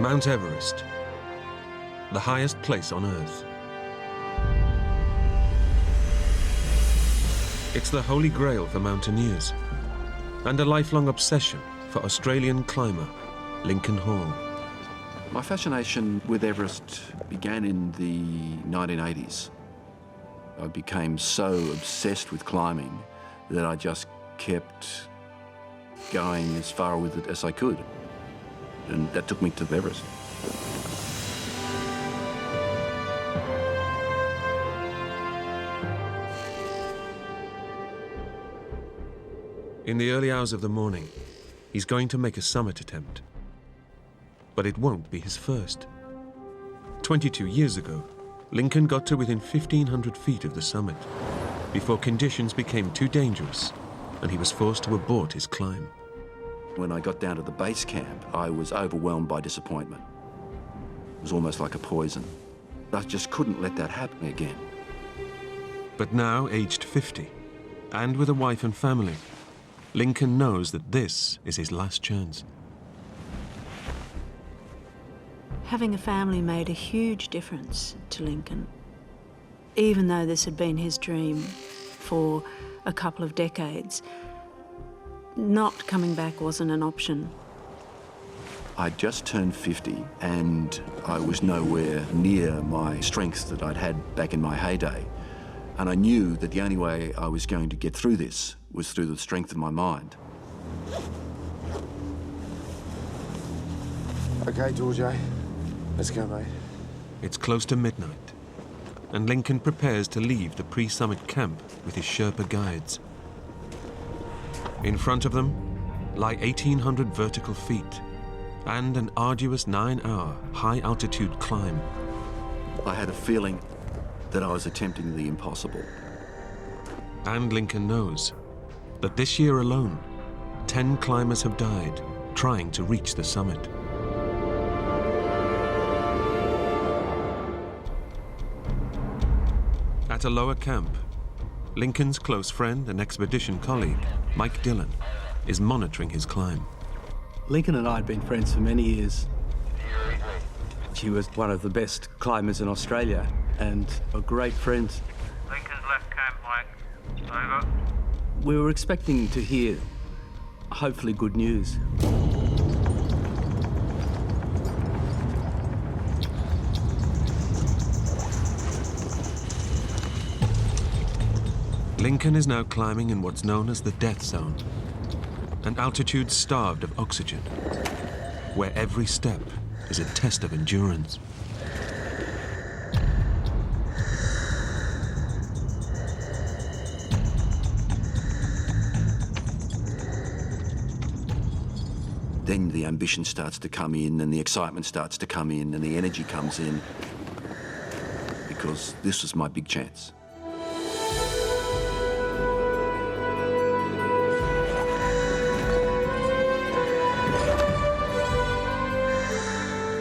Mount Everest, the highest place on Earth. It's the holy grail for mountaineers and a lifelong obsession for Australian climber Lincoln Hall. My fascination with Everest began in the 1980s. I became so obsessed with climbing that I just kept going as far with it as I could. And that took me to Everest. In the early hours of the morning, he's going to make a summit attempt. But it won't be his first. 22 years ago, Lincoln got to within 1,500 feet of the summit before conditions became too dangerous and he was forced to abort his climb. When I got down to the base camp, I was overwhelmed by disappointment. It was almost like a poison. I just couldn't let that happen again. But now, aged 50, and with a wife and family, Lincoln knows that this is his last chance. Having a family made a huge difference to Lincoln. Even though this had been his dream for a couple of decades, not coming back wasn't an option. I just turned 50 and I was nowhere near my strength that I'd had back in my heyday. And I knew that the only way I was going to get through this was through the strength of my mind. Okay, George, let's go, mate. It's close to midnight, and Lincoln prepares to leave the pre-summit camp with his Sherpa guides. In front of them lie 1,800 vertical feet and an arduous 9-hour high-altitude climb. I had a feeling that I was attempting the impossible. And Lincoln knows that this year alone, 10 climbers have died trying to reach the summit. At a lower camp, Lincoln's close friend and expedition colleague, Mike Dillon, is monitoring his climb. Lincoln and I had been friends for many years. She was one of the best climbers in Australia and a great friend. Lincoln's left camp, Mike. Over. We were expecting to hear, hopefully, good news. Lincoln is now climbing in what's known as the death zone, an altitude starved of oxygen, where every step is a test of endurance. Then the ambition starts to come in and the excitement starts to come in and the energy comes in, because this was my big chance.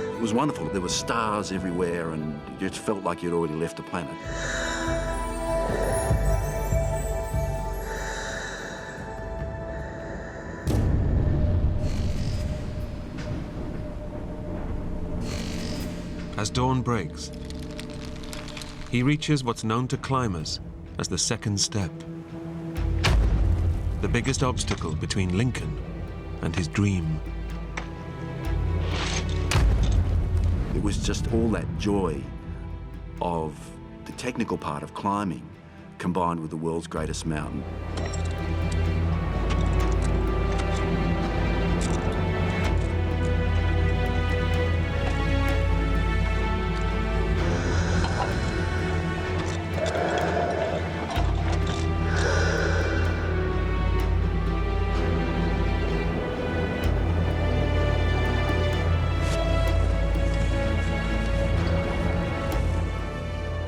It was wonderful. There were stars everywhere and it just felt like you'd already left the planet. As dawn breaks, he reaches what's known to climbers as the second step, the biggest obstacle between Lincoln and his dream. It was just all that joy of the technical part of climbing combined with the world's greatest mountain.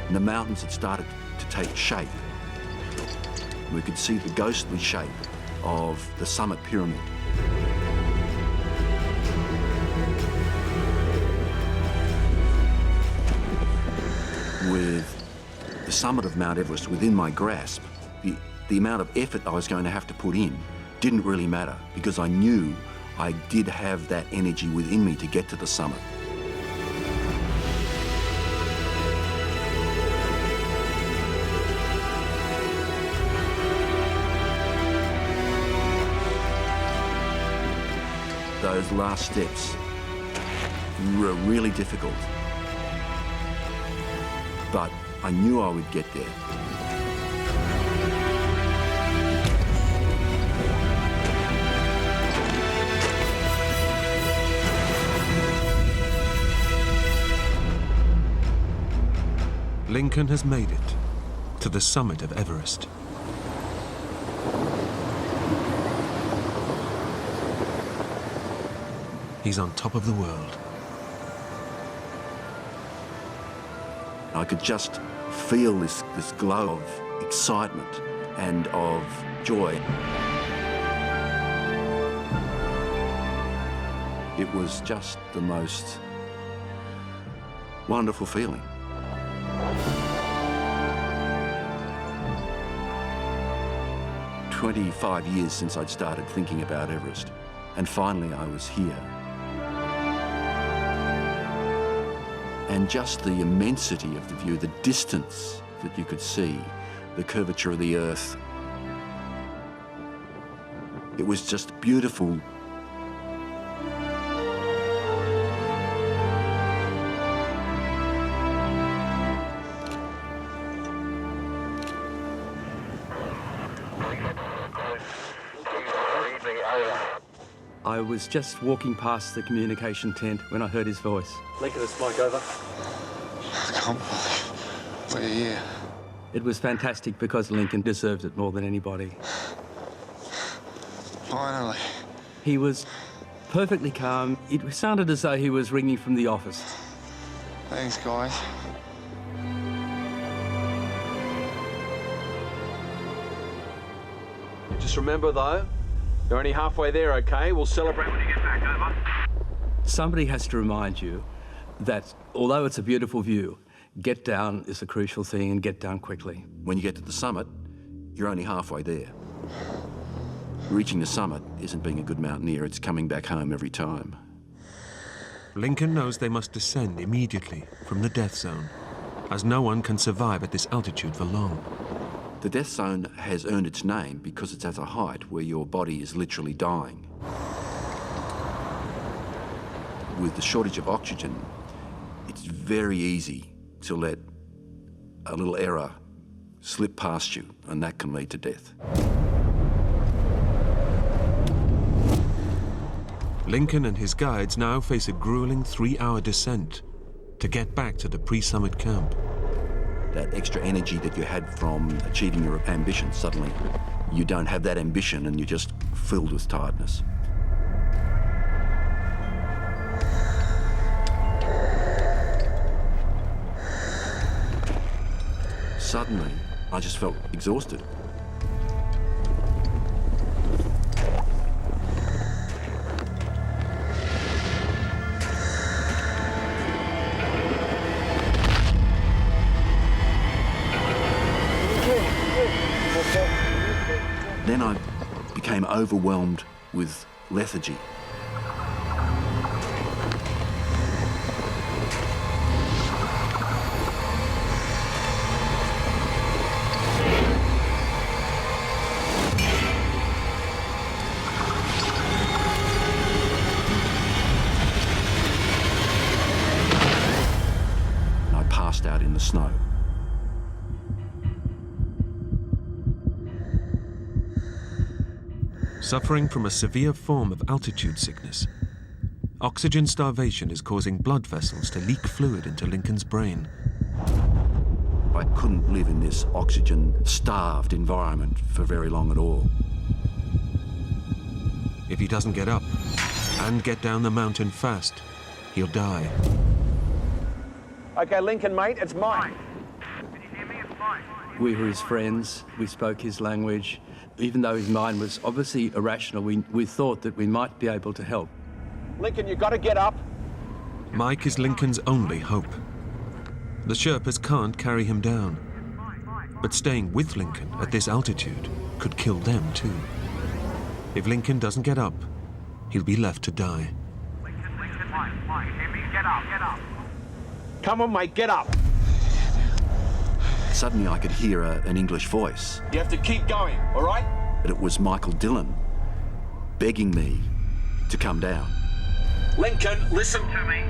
And the mountains had started to take shape. We could see the ghostly shape of the summit pyramid. With the summit of Mount Everest within my grasp, the amount of effort I was going to have to put in didn't really matter, because I knew I did have that energy within me to get to the summit. those last steps were really difficult. But I knew I would get there. Lincoln has made it to the summit of Everest. He's on top of the world. I could just feel this glow of excitement and of joy. It was just the most wonderful feeling. "25 years since I'd started thinking about Everest, and finally I was here. And just the immensity of the view, the distance that you could see, the curvature of the earth. It was just beautiful. I was just walking past the communication tent when I heard his voice. Lincoln, it's Mike, over. I can't believe we're here. It was fantastic because Lincoln deserved it more than anybody. Finally. He was perfectly calm. It sounded as though he was ringing from the office. Thanks, guys. Just remember, though, you're only halfway there, okay? We'll celebrate when you get back, over. Somebody has to remind you that although it's a beautiful view, get down is a crucial thing, and get down quickly. When you get to the summit, you're only halfway there. Reaching the summit isn't being a good mountaineer, it's coming back home every time. Lincoln knows they must descend immediately from the death zone, as no one can survive at this altitude for long. The death zone has earned its name because it's at a height where your body is literally dying. With the shortage of oxygen, it's very easy to let a little error slip past you, and that can lead to death. Lincoln and his guides now face a grueling 3-hour descent to get back to the pre-summit camp. That extra energy that you had from achieving your ambition, suddenly you don't have that ambition and you're just filled with tiredness. Suddenly, I just felt exhausted. Then I became overwhelmed with lethargy. I passed out in the snow. Suffering from a severe form of altitude sickness, oxygen starvation is causing blood vessels to leak fluid into Lincoln's brain. I couldn't live in this oxygen-starved environment for very long at all. If he doesn't get up and get down the mountain fast, he'll die. Okay, Lincoln, mate, it's Mike. Can you hear me? It's Mike. We were his friends, we spoke his language. Even though his mind was obviously irrational, we thought that we might be able to help. Lincoln, you got to get up. Mike is Lincoln's only hope. The Sherpas can't carry him down, but staying with Lincoln at this altitude could kill them too. If Lincoln doesn't get up, he'll be left to die. Lincoln, Mike, hear me? Get up. Come on, mate, get up. Suddenly I could hear an English voice, You have to keep going, all right? but it was Michael Dillon begging me to come down. Lincoln, listen To me.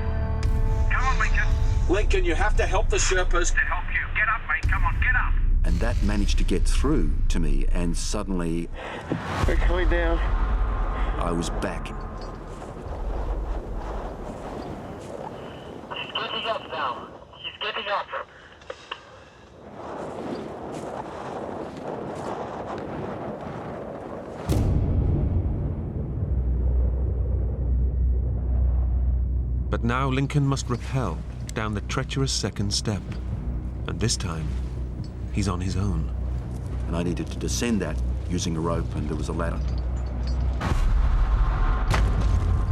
Come on, Lincoln. Lincoln, you have to help the Sherpas. To help you. Get up, mate. Come on, get up. And that managed to get through to me, and suddenly We're coming down. I was back. He's getting up now. He's getting up. But now Lincoln must rappel down the treacherous second step. And this time, he's on his own. And I needed to descend that using a rope, and there was a ladder.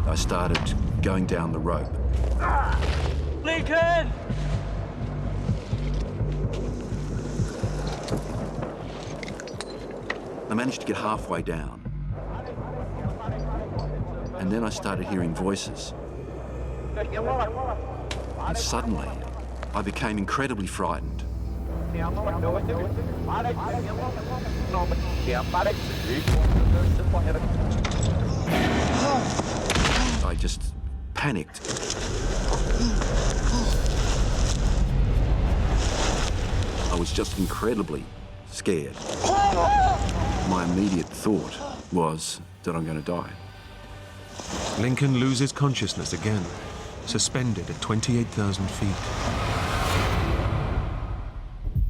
I started going down the rope. Lincoln! I managed to get halfway down. And then I started hearing voices. And suddenly, I became incredibly frightened. I just panicked. I was just incredibly scared. My immediate thought was that I'm going to die. Lincoln loses consciousness again, suspended at 28,000 feet.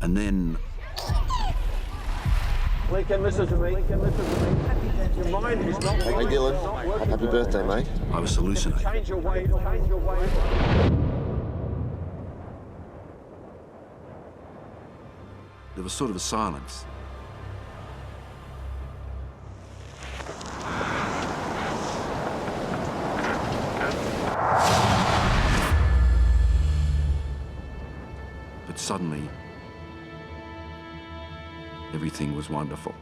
And then Lincoln, listen to me. Lincoln, listen to me. Your mind is not Hey, Dylan. Happy birthday, mate. I was hallucinating. Change your way, change your way. There was sort of a silence. But suddenly, everything was wonderful.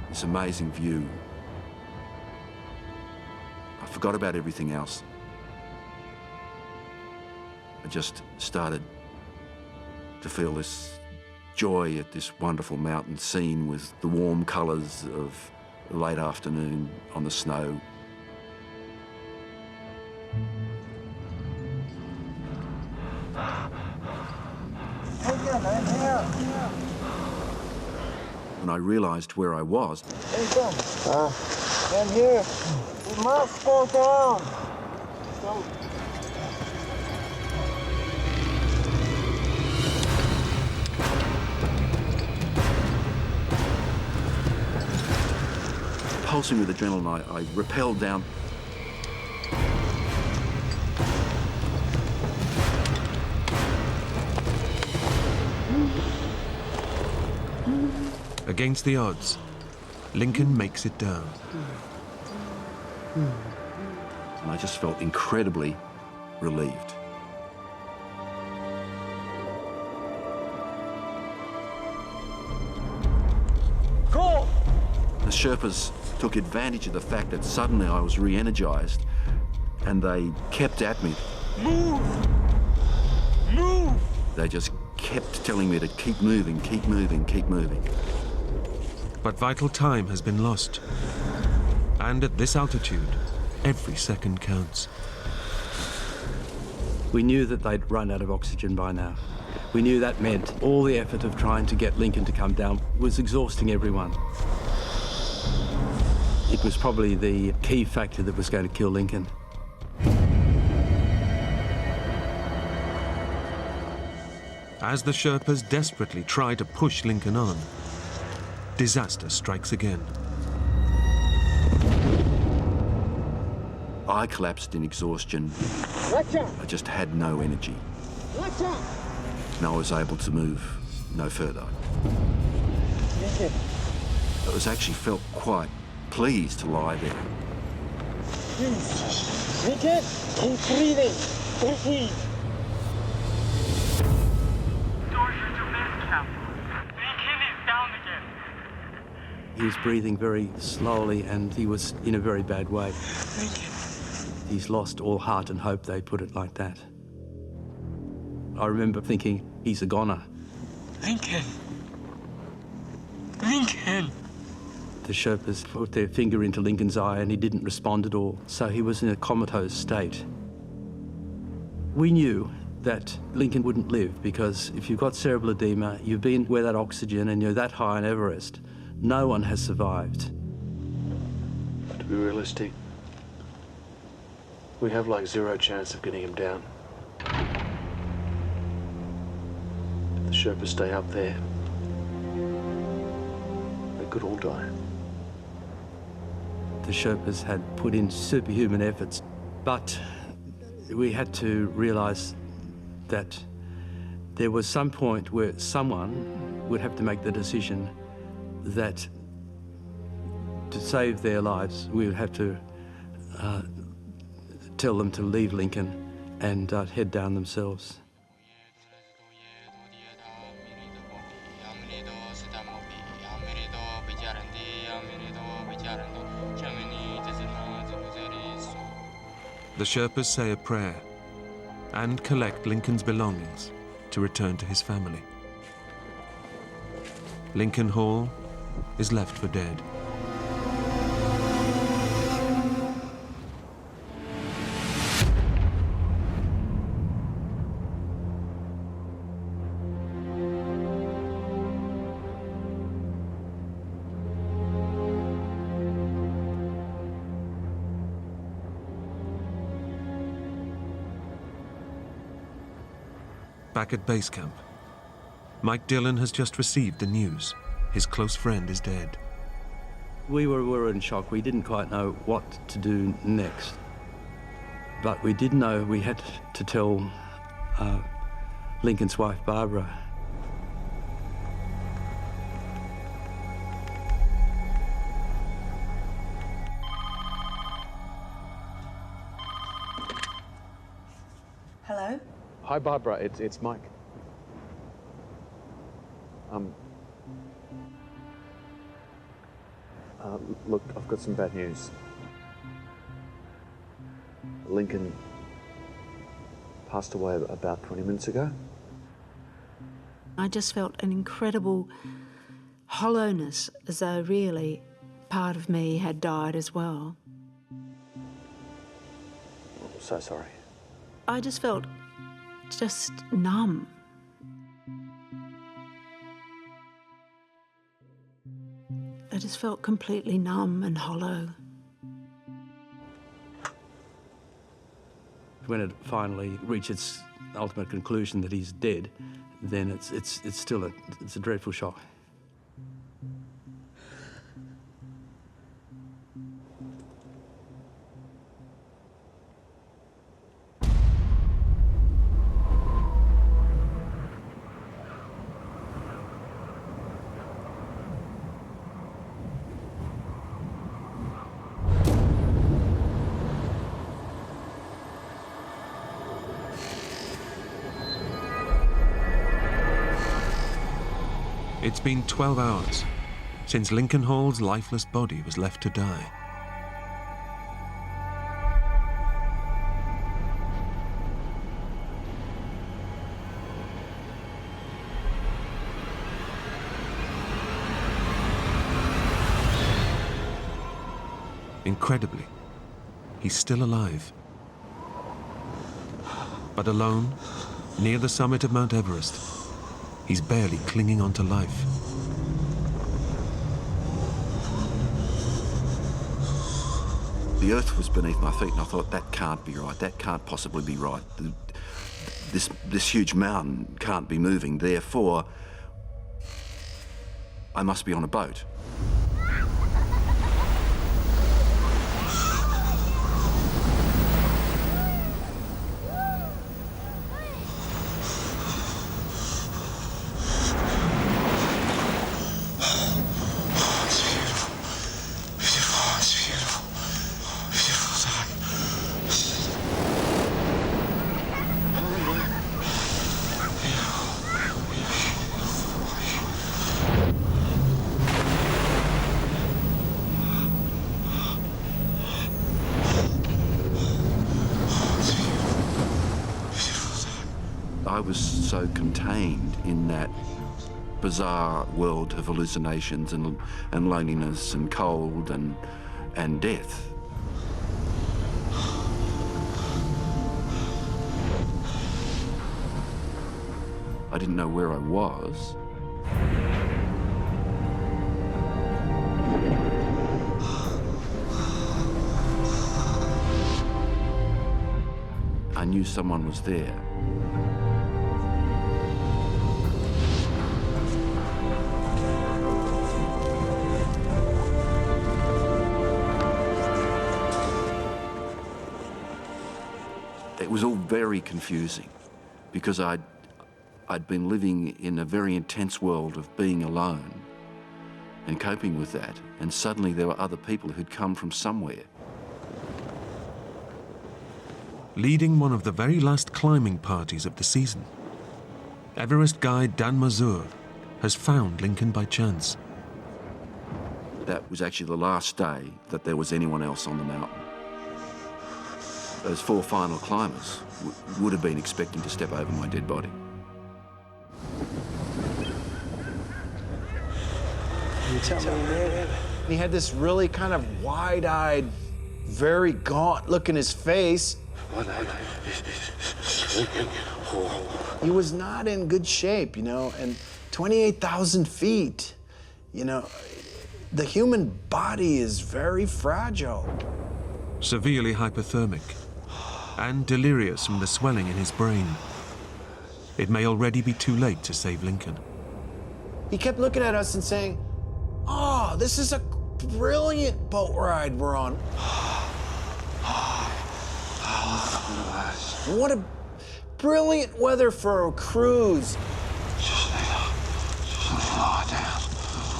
This amazing view. I forgot about everything else. I just started to feel this joy at this wonderful mountain scene with the warm colours of the late afternoon on the snow. When I realised where I was, And here, we must go down. pulsing with adrenaline, I rappelled down. Against the odds, Lincoln makes it down. And I just felt incredibly relieved. Go! The Sherpas took advantage of the fact that suddenly I was re-energized, and they kept at me. Move! Move! They just kept telling me to keep moving, keep moving, keep moving. But vital time has been lost. And at this altitude, every second counts. We knew that they'd run out of oxygen by now. We knew that meant all the effort of trying to get Lincoln to come down was exhausting everyone. It was probably the key factor that was going to kill Lincoln. As the Sherpas desperately try to push Lincoln on, disaster strikes again. I collapsed in exhaustion. I just had no energy. And I was able to move no further. I was actually felt quite pleased to lie there. Lincoln, keep breathing. Breathe. Dorsal to base camp. Lincoln is down again. He was breathing very slowly and he was in a very bad way. He's lost all heart and hope, they put it like that. I remember thinking, he's a goner. Lincoln. Lincoln. The Sherpas put their finger into Lincoln's eye and he didn't respond at all, so he was in a comatose state. We knew that Lincoln wouldn't live because if you've got cerebral edema, you've been without oxygen and you're that high on Everest, no one has survived. But to be realistic, we have like zero chance of getting him down. If the Sherpas stay up there, they could all die. The Sherpas had put in superhuman efforts, but we had to realise that there was some point where someone would have to make the decision that to save their lives, we would have to tell them to leave Lincoln and head down themselves. The Sherpas say a prayer and collect Lincoln's belongings to return to his family. Lincoln Hall is left for dead. Back at base camp, Mike Dillon has just received the news. His close friend is dead. We were in shock. We didn't quite know what to do next. But we did know we had to tell Lincoln's wife, Barbara. Hello? Hi, Barbara. It's Mike. Look, I've got some bad news. Lincoln passed away about 20 minutes ago. I just felt an incredible hollowness, as though really part of me had died as well. I'm so sorry. I just felt just numb. I just felt completely numb and hollow. When it finally reached its ultimate conclusion that he's dead, then it's still a dreadful shock. It's been 12 hours since Lincoln Hall's lifeless body was left to die. Incredibly, he's still alive. But alone, near the summit of Mount Everest, he's barely clinging on to life. The earth was beneath my feet and I thought, that can't be right, that can't possibly be right. This huge mountain can't be moving, therefore I must be on a boat. I was so contained in that bizarre world of hallucinations and loneliness and cold and death. I didn't know where I was. I knew someone was there. It was all very confusing because I'd been living in a very intense world of being alone and coping with that, and suddenly there were other people who'd come from somewhere. Leading one of the very last climbing parties of the season, Everest guide Dan Mazur has found Lincoln by chance. That was actually the last day that there was anyone else on the mountain. Those 4 final climbers would have been expecting to step over my dead body. You tell me, man. He had this really kind of wide-eyed, very gaunt look in his face. He was not in good shape, you know, and 28,000 feet, you know, the human body is very fragile. Severely hypothermic and delirious from the swelling in his brain. It may already be too late to save Lincoln. He kept looking at us and saying, "Oh, this is a brilliant boat ride we're on. What a brilliant weather for a cruise." Just lie down.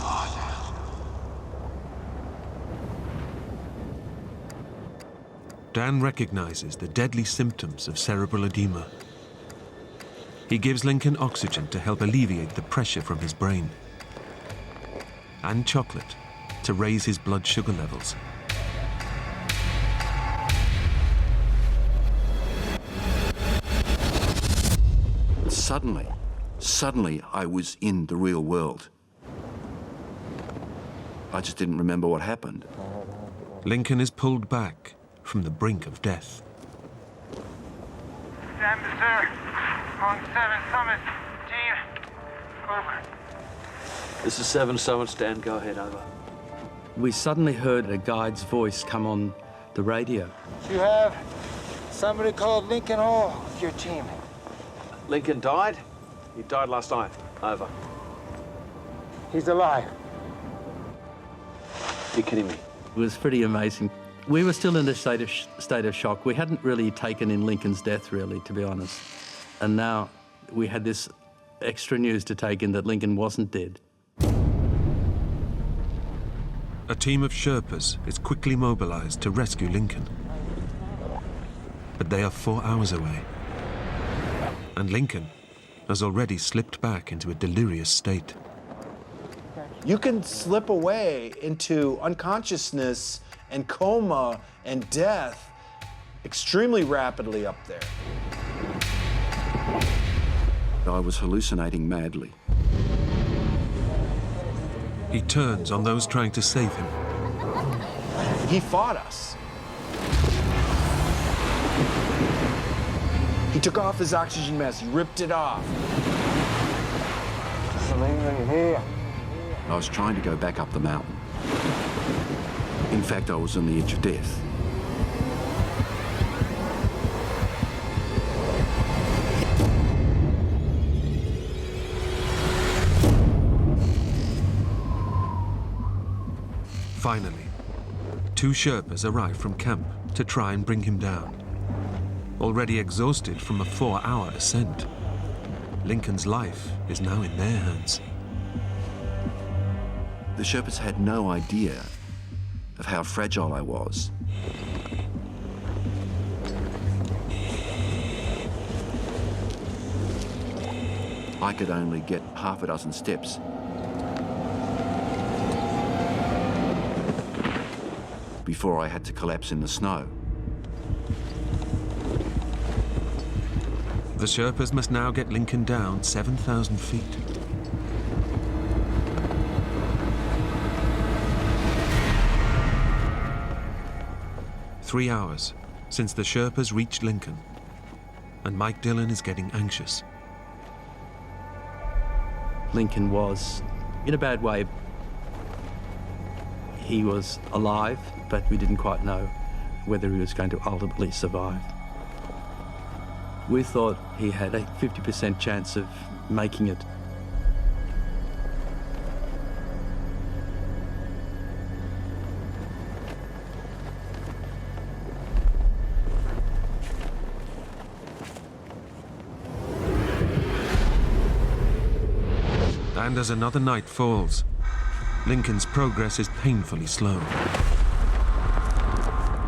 Lie down. Dan recognizes the deadly symptoms of cerebral edema. He gives Lincoln oxygen to help alleviate the pressure from his brain, and chocolate to raise his blood sugar levels. Suddenly, I was in the real world. I just didn't remember what happened. Lincoln is pulled back from the brink of death. Dan Mazur, on 7 Summit. Team, over. This is 7 Summit, Dan, go ahead, over. We suddenly heard a guide's voice come on the radio. You have somebody called Lincoln Hall with your team. Lincoln died? He died last night. Over. He's alive. You're kidding me. It was pretty amazing. We were still in a state of shock. We hadn't really taken in Lincoln's death, really, to be honest. And now we had this extra news to take in that Lincoln wasn't dead. A team of Sherpas is quickly mobilized to rescue Lincoln. But they are 4 hours away. And Lincoln has already slipped back into a delirious state. You can slip away into unconsciousness and coma and death extremely rapidly up there. I was hallucinating madly. He turns on those trying to save him. He fought us. He took off his oxygen mask, he ripped it off. I was trying to go back up the mountain. In fact, I was on the edge of death. Finally, 2 Sherpas arrive from camp to try and bring him down. Already exhausted from a 4-hour ascent, Lincoln's life is now in their hands. The Sherpas had no idea of how fragile I was. I could only get half a dozen steps. Before I had to collapse in the snow. The Sherpas must now get Lincoln down 7,000 feet. 3 hours since the Sherpas reached Lincoln, and Mike Dillon is getting anxious. Lincoln was, in a bad way, he was alive, but we didn't quite know whether he was going to ultimately survive. We thought he had a 50% chance of making it. And as another night falls, Lincoln's progress is painfully slow.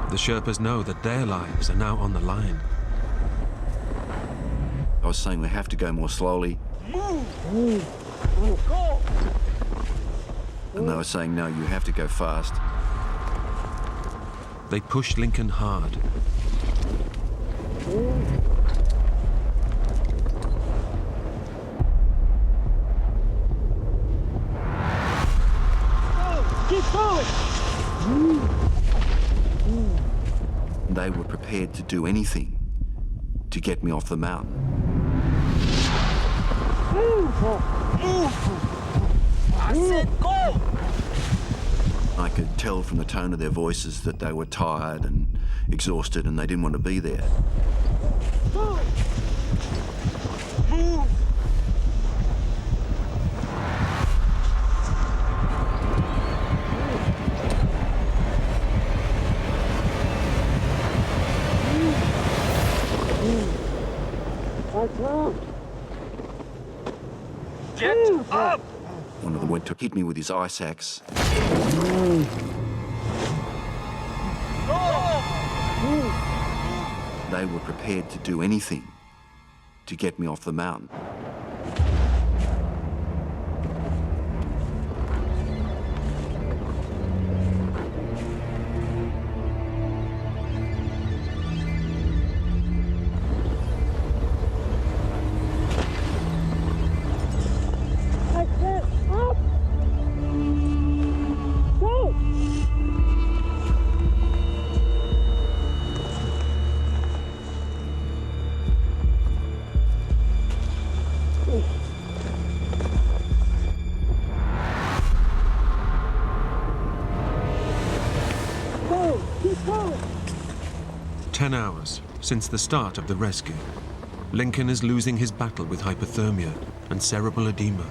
The Sherpas know that their lives are now on the line. I was saying we have to go more slowly. Move! Go! And they were saying, no, you have to go fast. They push Lincoln hard. Keep going! They were prepared to do anything to get me off the mountain. I said go! I could tell from the tone of their voices that they were tired and exhausted and they didn't want to be there. Go! Move! Get up! One of them went to hit me with his ice axe. They were prepared to do anything to get me off the mountain. Go! Keep going! 10 hours since the start of the rescue, Lincoln is losing his battle with hypothermia and cerebral edema.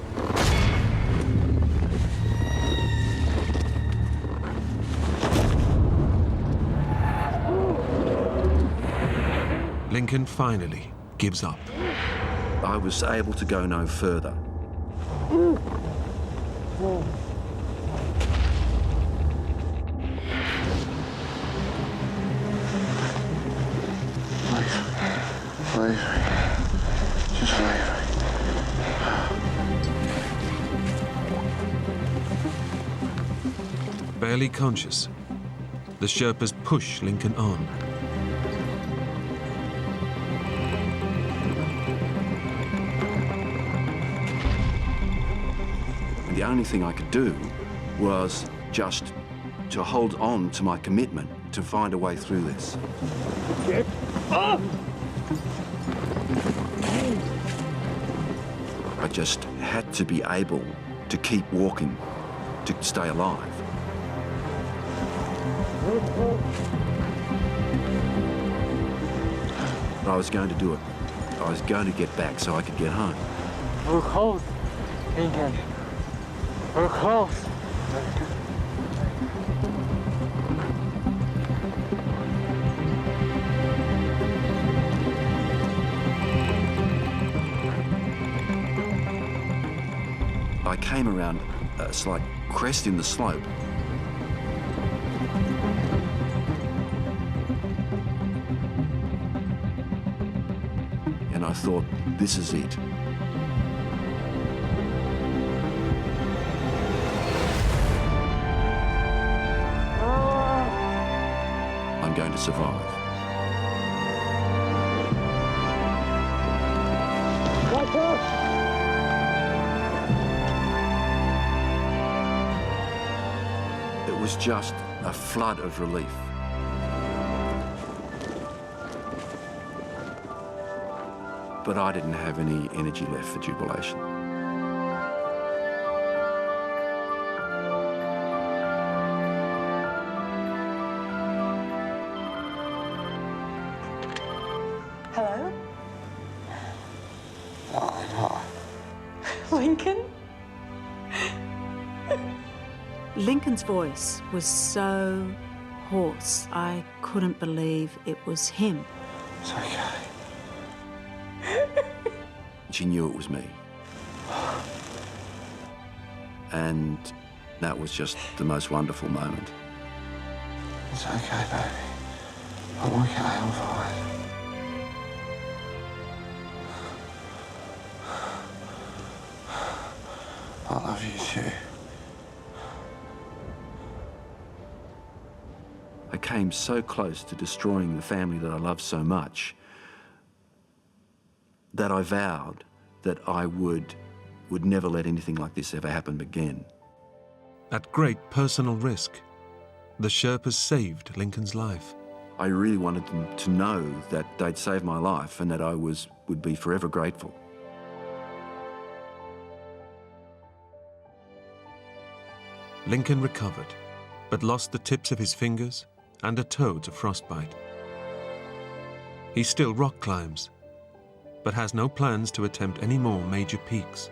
Lincoln finally gives up. I was able to go no further. Please. Just leave. Barely conscious, the Sherpas push Lincoln on. The only thing I could do was just to hold on to my commitment to find a way through this. Get up! I just had to be able to keep walking, to stay alive. But I was going to do it. I was going to get back so I could get home. We're close, Lincoln. We're close. I came around a slight crest in the slope. And I thought, this is it. I'm going to survive. Watch out! It was just a flood of relief. but I didn't have any energy left for jubilation. Hello? Oh, Lincoln? Lincoln's voice was so hoarse, I couldn't believe it was him. it's okay. She knew it was me. And that was just the most wonderful moment. It's okay, baby. I'm okay, I'm fine. I love you too. I came so close to destroying the family that I loved so much that I vowed that I would never let anything like this ever happen again. At great personal risk, the Sherpas saved Lincoln's life. I really wanted them to know that they'd saved my life and that I would be forever grateful. Lincoln recovered, but lost the tips of his fingers and a toe to frostbite. He still rock climbs, but has no plans to attempt any more major peaks.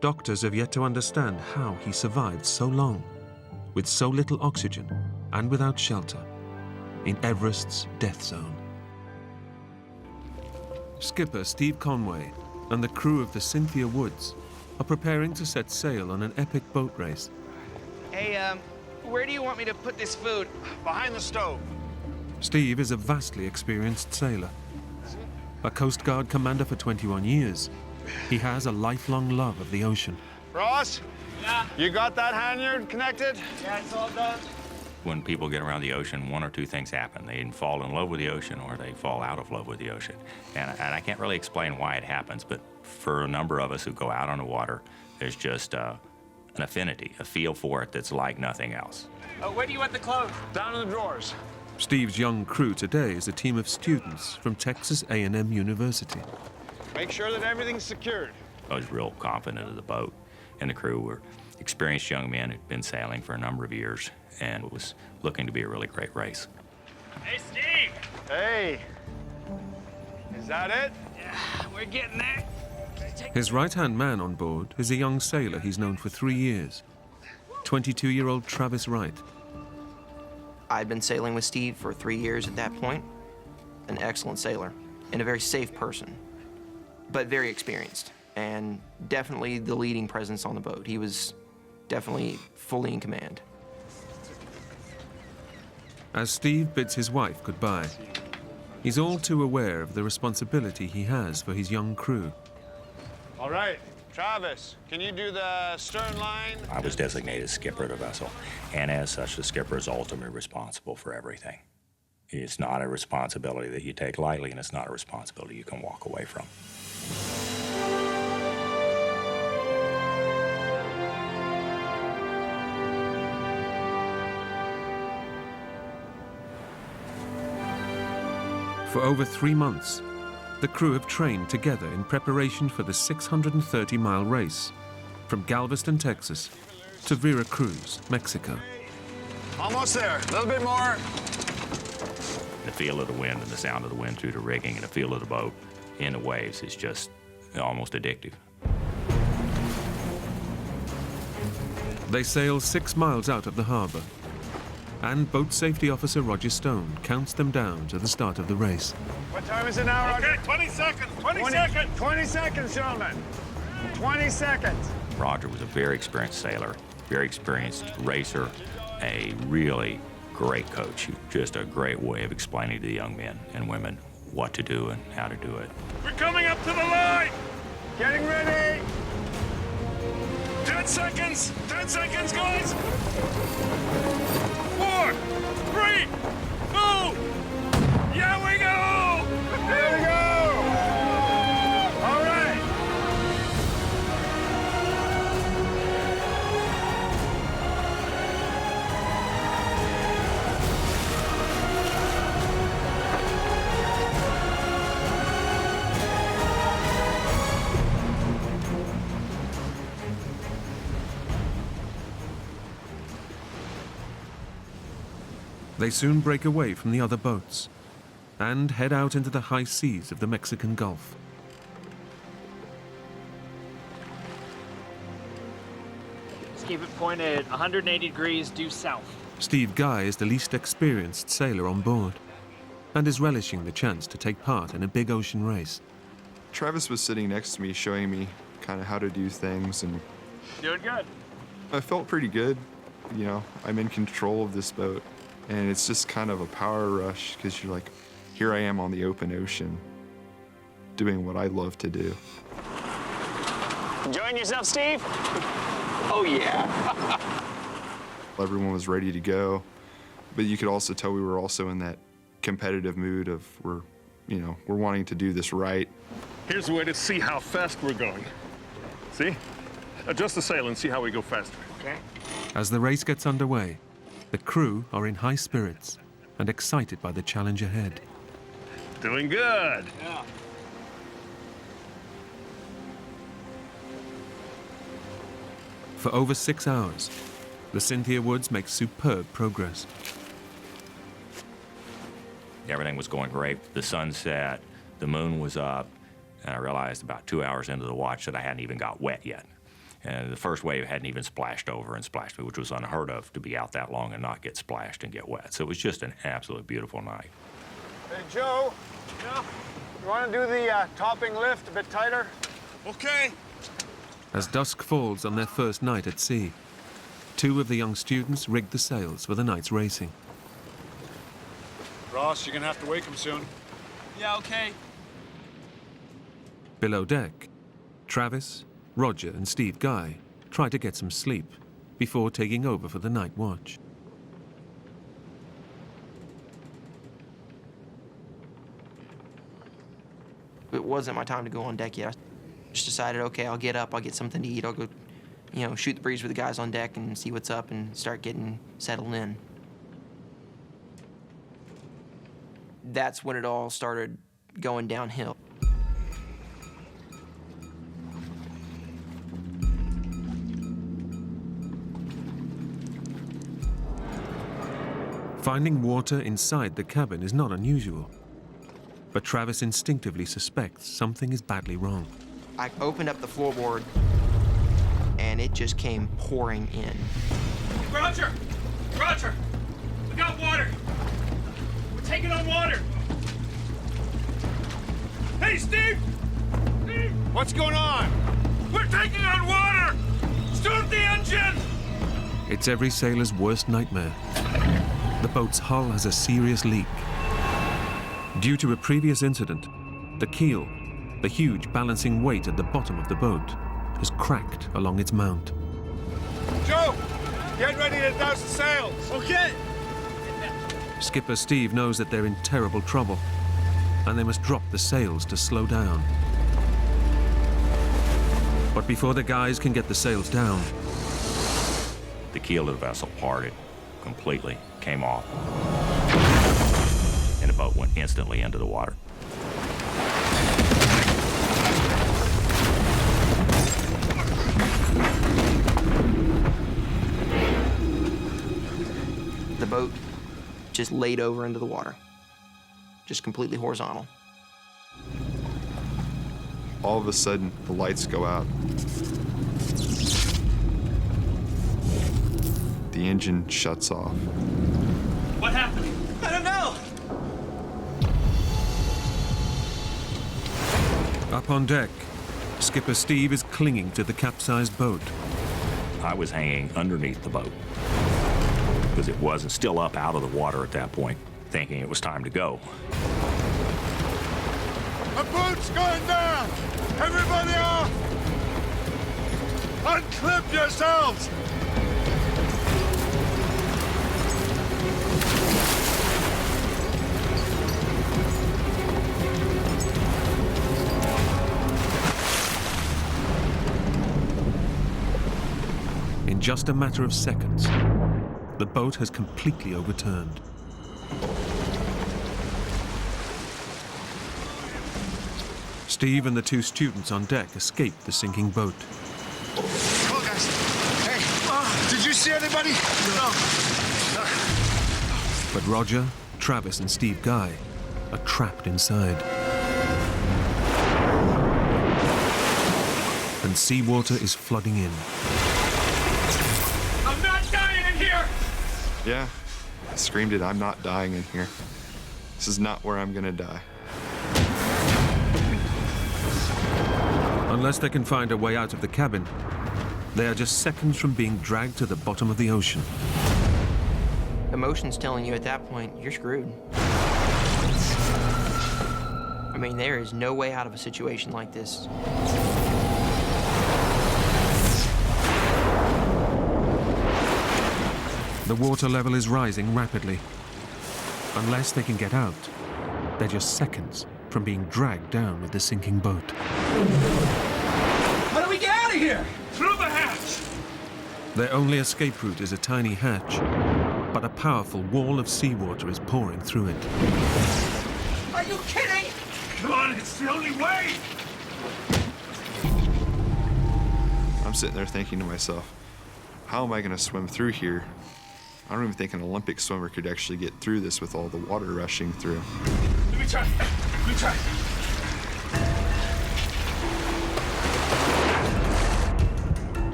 Doctors have yet to understand how he survived so long, with so little oxygen and without shelter, in Everest's death zone. Skipper Steve Conway and the crew of the Cynthia Woods are preparing to set sail on an epic boat race. Hey, where do you want me to put this food? Behind the stove. Steve is a vastly experienced sailor. A Coast Guard commander for 21 years, he has a lifelong love of the ocean. Ross? Yeah. You got that halyard connected? Yeah, it's all done. When people get around the ocean, one or two things happen. They either fall in love with the ocean or they fall out of love with the ocean. And I can't really explain why it happens, but for a number of us who go out on the water, there's just an affinity, a feel for it that's like nothing else. Where do you want the clothes? Down in the drawers. Steve's young crew today is a team of students from Texas A&M University. Make sure that everything's secured. I was real confident of the boat, and the crew were experienced young men who'd been sailing for a number of years, and it was looking to be a really great race. Hey, Steve! Hey. Is that it? Yeah, we're getting there. His right-hand man on board is a young sailor he's known for 3 years, 22-year-old Travis Wright. I'd been sailing with Steve for 3 years at that point. An excellent sailor and a very safe person, but very experienced and definitely the leading presence on the boat. He was definitely fully in command. As Steve bids his wife goodbye, he's all too aware of the responsibility he has for his young crew. All right. Travis, can you do the stern line? I was designated skipper of the vessel, and as such, the skipper is ultimately responsible for everything. It's not a responsibility that you take lightly, and it's not a responsibility you can walk away from. For over 3 months, the crew have trained together in preparation for the 630-mile race from Galveston, Texas to Veracruz, Mexico. Almost there. A little bit more. The feel of the wind and the sound of the wind through the rigging and the feel of the boat in the waves is just almost addictive. They sail 6 miles out of the harbor, and boat safety officer Roger Stone counts them down to the start of the race. What time is it now, Roger? Okay, 20 seconds. 20 seconds. 20 seconds, gentlemen. 20 seconds. Roger was a very experienced sailor, very experienced racer, a really great coach. Just a great way of explaining to the young men and women what to do and how to do it. We're coming up to the line. Getting ready. 10 seconds. 10 seconds, guys. 4, 3, 2. Yeah, we go. Here we go. All right. They soon break away from the other boats and head out into the high seas of the Mexican Gulf. Let's keep it pointed 180 degrees due south. Steve Guy is the least experienced sailor on board and is relishing the chance to take part in a big ocean race. Travis was sitting next to me, showing me kind of how to do things, and Doing good. I felt pretty good. You know, I'm in control of this boat, and it's just kind of a power rush because you're like, here I am on the open ocean, doing what I love to do. Enjoying yourself, Steve? Oh, yeah. Everyone was ready to go, but you could also tell we were also in that competitive mood of we're wanting to do this right. Here's a way to see how fast we're going. See? Adjust the sail and see how we go faster. Okay. As the race gets underway, the crew are in high spirits and excited by the challenge ahead. Doing good. Yeah. For over 6 hours, the Cynthia Woods make superb progress. Everything was going great. The sun set, the moon was up, and I realized about 2 hours into the watch that I hadn't even got wet yet. And the first wave hadn't even splashed over and splashed me, which was unheard of, to be out that long and not get splashed and get wet. So it was just an absolutely beautiful night. Hey, Joe. Yeah? You want to do the topping lift a bit tighter? Okay. As dusk falls on their first night at sea, 2 of the young students rig the sails for the night's racing. Ross, you're going to have to wake him soon. Yeah, okay. Below deck, Travis, Roger, and Steve Guy try to get some sleep before taking over for the night watch. It wasn't my time to go on deck yet. I just decided, okay, I'll get up, I'll get something to eat, I'll go, shoot the breeze with the guys on deck and see what's up and start getting settled in. That's when it all started going downhill. Finding water inside the cabin is not unusual, but Travis instinctively suspects something is badly wrong. I opened up the floorboard, and it just came pouring in. Roger! Roger! We got water! We're taking on water! Hey, Steve! Steve! What's going on? We're taking on water! Start the engine! It's every sailor's worst nightmare. The boat's hull has a serious leak. Due to a previous incident, the keel, the huge balancing weight at the bottom of the boat, has cracked along its mount. Joe, get ready to douse the sails. Okay! Skipper Steve knows that they're in terrible trouble, and they must drop the sails to slow down. But before the guys can get the sails down, The keel of the vessel parted completely, came off, and the boat went instantly into the water. The boat just laid over into the water, just completely horizontal. All of a sudden, the lights go out. The engine shuts off. What happened? I don't know! up on deck, Skipper Steve is clinging to the capsized boat. I was hanging underneath the boat because it wasn't still up out of the water at that point, thinking it was time to go. The boat's going down! Everybody off! Unclip yourselves! In just a matter of seconds, the boat has completely overturned. Steve and the two students on deck escape the sinking boat. Come on, guys. Hey, did you see anybody? No. But Roger, Travis, and Steve Guy are trapped inside. And seawater is flooding in. I'm not dying in here! Yeah, I screamed it, I'm not dying in here. This is not where I'm gonna die. Unless they can find a way out of the cabin, they are just seconds from being dragged to the bottom of the ocean. Emotion's telling you at that point, you're screwed. I mean, there is no way out of a situation like this. The water level is rising rapidly. Unless they can get out, they're just seconds from being dragged down with the sinking boat. How do we get out of here? Through the hatch! Their only escape route is a tiny hatch, but a powerful wall of seawater is pouring through it. Are you kidding? Come on, it's the only way! I'm sitting there thinking to myself, how am I gonna swim through here? I don't even think an Olympic swimmer could actually get through this with all the water rushing through. Let me try. Let me try.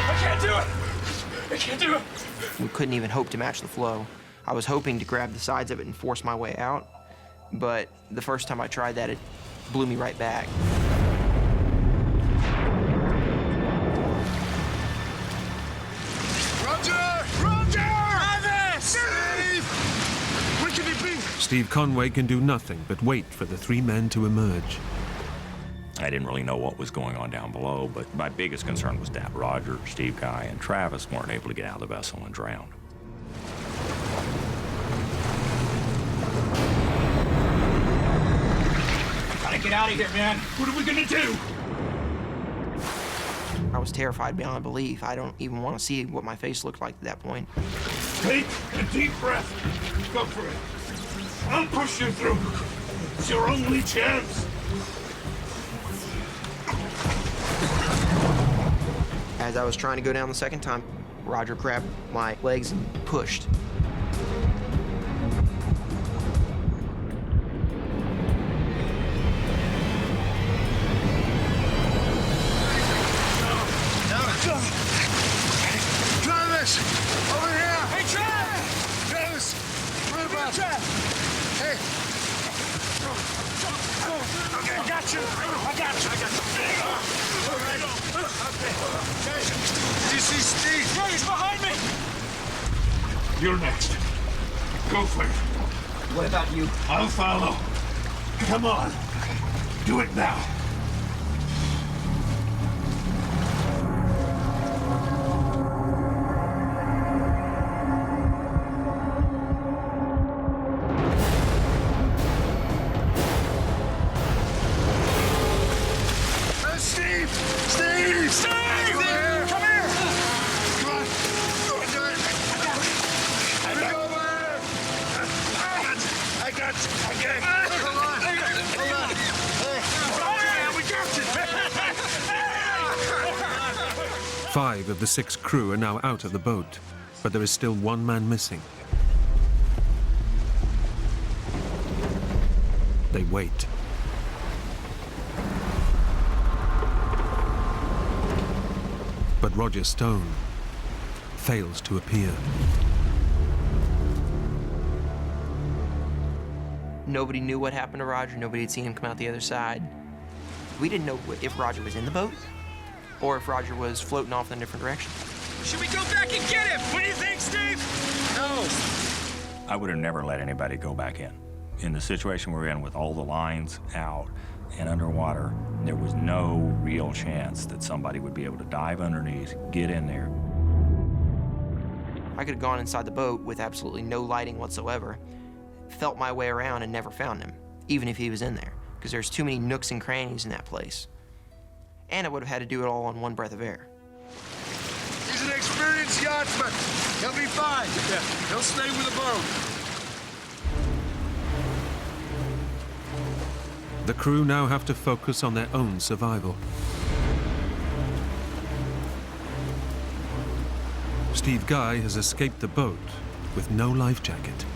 I can't do it! I can't do it! We couldn't even hope to match the flow. I was hoping to grab the sides of it and force my way out, but the first time I tried that, it blew me right back. Steve Conway can do nothing but wait for the three men to emerge. I didn't really know what was going on down below, but my biggest concern was that Roger, Steve Guy, and Travis weren't able to get out of the vessel and drown. Gotta get out of here, man. What are we gonna do? I was terrified beyond belief. I don't even want to see what my face looked like at that point. Take a deep breath. Go for it. I'll push you through. It's your only chance. As I was trying to go down the second time, Roger grabbed my legs and pushed. Travis! Over here! Hey, Travis! Travis! What about Travis? Hey! Okay, I got you! I got you! All right. Okay. Did you see Steve? Yeah, he's behind me! You're next. Go for it. What about you? I'll follow. Come on. Do it now. Steve! Steve! Steve! Come here! Come on! Do it! I got you! Okay. Hold on! Hold on! Hey! We got you! 5 of the 6 crew are now out of the boat, but there is still one man missing. They wait. But Roger Stone fails to appear. Nobody knew what happened to Roger. Nobody had seen him come out the other side. We didn't know if Roger was in the boat or if Roger was floating off in a different direction. Should we go back and get him? What do you think, Steve? No. I would have never let anybody go back in. In the situation we're in with all the lines out and underwater, there was no real chance that somebody would be able to dive underneath, get in there. I could have gone inside the boat with absolutely no lighting whatsoever, felt my way around and never found him, even if he was in there, because there's too many nooks and crannies in that place. And I would have had to do it all on one breath of air. He's an experienced yachtsman. He'll be fine. Yeah. He'll stay with the boat. The crew now have to focus on their own survival. Steve Guy has escaped the boat with no life jacket.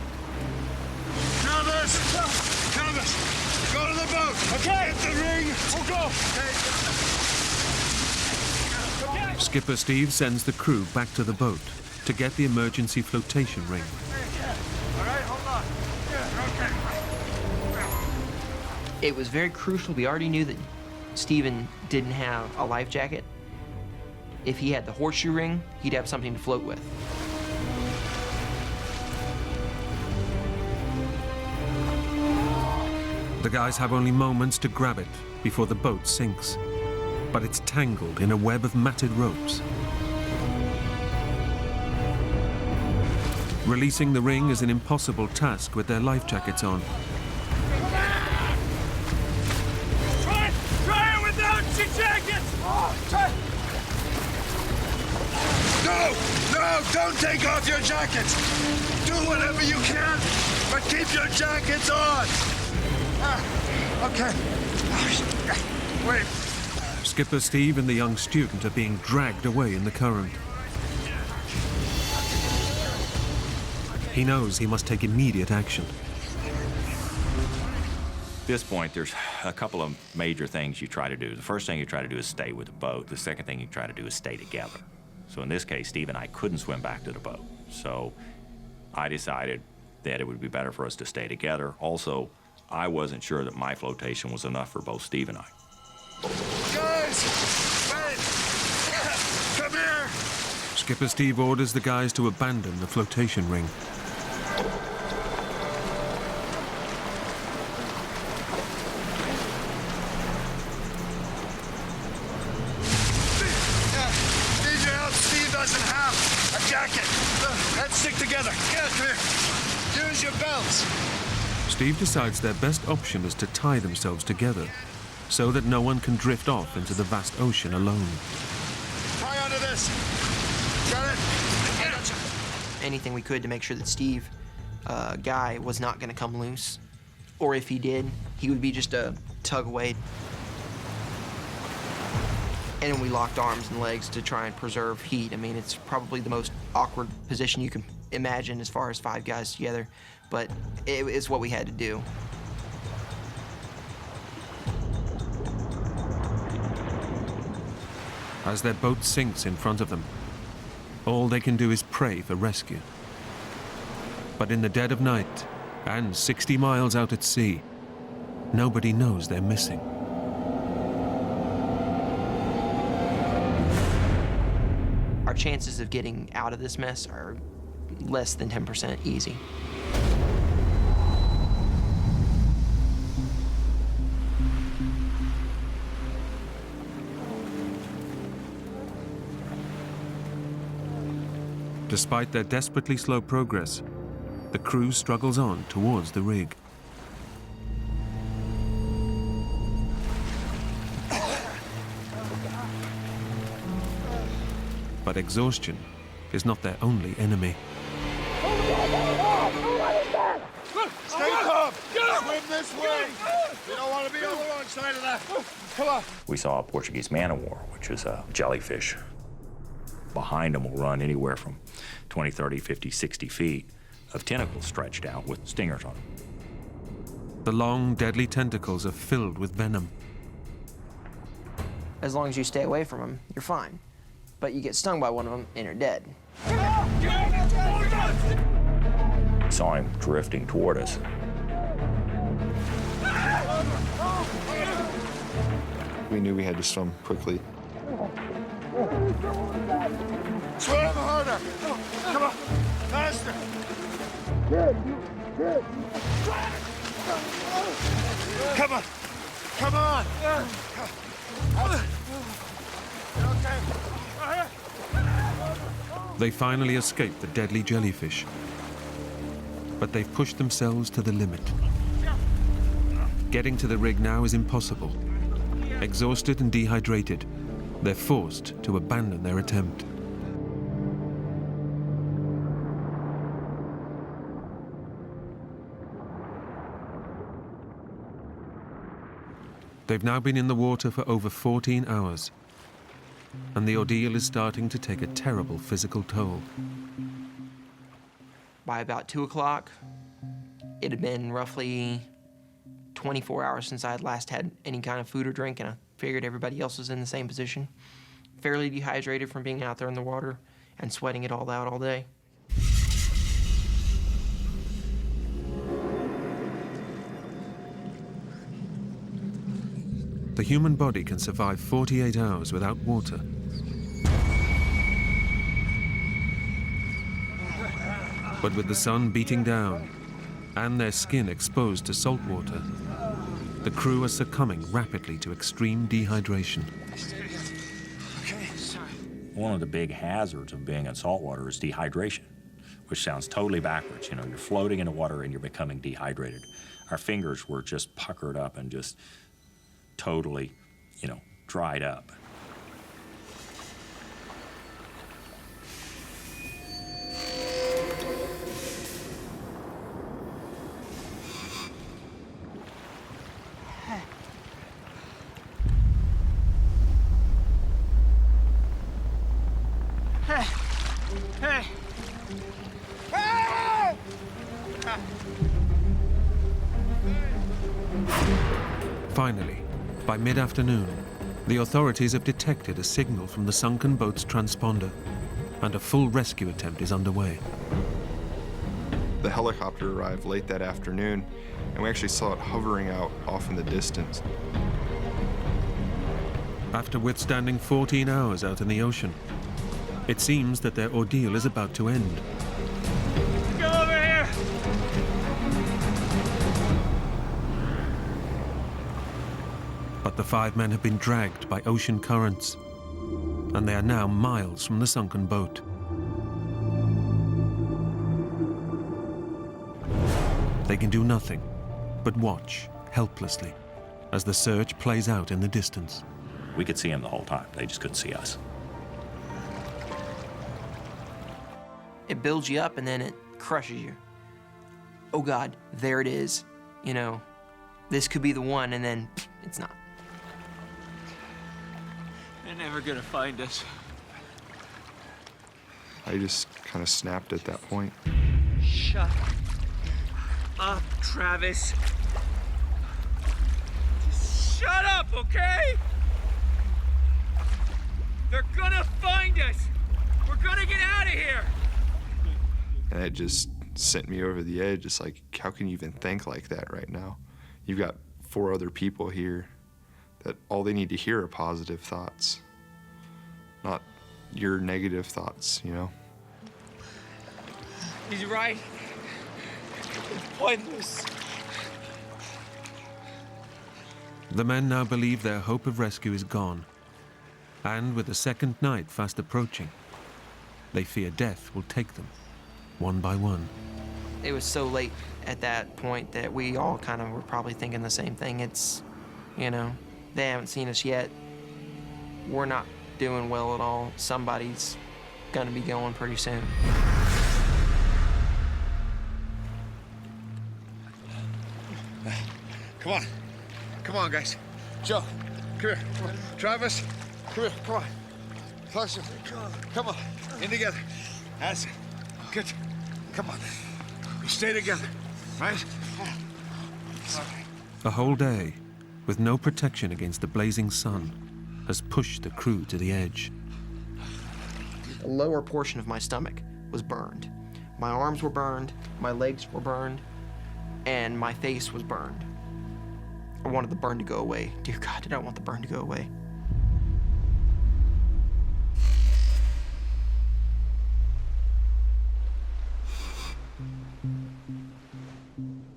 Travis! Travis! Go to the boat! Okay! Hit the ring! We'll go! Okay. Skipper Steve sends the crew back to the boat to get the emergency flotation ring. All right, hold on. Okay. It was very crucial. We already knew that Stephen didn't have a life jacket. If he had the horseshoe ring, he'd have something to float with. The guys have only moments to grab it before the boat sinks, but it's tangled in a web of matted ropes. Releasing the ring is an impossible task with their life jackets on. Try it without your jacket! No! No! Don't take off your jackets! Do whatever you can, but keep your jackets on! Okay. Wait. Skipper Steve and the young student are being dragged away in the current. He knows he must take immediate action. At this point, there's a couple of major things you try to do. The first thing you try to do is stay with the boat. The second thing you try to do is stay together. So in this case, Steve and I couldn't swim back to the boat. So I decided that it would be better for us to stay together. Also, I wasn't sure that my flotation was enough for both Steve and I. Guys! Wait! Come here! Skipper Steve orders the guys to abandon the flotation ring. Need your help. Steve doesn't have a jacket. Let's stick together. Yeah, come here. Use your belts. Steve decides their best option is to tie themselves together so that no one can drift off into the vast ocean alone. Try onto this. Got it? I gotcha. Anything we could to make sure that Steve Guy was not going to come loose. Or if he did, he would be just a tug away. And we locked arms and legs to try and preserve heat. I mean, it's probably the most awkward position you can imagine as far as 5 guys together, but it's what we had to do. As their boat sinks in front of them, all they can do is pray for rescue. But in the dead of night, and 60 miles out at sea, nobody knows they're missing. Our chances of getting out of this mess are less than 10% easy. Despite their desperately slow progress, the crew struggles on towards the rig. But exhaustion is not their only enemy. Stay calm. Swim this way. You don't want to be on the wrong side of that. Come on. We saw a Portuguese man-o-war, which is a jellyfish. Behind them will run anywhere from 20, 30, 50, 60 feet of tentacles stretched out with stingers on them. The long, deadly tentacles are filled with venom. As long as you stay away from them, you're fine. But you get stung by one of them and you're dead. We saw him drifting toward us. We knew we had to swim quickly. Swim harder. Come on. Faster. Come on. Come on. Okay. They finally escape the deadly jellyfish. But they've pushed themselves to the limit. Getting to the rig now is impossible. Exhausted and dehydrated, they're forced to abandon their attempt. They've now been in the water for over 14 hours. and the ordeal is starting to take a terrible physical toll. By about 2 o'clock, it had been roughly 24 hours since I had last had any kind of food or drink, and I figured everybody else was in the same position. Fairly dehydrated from being out there in the water and sweating it all out all day. The human body can survive 48 hours without water. But with the sun beating down and their skin exposed to salt water, the crew are succumbing rapidly to extreme dehydration. One of the big hazards of being in saltwater is dehydration, which sounds totally backwards. You know, you're floating in the water and you're becoming dehydrated. Our fingers were just puckered up and just totally, you know, dried up. Hey! Finally, by mid-afternoon, the authorities have detected a signal from the sunken boat's transponder, and a full rescue attempt is underway. The helicopter arrived late that afternoon, and we actually saw it hovering out off in the distance. After withstanding 14 hours out in the ocean, it seems that their ordeal is about to end. Go over here! But the 5 men have been dragged by ocean currents, and they are now miles from the sunken boat. They can do nothing but watch helplessly as the search plays out in the distance. We could see them the whole time. They just couldn't see us. It builds you up and then it crushes you. Oh God, there it is. You know, this could be the one, and then it's not. They're never gonna find us. I just kind of snapped at that point. Shut up, Travis. Just shut up, okay? They're gonna find us. We're gonna get out of here. And it just sent me over the edge. It's like, how can you even think like that right now? You've got 4 other people here that all they need to hear are positive thoughts, not your negative thoughts, you know? He's right. It's pointless. The men now believe their hope of rescue is gone, and with the second night fast approaching, they fear death will take them one by one. It was so late at that point that we all kind of were probably thinking the same thing. It's, you know, they haven't seen us yet. We're not doing well at all. Somebody's gonna be going pretty soon. Come on. Come on, guys. Joe, come here. Come on. Travis, come here. Come on. Closer. Come on. In together. That's it. Good. Come on. We stay together, right? A whole day, with no protection against the blazing sun, has pushed the crew to the edge. The lower portion of my stomach was burned. My arms were burned, my legs were burned, and my face was burned. I wanted the burn to go away. Dear God, did I want the burn to go away.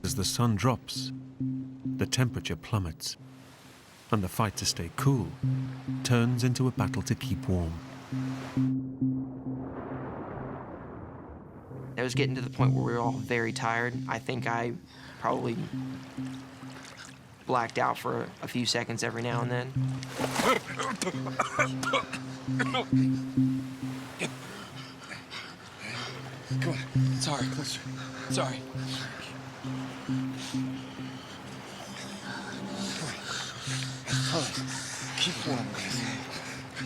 As the sun drops, the temperature plummets, and the fight to stay cool turns into a battle to keep warm. It was getting to the point where we were all very tired. I think I probably blacked out for a few seconds every now and then. Come on. Sorry, closer. Sorry. Come on. Keep warm, guys.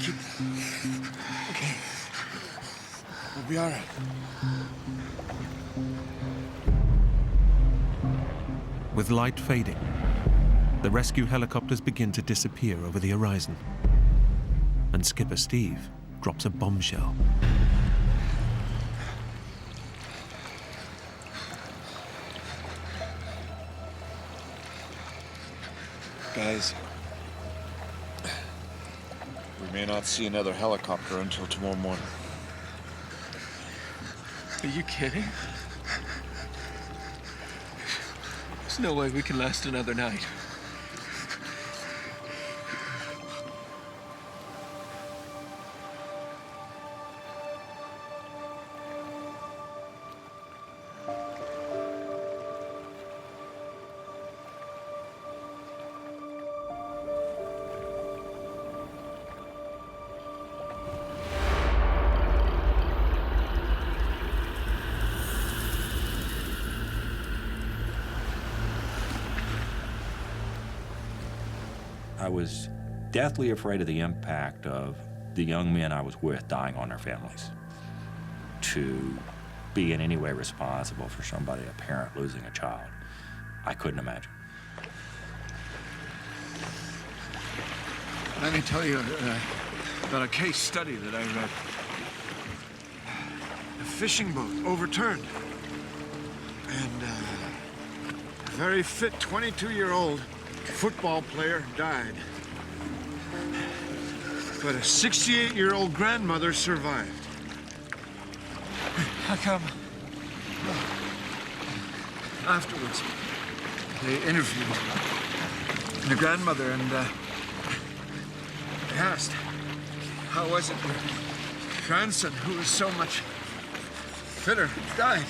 Keep. be all right. With light fading, the rescue helicopters begin to disappear over the horizon. And Skipper Steve drops a bombshell. Guys, we may not see another helicopter until tomorrow morning. Are you kidding? There's no way we can last another night. I was deathly afraid of the impact of the young men I was with dying on their families. To be in any way responsible for somebody, a parent, losing a child, I couldn't imagine. Let me tell you about a case study that I read. A fishing boat overturned, and a very fit 22-year-old football player died. But a 68-year-old grandmother survived. How come? Afterwards, they interviewed the grandmother, and they asked, how was it your grandson, who was so much fitter, died?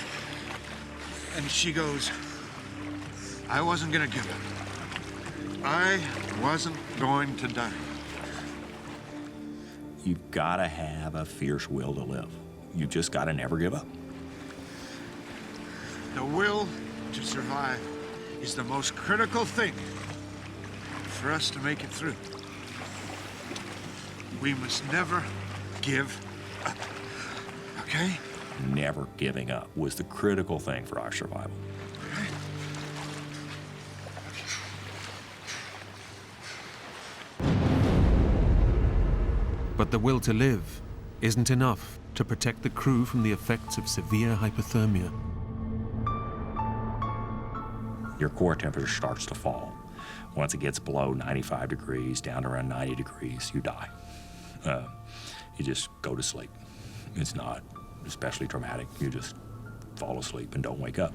And she goes, I wasn't gonna give up. I wasn't going to die. You've got to have a fierce will to live. You've just got to never give up. The will to survive is the most critical thing for us to make it through. We must never give up, okay? Never giving up was the critical thing for our survival. But the will to live isn't enough to protect the crew from the effects of severe hypothermia. Your core temperature starts to fall. Once it gets below 95 degrees, down to around 90 degrees, you die. You just go to sleep. It's not especially traumatic. You just fall asleep and don't wake up.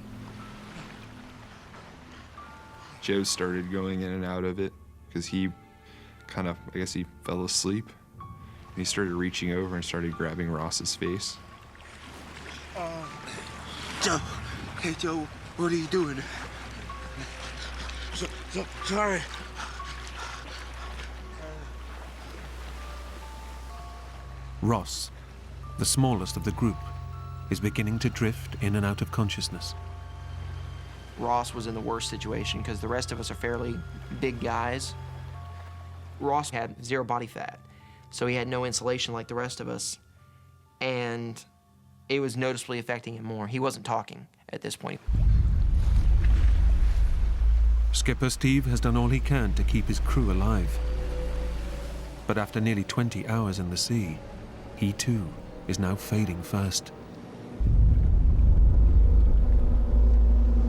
Joe started going in and out of it because he kind of, I guess he fell asleep. And he started reaching over and started grabbing Ross's face. Joe. Hey, Joe, what are you doing? Sorry. Ross, the smallest of the group, is beginning to drift in and out of consciousness. Ross was in the worst situation because the rest of us are fairly big guys. Ross had zero body fat, so he had no insulation like the rest of us, and it was noticeably affecting him more. He wasn't talking at this point. Skipper Steve has done all he can to keep his crew alive. But after nearly 20 hours in the sea, he too is now fading fast.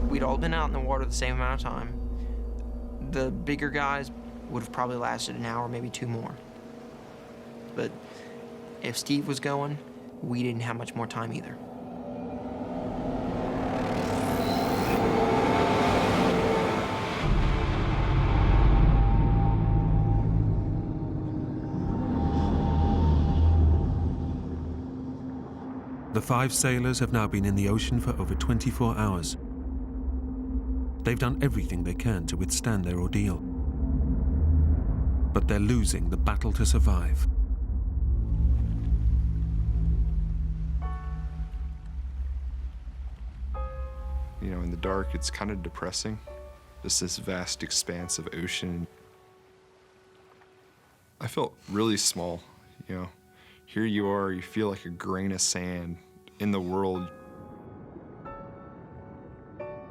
We'd all been out in the water the same amount of time. The bigger guys would have probably lasted an hour, maybe two more. But if Steve was going, we didn't have much more time either. The 5 sailors have now been in the ocean for over 24 hours. They've done everything they can to withstand their ordeal. But they're losing the battle to survive. You know, in the dark, it's kind of depressing. Just this vast expanse of ocean. I felt really small, you know. Here you are, you feel like a grain of sand in the world.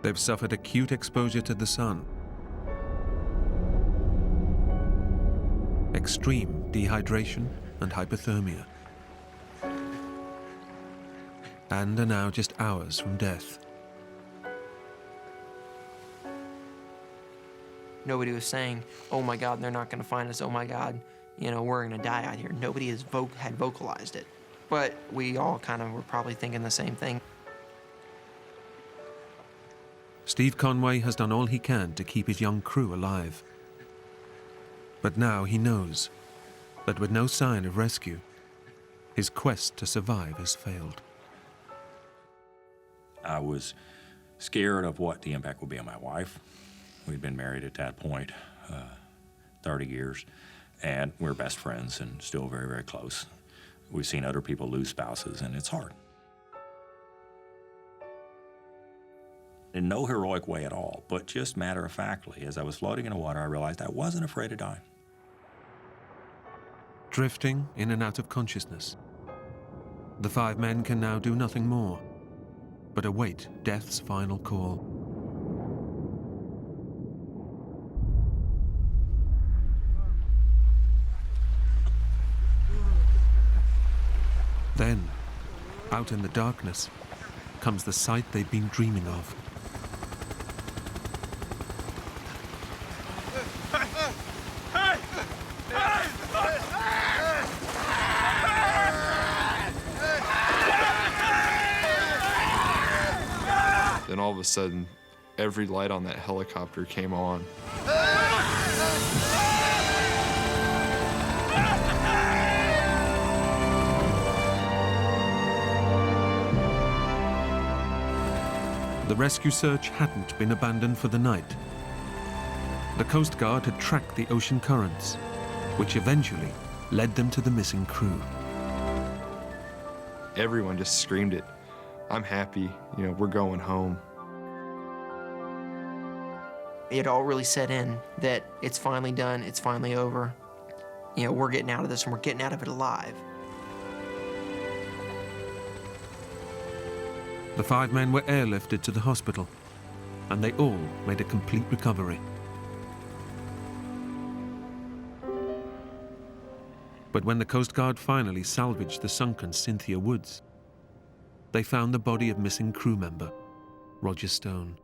They've suffered acute exposure to the sun, extreme dehydration and hypothermia, and are now just hours from death. Nobody was saying, oh my God, they're not gonna find us, oh my God, you know, we're gonna die out here. Nobody had vocalized it. But we all kind of were probably thinking the same thing. Steve Conway has done all he can to keep his young crew alive. But now he knows that with no sign of rescue, his quest to survive has failed. I was scared of what the impact would be on my wife. We'd been married at that point 30 years, and we're best friends and still very, very close. We've seen other people lose spouses, and it's hard. In no heroic way at all, but just matter-of-factly, as I was floating in the water, I realized I wasn't afraid of dying. Drifting in and out of consciousness, the 5 men can now do nothing more but await death's final call. Then, out in the darkness, comes the sight they've been dreaming of. Then all of a sudden, every light on that helicopter came on. The rescue search hadn't been abandoned for the night. The Coast Guard had tracked the ocean currents, which eventually led them to the missing crew. Everyone just screamed it. I'm happy, you know, we're going home. It all really set in that it's finally done, it's finally over. You know, we're getting out of this and we're getting out of it alive. The 5 men were airlifted to the hospital, and they all made a complete recovery. But when the Coast Guard finally salvaged the sunken Cynthia Woods, they found the body of missing crew member Roger Stone.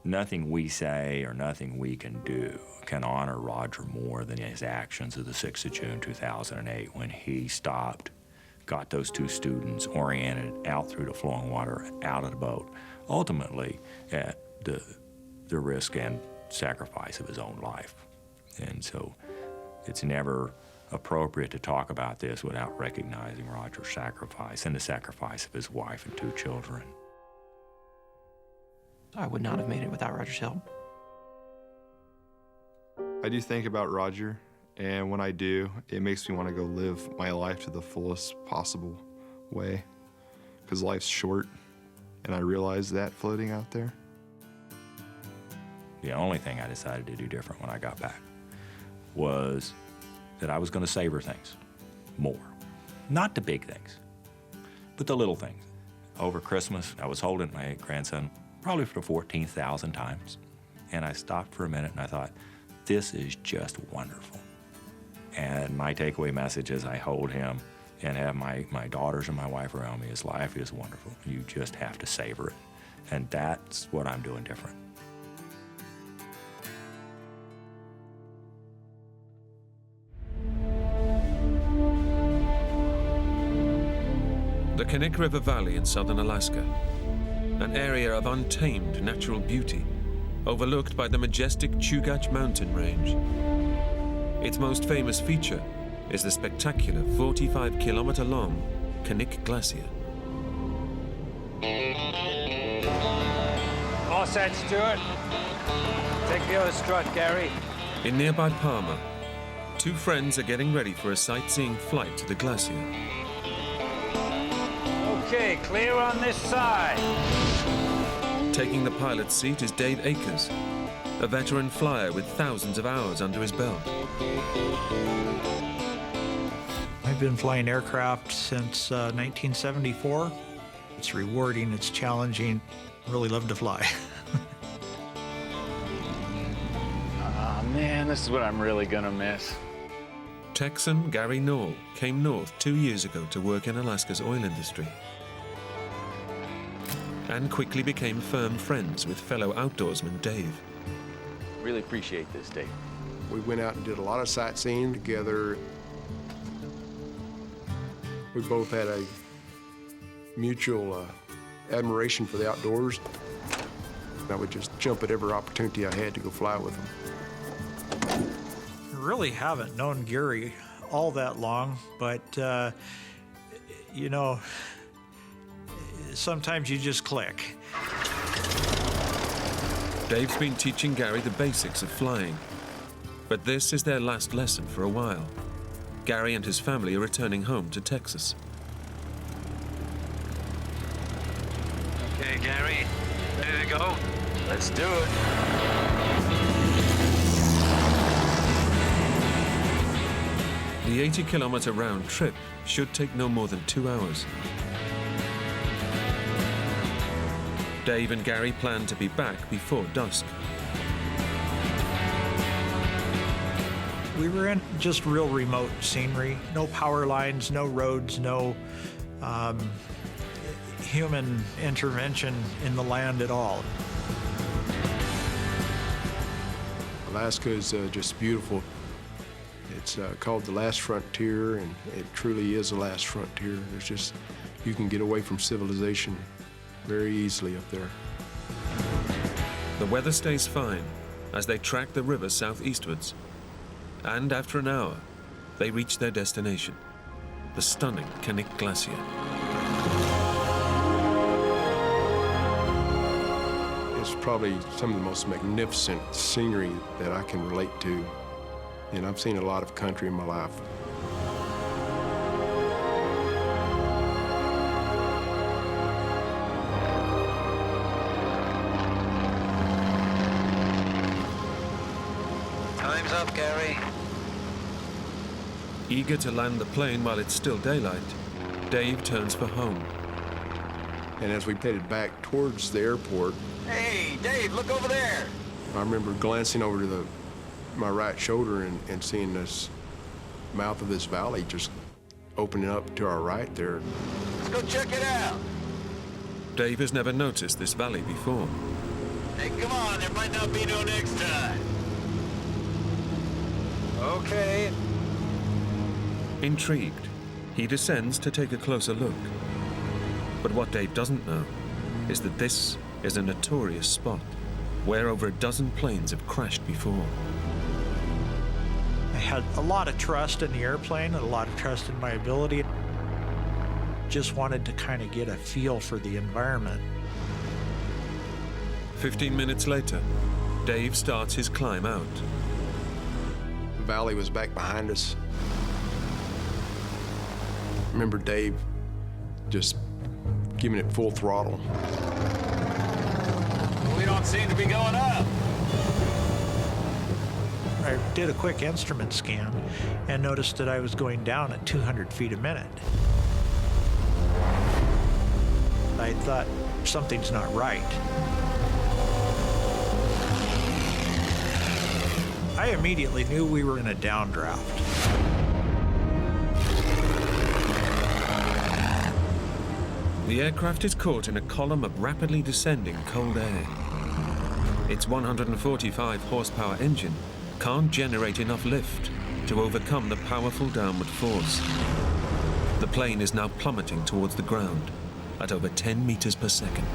Nothing we say or nothing we can do can honor Roger more than his actions of the 6th of June 2008 when he stopped, got those 2 students oriented out through the flowing water, out of the boat, ultimately at the risk and sacrifice of his own life. And so it's never appropriate to talk about this without recognizing Roger's sacrifice and the sacrifice of his wife and 2 children. I would not have made it without Roger's help. I do think about Roger, and when I do, it makes me want to go live my life to the fullest possible way, because life's short, and I realize that floating out there. The only thing I decided to do different when I got back was that I was going to savor things more. Not the big things, but the little things. Over Christmas, I was holding my grandson probably for the 14,000th times, and I stopped for a minute and I thought, this is just wonderful. And my takeaway message is I hold him and have my daughters and my wife around me is life is wonderful. You just have to savor it. And that's what I'm doing different. The Knik River Valley in southern Alaska, an area of untamed natural beauty, overlooked by the majestic Chugach mountain range. Its most famous feature is the spectacular 45-kilometer-long Knik Glacier. All set, Stuart. Take the other strut, Gary. In nearby Palmer, 2 friends are getting ready for a sightseeing flight to the glacier. Okay, clear on this side. Taking the pilot's seat is Dave Akers, a veteran flyer with thousands of hours under his belt. I've been flying aircraft since 1974. It's rewarding, it's challenging. Really love to fly. Oh man, this is what I'm really gonna miss. Texan Gary Knoll came north 2 years ago to work in Alaska's oil industry and quickly became firm friends with fellow outdoorsman Dave. Really appreciate this, Dave. We went out and did a lot of sightseeing together. We both had a mutual admiration for the outdoors. I would just jump at every opportunity I had to go fly with him. I really haven't known Gary all that long, but, you know, sometimes you just click. Dave's been teaching Gary the basics of flying, but this is their last lesson for a while. Gary and his family are returning home to Texas. Okay, Gary, ready to go? Let's do it. The 80-kilometer round trip should take no more than 2 hours. Dave and Gary plan to be back before dusk. We were in just real remote scenery. No power lines, no roads, no human intervention in the land at all. Alaska is just beautiful. It's called the last frontier, and it truly is the last frontier. There's just, you can get away from civilization very easily up there. The weather stays fine as they track the river southeastwards. And after an hour, they reach their destination, the stunning Knik Glacier. It's probably some of the most magnificent scenery that I can relate to. And I've seen a lot of country in my life. Time's up, Gary. Eager to land the plane while it's still daylight, Dave turns for home. And as we headed back towards the airport, Hey, Dave, look over there. I remember glancing over to my right shoulder and seeing this mouth of this valley just opening up to our right there. Let's go check it out. Dave has never noticed this valley before. Hey, come on, there might not be no next time. Okay. Intrigued, he descends to take a closer look. But what Dave doesn't know is that this is a notorious spot where over a dozen planes have crashed before. I had a lot of trust in the airplane and a lot of trust in my ability. Just wanted to kind of get a feel for the environment. 15 minutes later, Dave starts his climb out. The valley was back behind us. I remember Dave just giving it full throttle. We don't seem to be going up. I did a quick instrument scan and noticed that I was going down at 200 feet a minute. I thought, something's not right. I immediately knew we were in a downdraft. The aircraft is caught in a column of rapidly descending cold air. Its 145 horsepower engine can't generate enough lift to overcome the powerful downward force. The plane is now plummeting towards the ground at over 10 meters per second.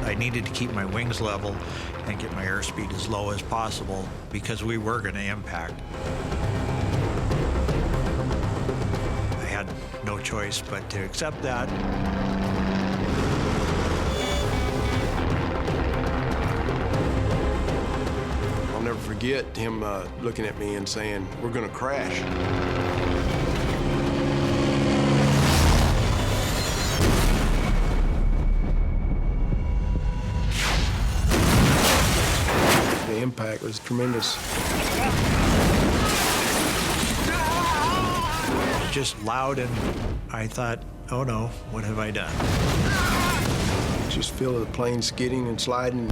I needed to keep my wings level and get my airspeed as low as possible because we were going to impact. I had no choice but to accept that. I'll never forget him looking at me and saying, "We're gonna crash." impact was tremendous. Just loud, and I thought, oh no, what have I done? Just feel the plane skidding and sliding.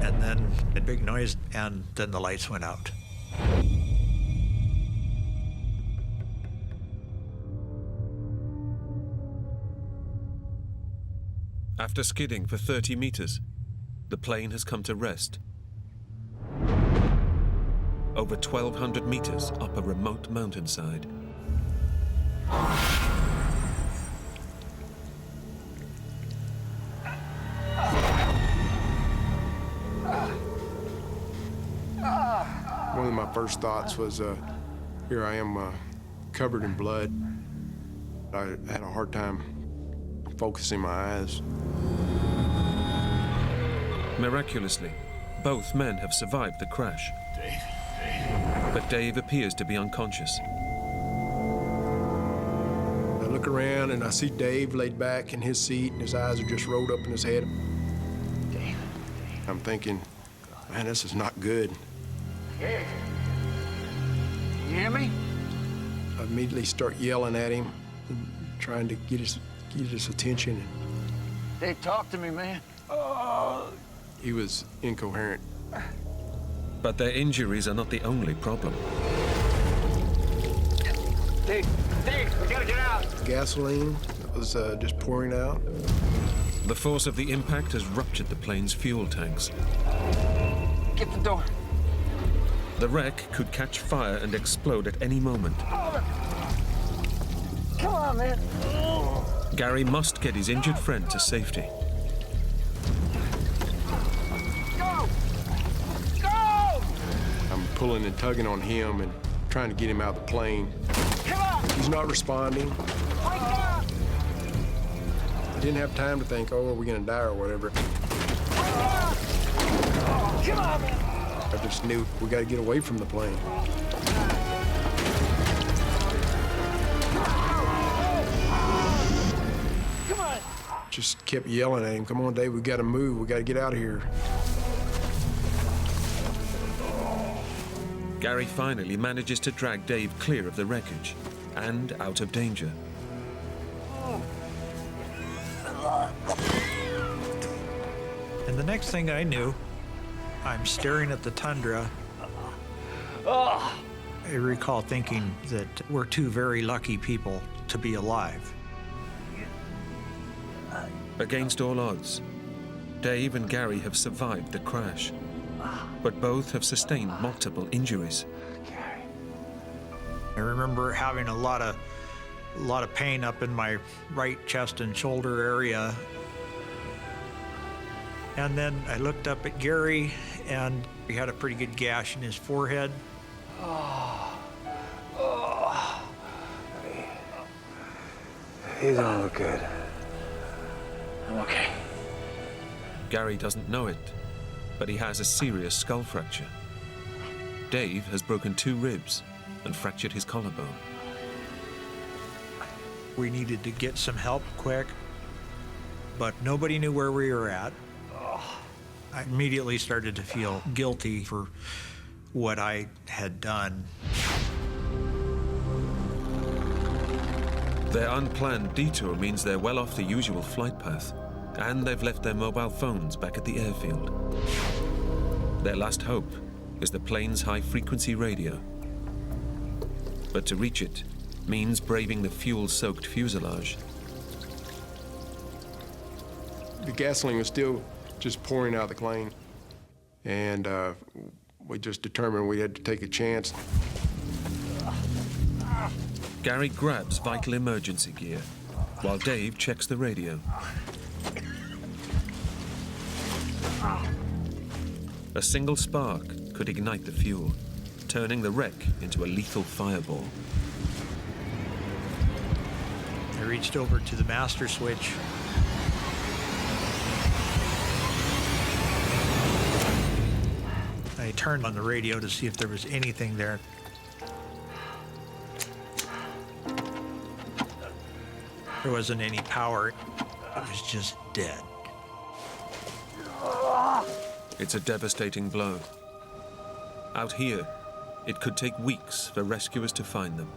And then a big noise, and then the lights went out. After skidding for 30 meters, the plane has come to rest. Over 1,200 meters up a remote mountainside. One of my first thoughts was, here I am covered in blood. I had a hard time focusing my eyes. Miraculously, both men have survived the crash. But Dave appears to be unconscious. I look around and I see Dave laid back in his seat and his eyes are just rolled up in his head. Dave. I'm thinking, man, this is not good. Dave. You hear me? I immediately start yelling at him and trying to get his attention. Dave, talk to me, man. He was incoherent. But their injuries are not the only problem. Dave, we gotta get out. Gasoline was just pouring out. The force of the impact has ruptured the plane's fuel tanks. Get the door. The wreck could catch fire and explode at any moment. Come on, man. Gary must get his injured friend to safety. I'm pulling and tugging on him and trying to get him out of the plane. He's not responding. I didn't have time to think, oh, are we gonna die or whatever. Come on, man. I just knew we gotta get away from the plane. Come on. Just kept yelling at him, come on, Dave, we gotta move, we gotta get out of here. Gary finally manages to drag Dave clear of the wreckage and out of danger. And the next thing I knew, I'm staring at the tundra. I recall thinking that we're two very lucky people to be alive. Against all odds, Dave and Gary have survived the crash, but both have sustained multiple injuries. I remember having a lot of pain up in my right chest and shoulder area. And then I looked up at Gary, and he had a pretty good gash in his forehead. He's gonna look good. I'm okay. Gary doesn't know it, but he has a serious skull fracture. Dave has broken 2 ribs and fractured his collarbone. We needed to get some help quick, but nobody knew where we were at. I immediately started to feel guilty for what I had done. Their unplanned detour means they're well off the usual flight path, and they've left their mobile phones back at the airfield. Their last hope is the plane's high-frequency radio. But to reach it means braving the fuel-soaked fuselage. The gasoline was still just pouring out of the plane, and we just determined we had to take a chance. Gary grabs vital emergency gear, while Dave checks the radio. A single spark could ignite the fuel, turning the wreck into a lethal fireball. I reached over to the master switch. I turned on the radio to see if there was anything there. There wasn't any power. It was just dead. It's a devastating blow. Out here, it could take weeks for rescuers to find them.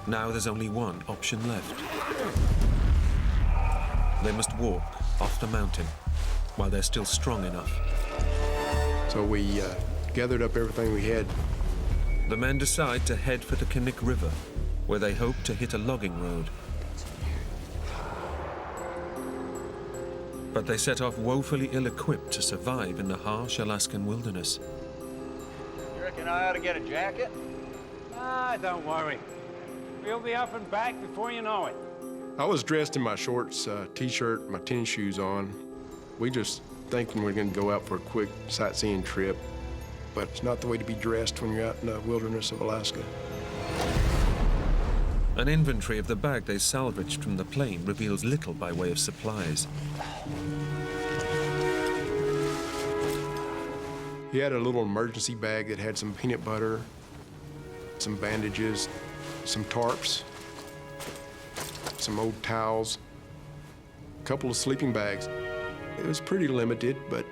Now there's only one option left. They must walk off the mountain while they're still strong enough. So we gathered up everything we had. The men decide to head for the Kinnick River, where they hope to hit a logging road. But they set off woefully ill-equipped to survive in the harsh Alaskan wilderness. You reckon I ought to get a jacket? Ah, don't worry. We'll be up and back before you know it. I was dressed in my shorts, t-shirt, my tennis shoes on. We just thinking we're gonna go out for a quick sightseeing trip. But it's not the way to be dressed when you're out in the wilderness of Alaska. An inventory of the bag they salvaged from the plane reveals little by way of supplies. He had a little emergency bag that had some peanut butter, some bandages, some tarps, some old towels, a couple of sleeping bags. It was pretty limited, but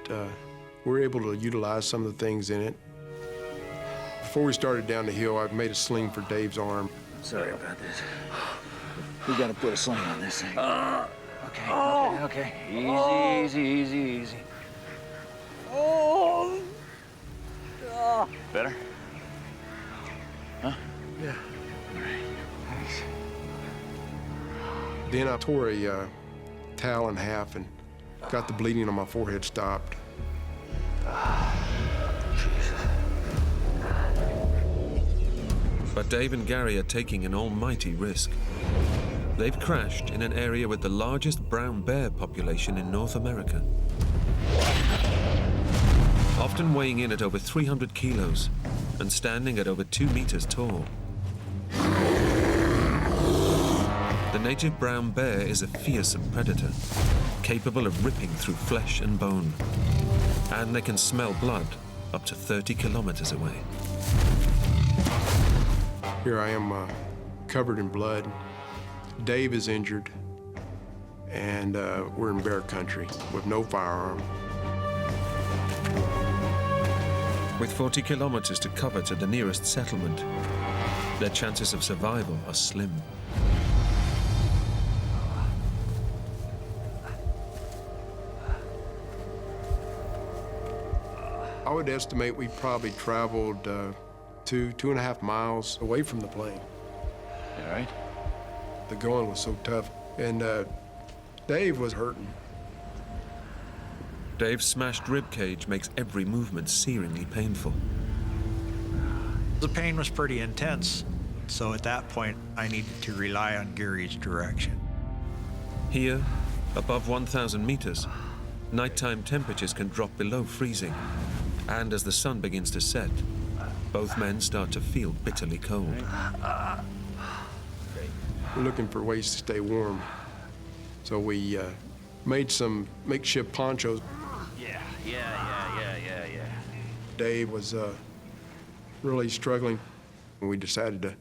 we were able to utilize some of the things in it. Before we started down the hill, I made a sling for Dave's arm. Sorry about this. We gotta put a sling on this thing. Okay. Easy. Oh. Better? Huh? Yeah. Thanks. Then I tore a towel in half and got the bleeding on my forehead stopped. But Dave and Gary are taking an almighty risk. They've crashed in an area with the largest brown bear population in North America. Often weighing in at over 300 kilos and standing at over 2 meters tall. The native brown bear is a fearsome predator, capable of ripping through flesh and bone. And they can smell blood up to 30 kilometers away. Here I am covered in blood. Dave is injured, and we're in bear country with no firearm. With 40 kilometers to cover to the nearest settlement, their chances of survival are slim. I would estimate we probably traveled 2.5 miles away from the plane. All right. The going was so tough, and Dave was hurting. Dave's smashed rib cage makes every movement searingly painful. The pain was pretty intense, so at that point, I needed to rely on Gary's direction. Here, above 1,000 meters, nighttime temperatures can drop below freezing, and as the sun begins to set, both men start to feel bitterly cold. We're looking for ways to stay warm, so we made some makeshift ponchos. Yeah. Dave was really struggling, and we decided to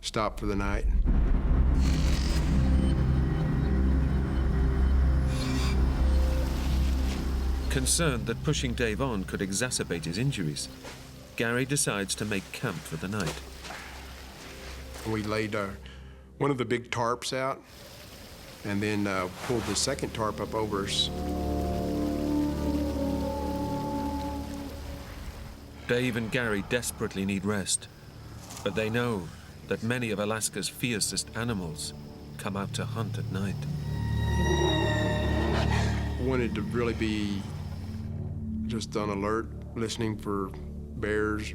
stop for the night. Concerned that pushing Dave on could exacerbate his injuries, Gary decides to make camp for the night. We laid one of the big tarps out, and then pulled the second tarp up over us. Dave and Gary desperately need rest, but they know that many of Alaska's fiercest animals come out to hunt at night. Wanted to really be just on alert, listening for bears.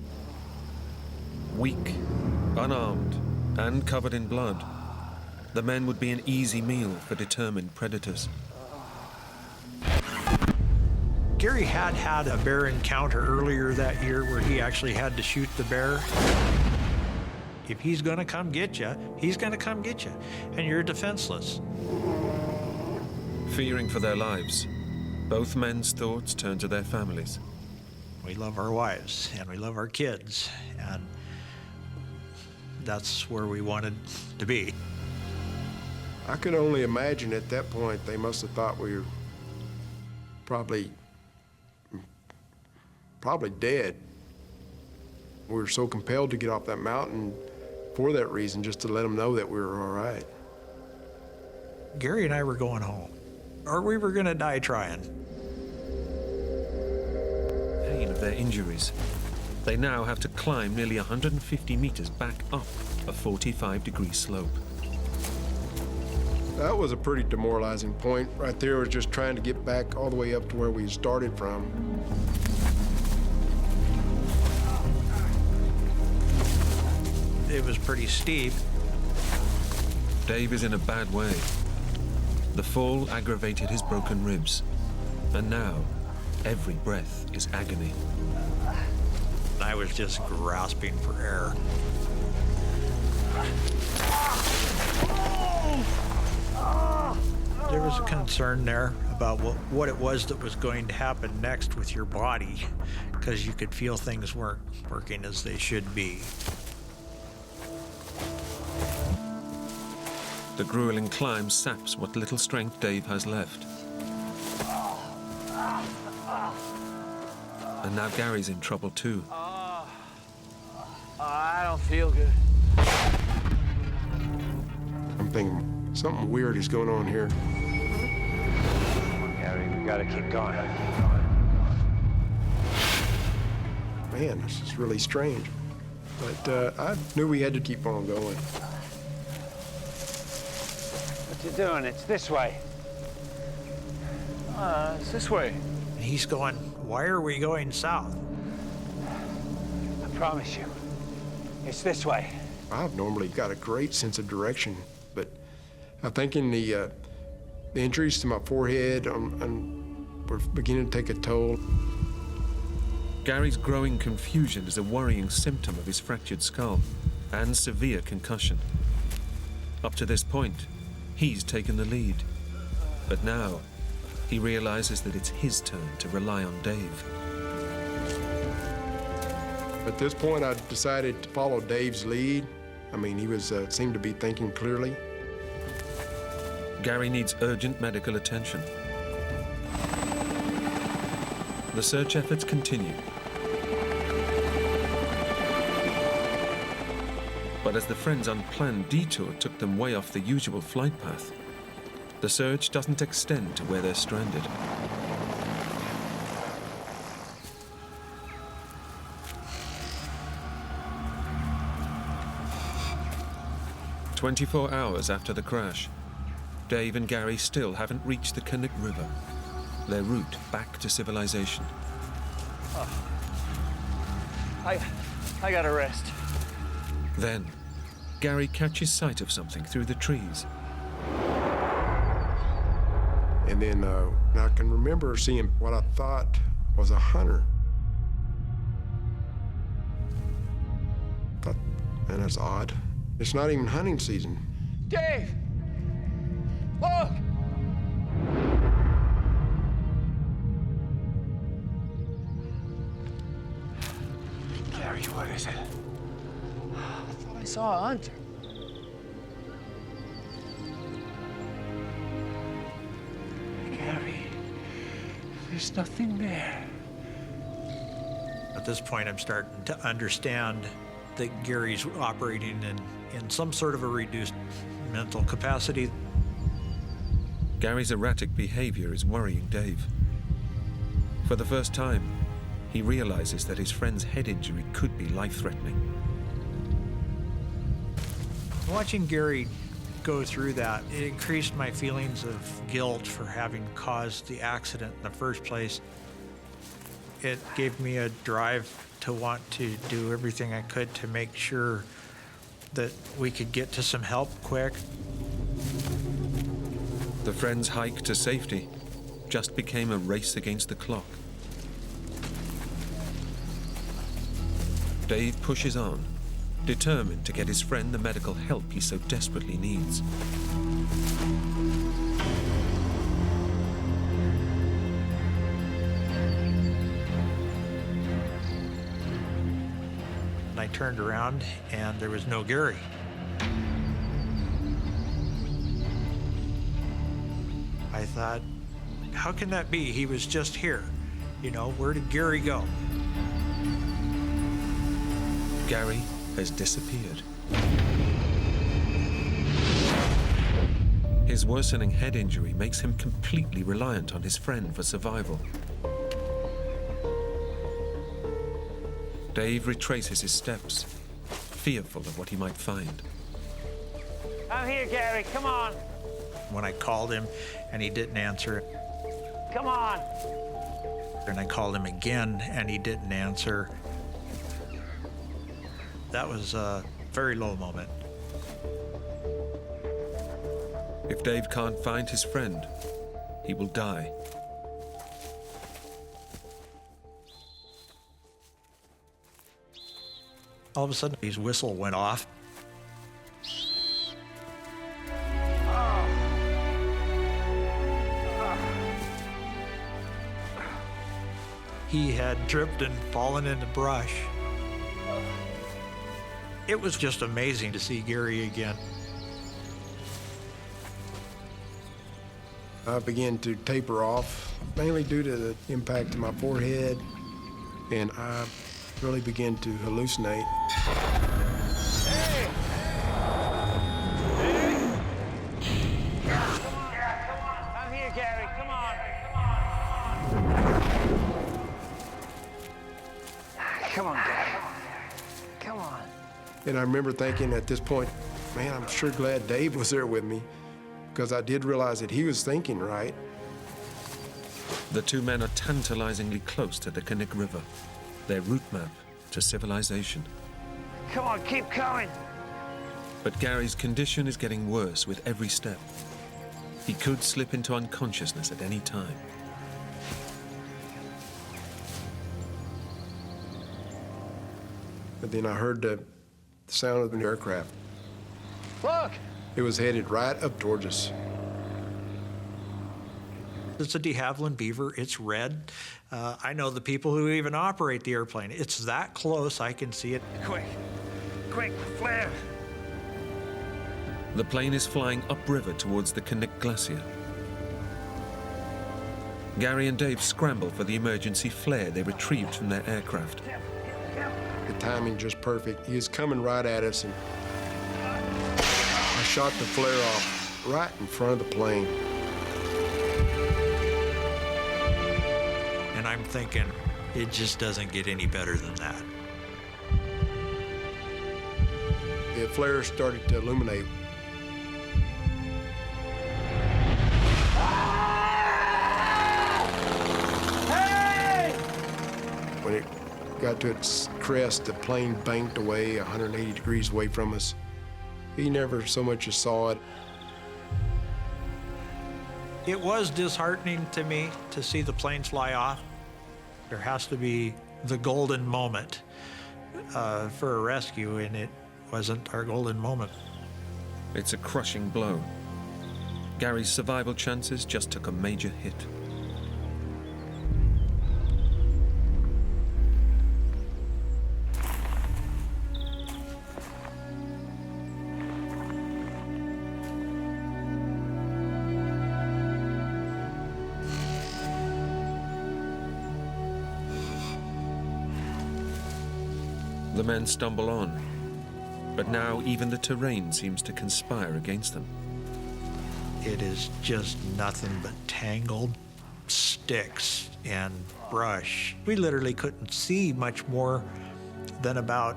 Weak, unarmed, and covered in blood, the men would be an easy meal for determined predators. Gary had a bear encounter earlier that year where he actually had to shoot the bear. If he's gonna come get you, he's gonna come get you, and you're defenseless. Fearing for their lives, both men's thoughts turn to their families. We love our wives, and we love our kids, and that's where we wanted to be. I could only imagine at that point they must have thought we were probably dead. We were so compelled to get off that mountain for that reason, just to let them know that we were all right. Gary and I were going home, or we were going to die trying. Pain of their injuries. They now have to climb nearly 150 meters back up a 45-degree slope. That was a pretty demoralizing point. Right there was just trying to get back all the way up to where we started from. It was pretty steep. Dave is in a bad way. The fall aggravated his broken ribs, and now every breath is agony. I was just grasping for air. There was a concern there about what it was that was going to happen next with your body, because you could feel things weren't working as they should be. The grueling climb saps what little strength Dave has left. And now Gary's in trouble too. I don't feel good. I'm thinking something weird is going on here. Come on, Gary, we gotta keep going. Man, this is really strange. But I knew we had to keep on going. What you doing? It's this way. It's this way. He's going, why are we going south? I promise you, it's this way. I've normally got a great sense of direction, but I think in the injuries to my forehead were beginning to take a toll. Gary's growing confusion is a worrying symptom of his fractured skull and severe concussion. Up to this point, he's taken the lead. But now, he realizes that it's his turn to rely on Dave. At this point, I decided to follow Dave's lead. I mean, he was seemed to be thinking clearly. Gary needs urgent medical attention. The search efforts continue. But as the friends' unplanned detour took them way off the usual flight path, the search doesn't extend to where they're stranded. "24 hours after the crash, Dave and Gary still haven't reached the Canuck River, their route back to civilization. I gotta rest. Then, Gary catches sight of something through the trees. And then I can remember seeing what I thought was a hunter. Thought, man, that's odd. It's not even hunting season. Dave! Look! Gary, what is it? I thought I saw a hunter. Gary, there's nothing there. At this point, I'm starting to understand that Gary's operating in some sort of a reduced mental capacity. Gary's erratic behavior is worrying Dave. For the first time, he realizes that his friend's head injury could be life-threatening. Watching Gary go through that, it increased my feelings of guilt for having caused the accident in the first place. It gave me a drive to want to do everything I could to make sure that we could get to some help quick. The friends' hike to safety just became a race against the clock. Dave pushes on, determined to get his friend the medical help he so desperately needs. I turned around and there was no Gary. I thought, how can that be? He was just here. You know, where did Gary go? Gary has disappeared. His worsening head injury makes him completely reliant on his friend for survival. Dave retraces his steps, fearful of what he might find. I'm here, Gary. Come on. When I called him and he didn't answer, Come on. and I called him again and he didn't answer, that was a very low moment. If Dave can't find his friend, he will die. All of a sudden, his whistle went off. He had tripped and fallen in the brush. It was just amazing to see Gary again. I began to taper off, mainly due to the impact to my forehead, and I really began to hallucinate. I'm here, Gary. Come on. Come on, Gary. Come on. And I remember thinking at this point, man, I'm sure glad Dave was there with me, because I did realize that he was thinking right. The two men are tantalizingly close to the Knik River, their route map to civilization. Come on, keep going. But Gary's condition is getting worse with every step. He could slip into unconsciousness at any time. But then I heard the sound of an aircraft. Look. It was headed right up towards us. It's a de Havilland Beaver. It's red. I know the people who even operate the airplane. It's that close, I can see it. Quick, quick, flare. The plane is flying upriver towards the Knik Glacier. Gary and Dave scramble for the emergency flare they retrieved from their aircraft. The timing just perfect. He was coming right at us, and I shot the flare off right in front of the plane. And I'm thinking, it just doesn't get any better than that. The flare started to illuminate. Hey! When it got to its crest, the plane banked away 180 degrees away from us. He never so much as saw it. It was disheartening to me to see the plane fly off. There has to be the golden moment for a rescue, and it wasn't our golden moment. It's a crushing blow. Gary's survival chances just took a major hit. The men stumble on, but now even the terrain seems to conspire against them. It is just nothing but tangled sticks and brush. We literally couldn't see much more than about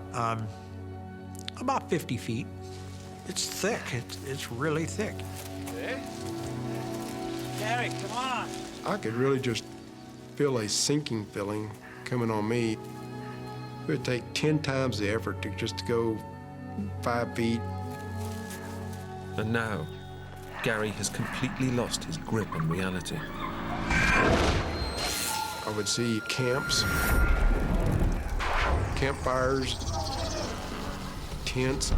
50 feet. It's thick. It's really thick. Hey? Gary, come on. I could really just feel a sinking feeling coming on me. It would take 10 times the effort to just go 5 feet. And now, Gary has completely lost his grip on reality. I would see camps, campfires, tents.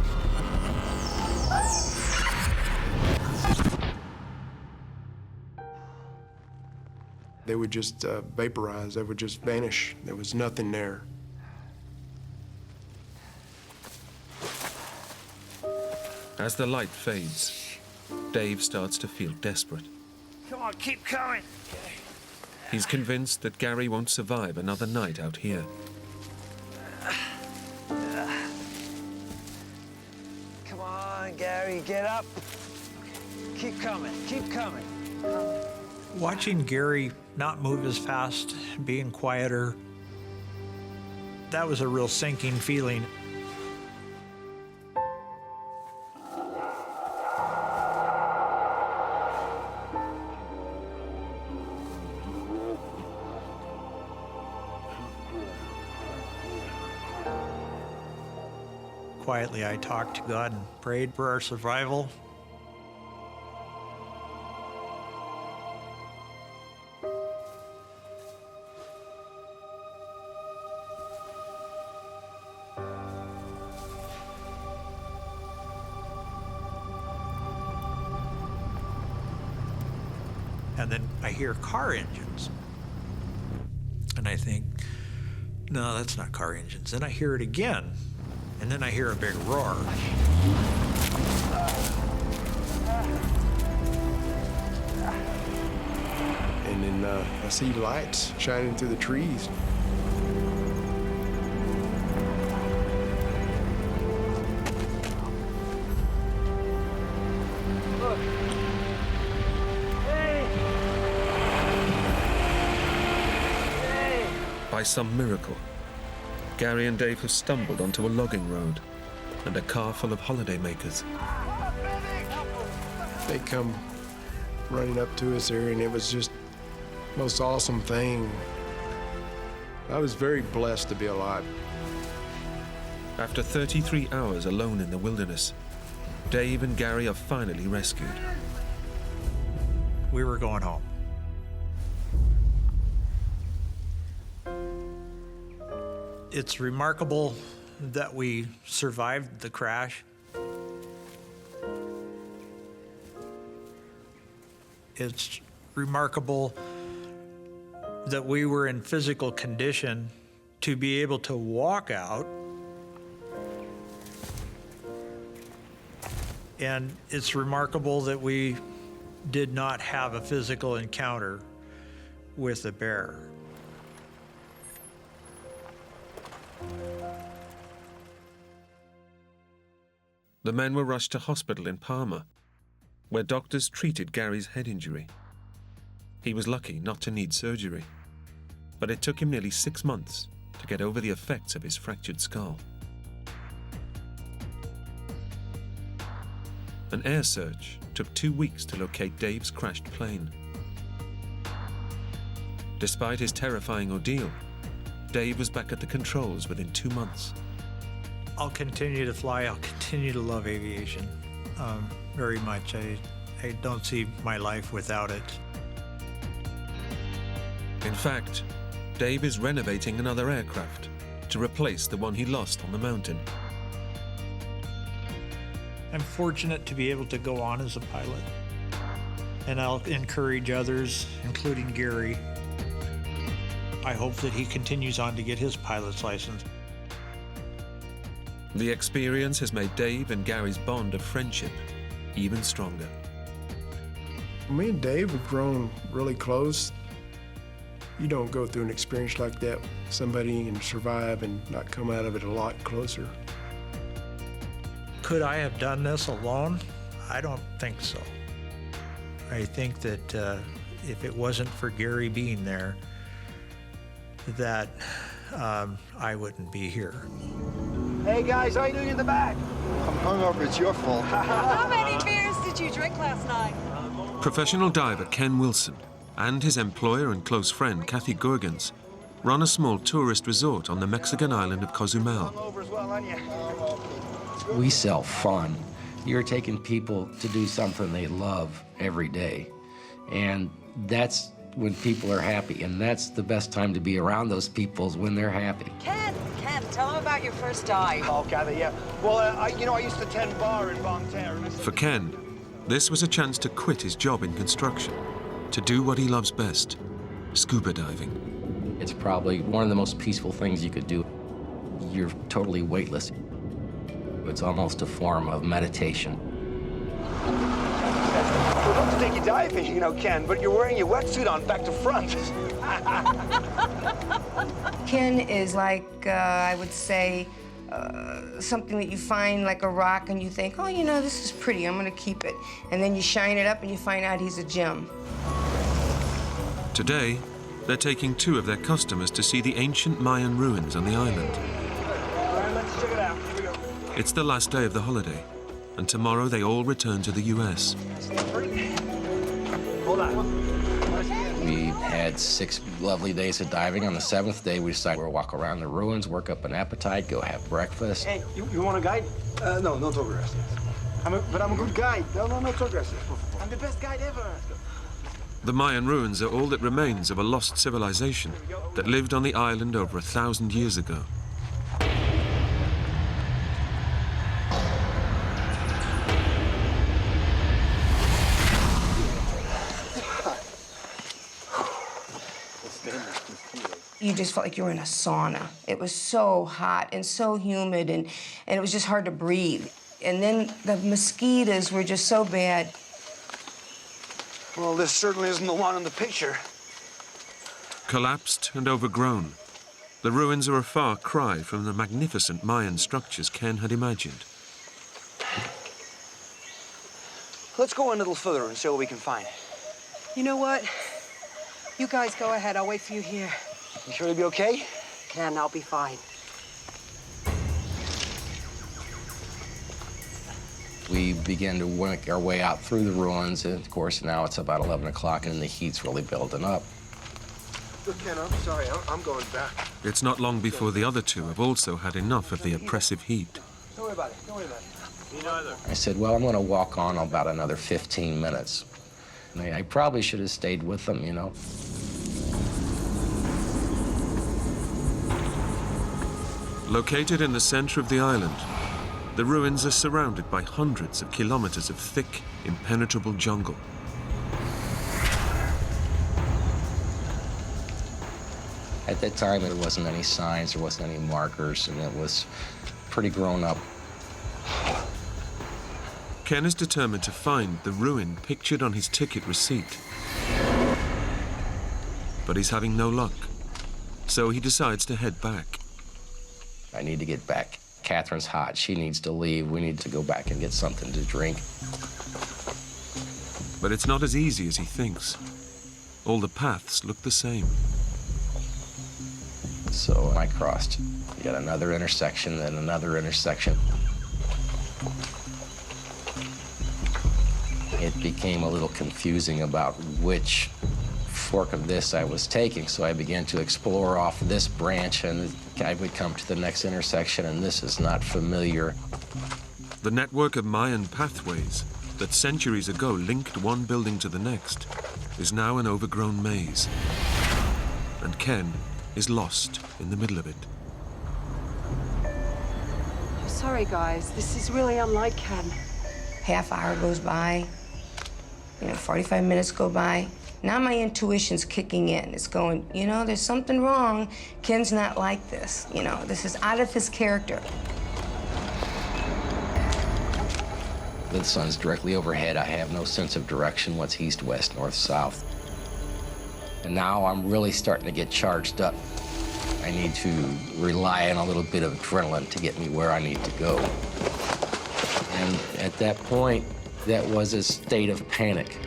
They would just vaporize, they would just vanish. There was nothing there. As the light fades, Dave starts to feel desperate. Come on, keep coming. He's convinced that Gary won't survive another night out here. Come on, Gary, get up. Keep coming, keep coming. Watching Gary not move as fast, being quieter, that was a real sinking feeling. Quietly, I talked to God and prayed for our survival. And then I hear car engines. And I think, no, that's not car engines. Then I hear it again. And then I hear a big roar. And then I see lights shining through the trees. Look. Hey. Hey. By some miracle, Gary and Dave have stumbled onto a logging road and a car full of holidaymakers. They come running up to us there, and it was just the most awesome thing. I was very blessed to be alive. After 33 hours alone in the wilderness, Dave and Gary are finally rescued. We were going home. It's remarkable that we survived the crash. It's remarkable that we were in physical condition to be able to walk out. And it's remarkable that we did not have a physical encounter with a bear. The men were rushed to hospital in Parma, where doctors treated Gary's head injury. He was lucky not to need surgery, but it took him nearly 6 months to get over the effects of his fractured skull. An air search took 2 weeks to locate Dave's crashed plane. Despite his terrifying ordeal, Dave was back at the controls within 2 months. I'll continue to fly. I'll continue to love aviation very much. I don't see my life without it. In fact, Dave is renovating another aircraft to replace the one he lost on the mountain. I'm fortunate to be able to go on as a pilot, and I'll encourage others, including Gary. I hope that he continues on to get his pilot's license. The experience has made Dave and Gary's bond of friendship even stronger. Me and Dave have grown really close. You don't go through an experience like that with somebody and survive and not come out of it a lot closer. Could I have done this alone? I don't think so. I think that if it wasn't for Gary being there, that I wouldn't be here. Hey guys, how you doing in the back? I'm hungover, it's your fault. How many beers did you drink last night? Professional diver Ken Wilson and his employer and close friend Kathy Gorgens run a small tourist resort on the Mexican island of Cozumel. We sell fun. You're taking people to do something they love every day. And that's when people are happy. And that's the best time to be around those people is when they're happy. Ken, tell them about your first dive. Oh, Kathy, yeah. Well, I used to tend bar in Bon Terre. For Ken, this was a chance to quit his job in construction, to do what he loves best, scuba diving. It's probably one of the most peaceful things you could do. You're totally weightless. It's almost a form of meditation. take you diving, you know, Ken, but you're wearing your wetsuit on back to front. Ken is like, I would say, something that you find like a rock and you think, oh, you know, this is pretty, I'm gonna keep it. And then you shine it up and you find out he's a gem. Today, they're taking 2 of their customers to see the ancient Mayan ruins on the island. All right, let's check it out. Here we go. It's the last day of the holiday, and tomorrow they all return to the US. Hold on. We had 6 lovely days of diving. On the 7th day, we decided we'll walk around the ruins, work up an appetite, go have breakfast. Hey, you want a guide? No, no tour gracias. But I'm a good guide. No tour gracias. I'm the best guide ever. The Mayan ruins are all that remains of a lost civilization that lived on the island over 1,000 years ago. You just felt like you were in a sauna. It was so hot and so humid, and it was just hard to breathe. And then the mosquitoes were just so bad. Well, this certainly isn't the one in the picture. Collapsed and overgrown, the ruins are a far cry from the magnificent Mayan structures Ken had imagined. Let's go a little further and see what we can find. You know what? You guys go ahead. I'll wait for you here. You sure you'll be okay? Ken, I'll be fine. We began to work our way out through the ruins, and of course now it's about 11 o'clock and the heat's really building up. Look, Ken, I'm sorry. I'm going back. It's not long before the other 2 have also had enough of the oppressive heat. Don't worry about it. Don't worry about it. Me neither. I said, well, I'm going to walk on about another 15 minutes. And I probably should have stayed with them, you know. Located in the center of the island, the ruins are surrounded by hundreds of kilometers of thick, impenetrable jungle. At that time, there wasn't any signs, there wasn't any markers, and it was pretty grown up. Ken is determined to find the ruin pictured on his ticket receipt. But he's having no luck, so he decides to head back. I need to get back. Catherine's hot. She needs to leave. We need to go back and get something to drink. But it's not as easy as he thinks. All the paths look the same. So I crossed. You got another intersection, then another intersection. It became a little confusing about which fork of this I was taking, so I began to explore off this branch, and I would come to the next intersection, and this is not familiar. The network of Mayan pathways that centuries ago linked one building to the next is now an overgrown maze. And Ken is lost in the middle of it. I'm sorry, guys. This is really unlike Ken. Half hour goes by, 45 minutes go by. Now my intuition's kicking in. It's going, there's something wrong. Ken's not like this. This is out of his character. The sun's directly overhead. I have no sense of direction, what's east, west, north, south. And now I'm really starting to get charged up. I need to rely on a little bit of adrenaline to get me where I need to go. And at that point, that was a state of panic.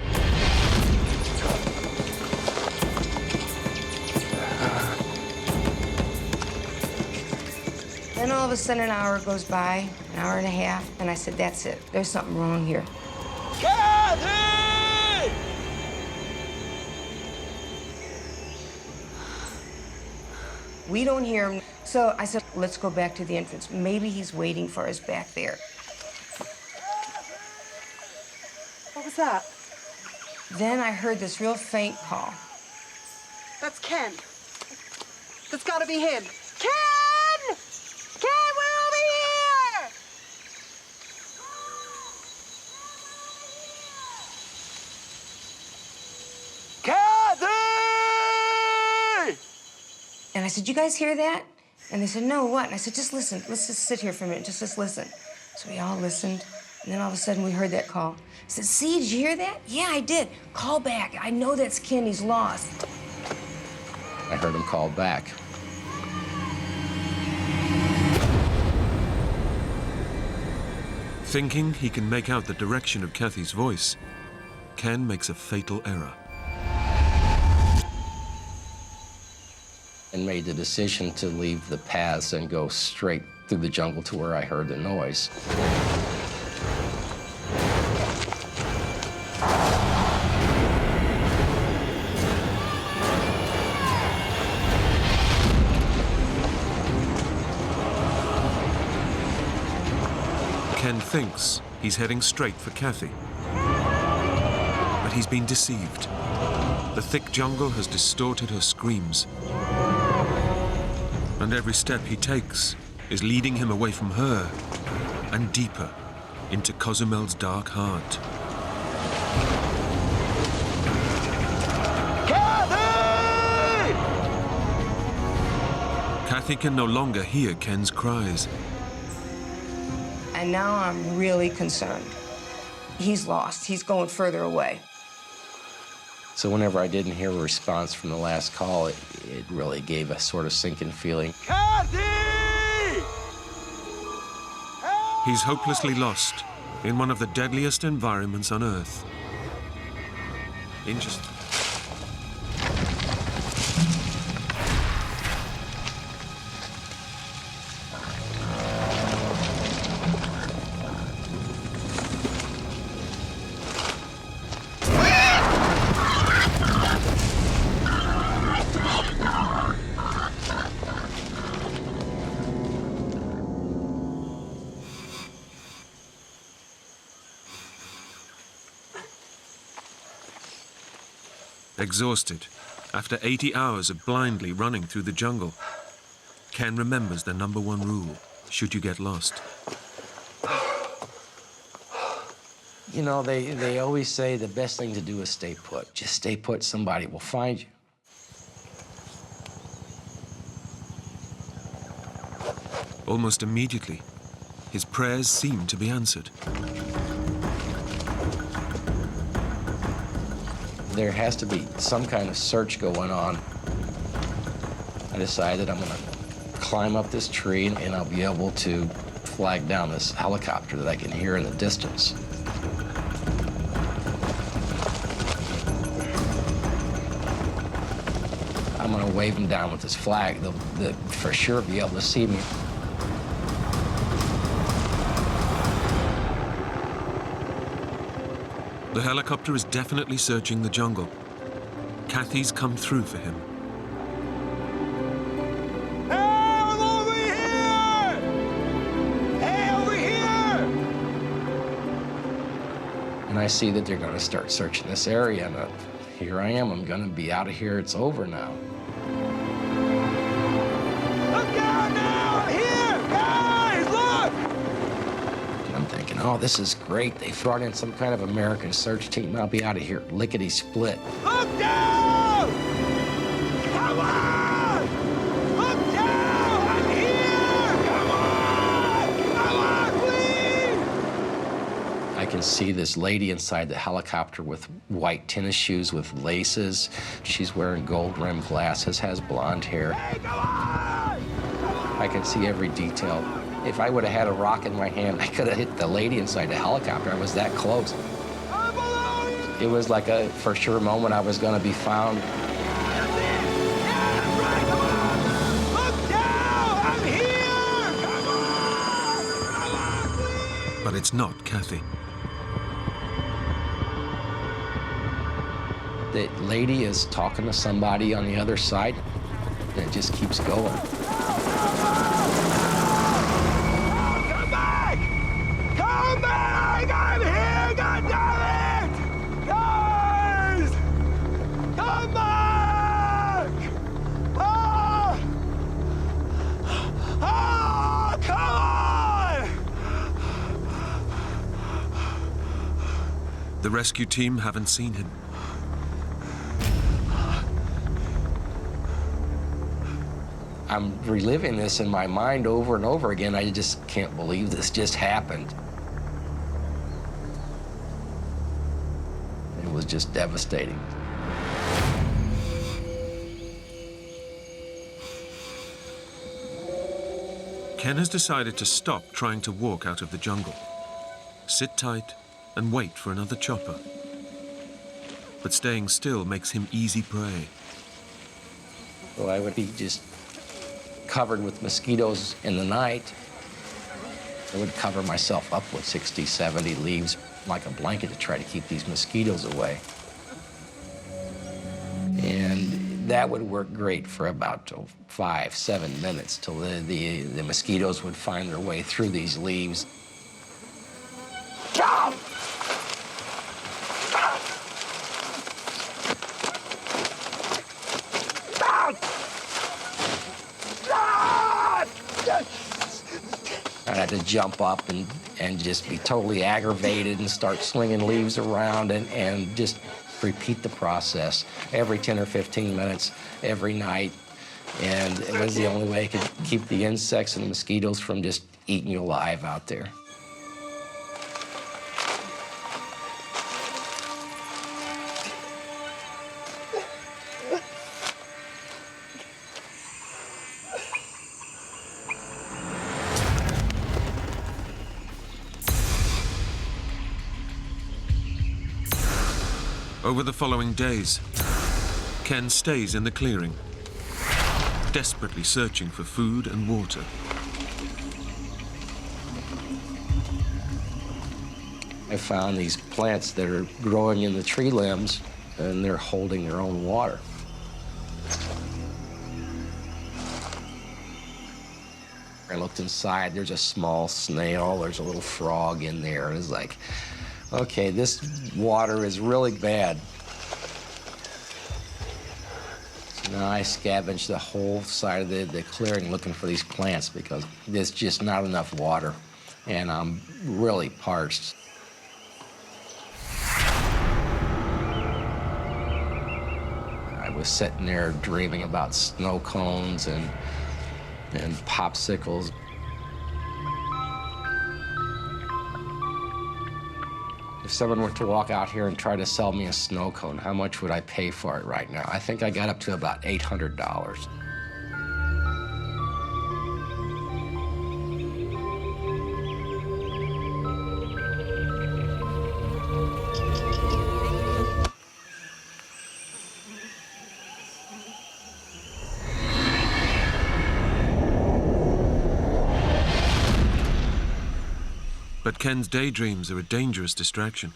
Then all of a sudden, an hour goes by, an hour and a half, and I said, that's it. There's something wrong here. Kathy! We don't hear him. So I said, let's go back to the entrance. Maybe he's waiting for us back there. What was that? Then I heard this real faint call. That's Ken. That's gotta be him. Ken! Ken, we're over here! Kathy! And I said, you guys hear that? And they said, no, what? And I said, just listen. Let's just sit here for a minute. Just listen. So we all listened. And then all of a sudden we heard that call. I said, see, did you hear that? Yeah, I did. Call back. I know that's Ken, he's lost. I heard him call back. Thinking he can make out the direction of Kathy's voice, Ken makes a fatal error. And made the decision to leave the paths and go straight through the jungle to where I heard the noise. Ken thinks he's heading straight for Kathy, but he's been deceived. The thick jungle has distorted her screams, and every step he takes is leading him away from her and deeper into Cozumel's dark heart. Kathy can no longer hear Ken's cries. And now I'm really concerned. He's lost. He's going further away. So whenever I didn't hear a response from the last call, it really gave a sort of sinking feeling. Kathy! He's hopelessly lost in one of the deadliest environments on Earth. Exhausted, after 80 hours of blindly running through the jungle, Ken remembers the #1 rule, should you get lost. You know, they always say the best thing to do is stay put. Just stay put, somebody will find you. Almost immediately, his prayers seem to be answered. There has to be some kind of search going on. I decided I'm gonna climb up this tree and I'll be able to flag down this helicopter that I can hear in the distance. I'm gonna wave them down with this flag. They'll for sure be able to see me. The helicopter is definitely searching the jungle. Kathy's come through for him. Hey, I'm over here! Hey, over here! And I see that they're gonna start searching this area, and here I am. I'm gonna be out of here. It's over now. Look down now! Here! Guys, look! And I'm thinking, oh, this is great. They brought in some kind of American search team. I'll be out of here lickety-split. Look down! Come on! Look down! I'm here! Come on! Come on, please! I can see this lady inside the helicopter with white tennis shoes with laces. She's wearing gold-rimmed glasses, has blonde hair. Hey, come on! I can see every detail. If I would have had a rock in my hand, I could have hit the lady inside the helicopter. I was that close. It was like a for sure moment I was going to be found. But it's not Kathy. The lady is talking to somebody on the other side, and it just keeps going. Come back! I'm here! God damn it! Guys! Come back! Oh! Oh, come on! The rescue team haven't seen him. I'm reliving this in my mind over and over again. I just can't believe this just happened. was just devastating. Ken has decided to stop trying to walk out of the jungle, sit tight and wait for another chopper. But staying still makes him easy prey. So I would be just covered with mosquitoes in the night. I would cover myself up with 60, 70 leaves like a blanket to try to keep these mosquitoes away. And that would work great for about 5, 7 minutes till the mosquitoes would find their way through these leaves. I'd have to jump up and just be totally aggravated and start slinging leaves around and just repeat the process every 10 or 15 minutes, every night. And it was the only way I could keep the insects and the mosquitoes from just eating you alive out there. Over the following days, Ken stays in the clearing, desperately searching for food and water. I found these plants that are growing in the tree limbs, and they're holding their own water. I looked inside, there's a small snail, there's a little frog in there. It's like, okay, this water is really bad. So now I scavenged the whole side of the clearing looking for these plants because there's just not enough water, and I'm really parched. I was sitting there dreaming about snow cones and popsicles. If someone were to walk out here and try to sell me a snow cone, how much would I pay for it right now? I think I got up to about $800. But Ken's daydreams are a dangerous distraction.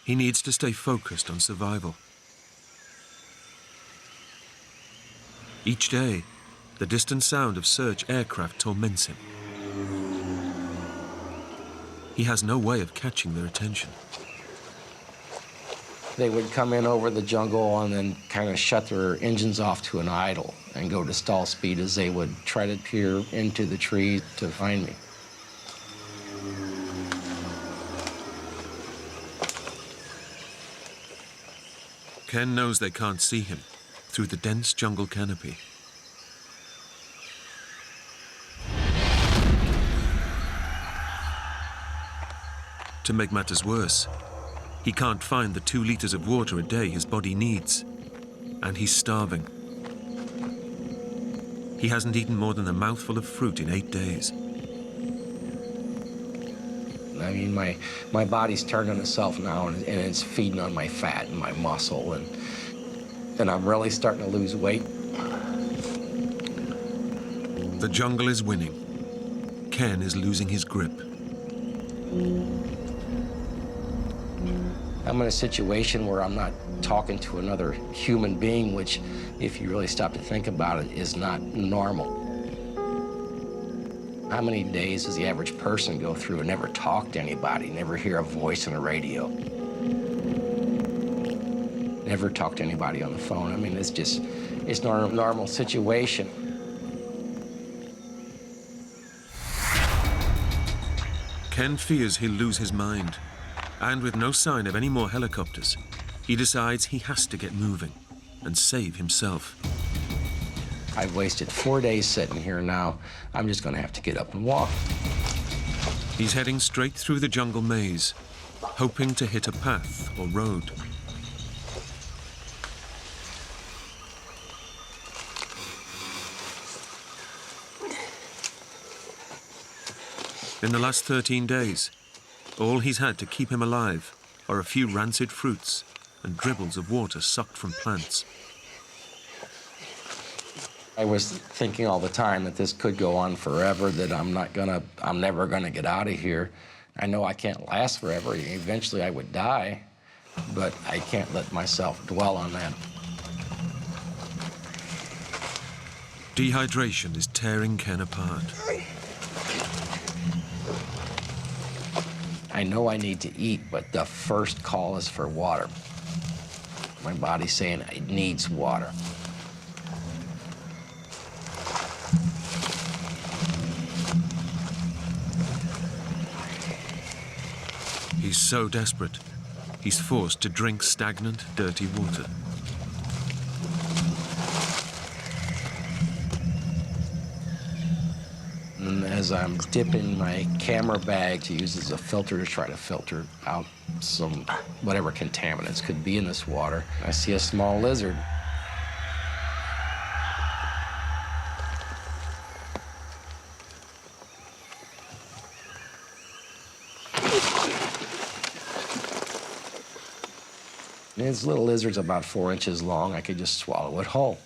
He needs to stay focused on survival. Each day, the distant sound of search aircraft torments him. He has no way of catching their attention. They would come in over the jungle and then kind of shut their engines off to an idle and go to stall speed as they would try to peer into the trees to find me. Ken knows they can't see him through the dense jungle canopy. To make matters worse, he can't find the 2 liters of water a day his body needs, and he's starving. He hasn't eaten more than a mouthful of fruit in 8 days. I mean, my body's turned on itself now, and it's feeding on my fat and my muscle, and I'm really starting to lose weight. The jungle is winning. Ken is losing his grip. I'm in a situation where I'm not talking to another human being, which, if you really stop to think about it, is not normal. How many days does the average person go through and never talk to anybody, never hear a voice on the radio, never talk to anybody on the phone? I mean, it's not a normal situation. Ken fears he'll lose his mind, and with no sign of any more helicopters, he decides he has to get moving and save himself. I've wasted 4 days sitting here now. I'm just gonna have to get up and walk. He's heading straight through the jungle maze, hoping to hit a path or road. In the last 13 days, all he's had to keep him alive are a few rancid fruits and dribbles of water sucked from plants. I was thinking all the time that this could go on forever, that I'm never gonna get out of here. I know I can't last forever. Eventually I would die, but I can't let myself dwell on that. Dehydration is tearing Ken apart. I know I need to eat, but the first call is for water. My body's saying it needs water. He's so desperate, he's forced to drink stagnant, dirty water. And as I'm dipping my camera bag to use as a filter to try to filter out some whatever contaminants could be in this water, I see a small lizard. And this little lizard's about 4 inches long. I could just swallow it whole.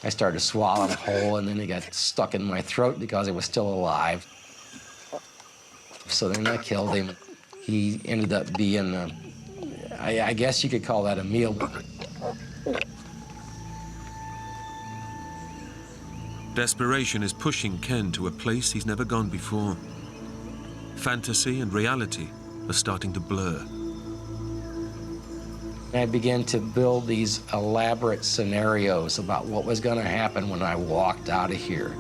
I started to swallow him whole, and then he got stuck in my throat because it was still alive. So then I killed him. He ended up being, I guess you could call that a meal. Desperation is pushing Ken to a place he's never gone before. Fantasy and reality are starting to blur. I began to build these elaborate scenarios about what was going to happen when I walked out of here.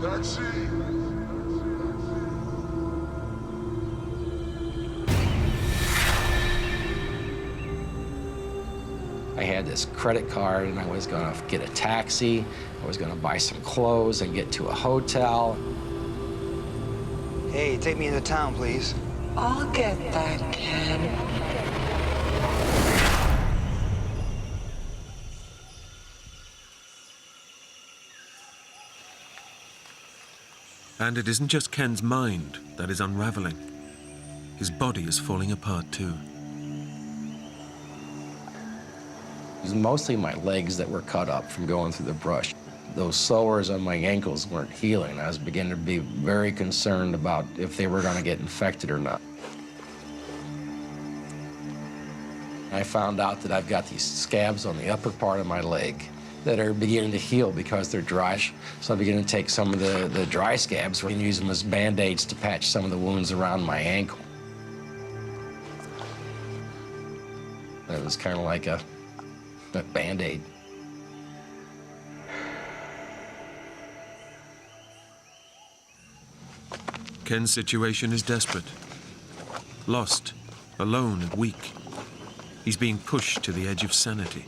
That's it. I had this credit card, and I was going to get a taxi. I was going to buy some clothes and get to a hotel. Hey, take me into town, please. I'll get that, Ken. And it isn't just Ken's mind that is unraveling. His body is falling apart too. It was mostly my legs that were cut up from going through the brush. Those sores on my ankles weren't healing. I was beginning to be very concerned about if they were going to get infected or not. I found out that I've got these scabs on the upper part of my leg that are beginning to heal because they're dry. So I'm beginning to take some of the dry scabs and use them as Band-Aids to patch some of the wounds around my ankle. It was kind of like a Band-Aid. Ken's situation is desperate. Lost, alone and weak. He's being pushed to the edge of sanity.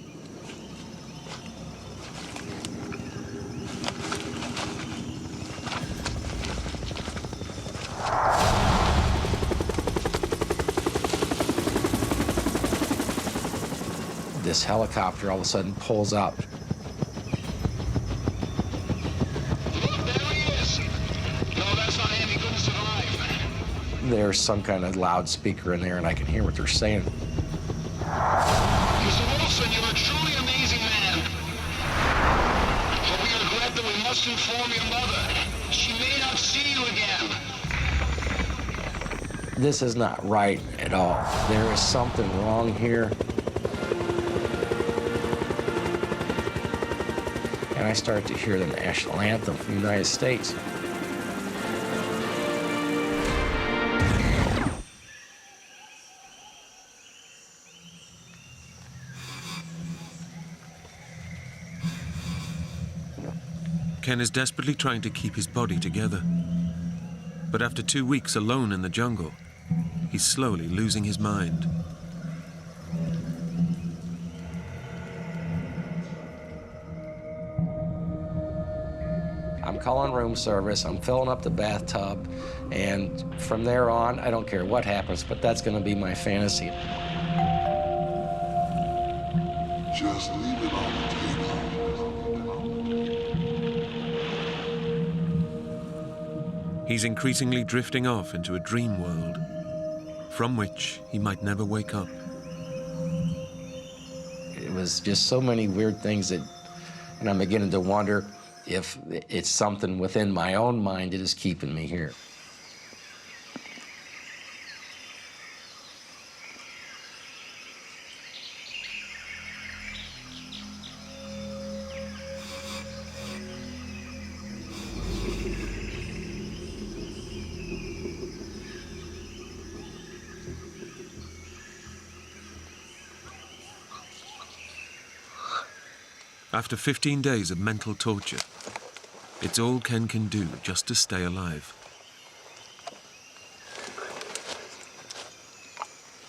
This helicopter all of a sudden pulls up. There's some kind of loudspeaker in there, and I can hear what they're saying. Mr. Wilson, you're a truly amazing man. But we regret that we must inform your mother. She may not see you again. This is not right at all. There is something wrong here. And I start to hear the national anthem from the United States. Ken is desperately trying to keep his body together. But after 2 weeks alone in the jungle, he's slowly losing his mind. I'm calling room service, I'm filling up the bathtub, and from there on, I don't care what happens, but that's gonna be my fantasy. She Just leave it on the table. He's increasingly drifting off into a dream world, from which he might never wake up. It was just so many weird things that, and I'm beginning to wonder if it's something within my own mind that is keeping me here. After 15 days of mental torture, it's all Ken can do just to stay alive.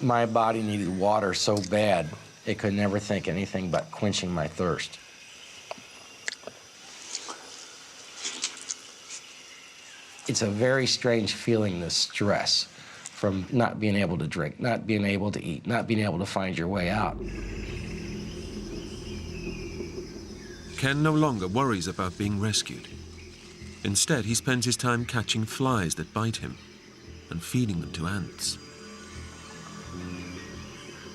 My body needed water so bad, it could never think anything but quenching my thirst. It's a very strange feeling, this stress from not being able to drink, not being able to eat, not being able to find your way out. Ken no longer worries about being rescued. Instead, he spends his time catching flies that bite him and feeding them to ants.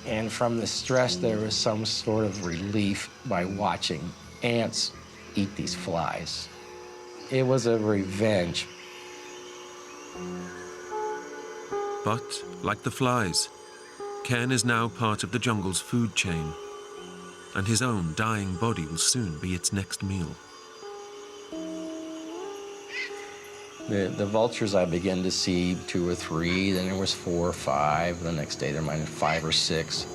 And from the stress, there was some sort of relief by watching ants eat these flies. It was a revenge. But, like the flies, Ken is now part of the jungle's food chain, and his own dying body will soon be its next meal. The vultures, I began to see 2 or 3, then there was 4 or 5, the next day there might have been 5 or 6.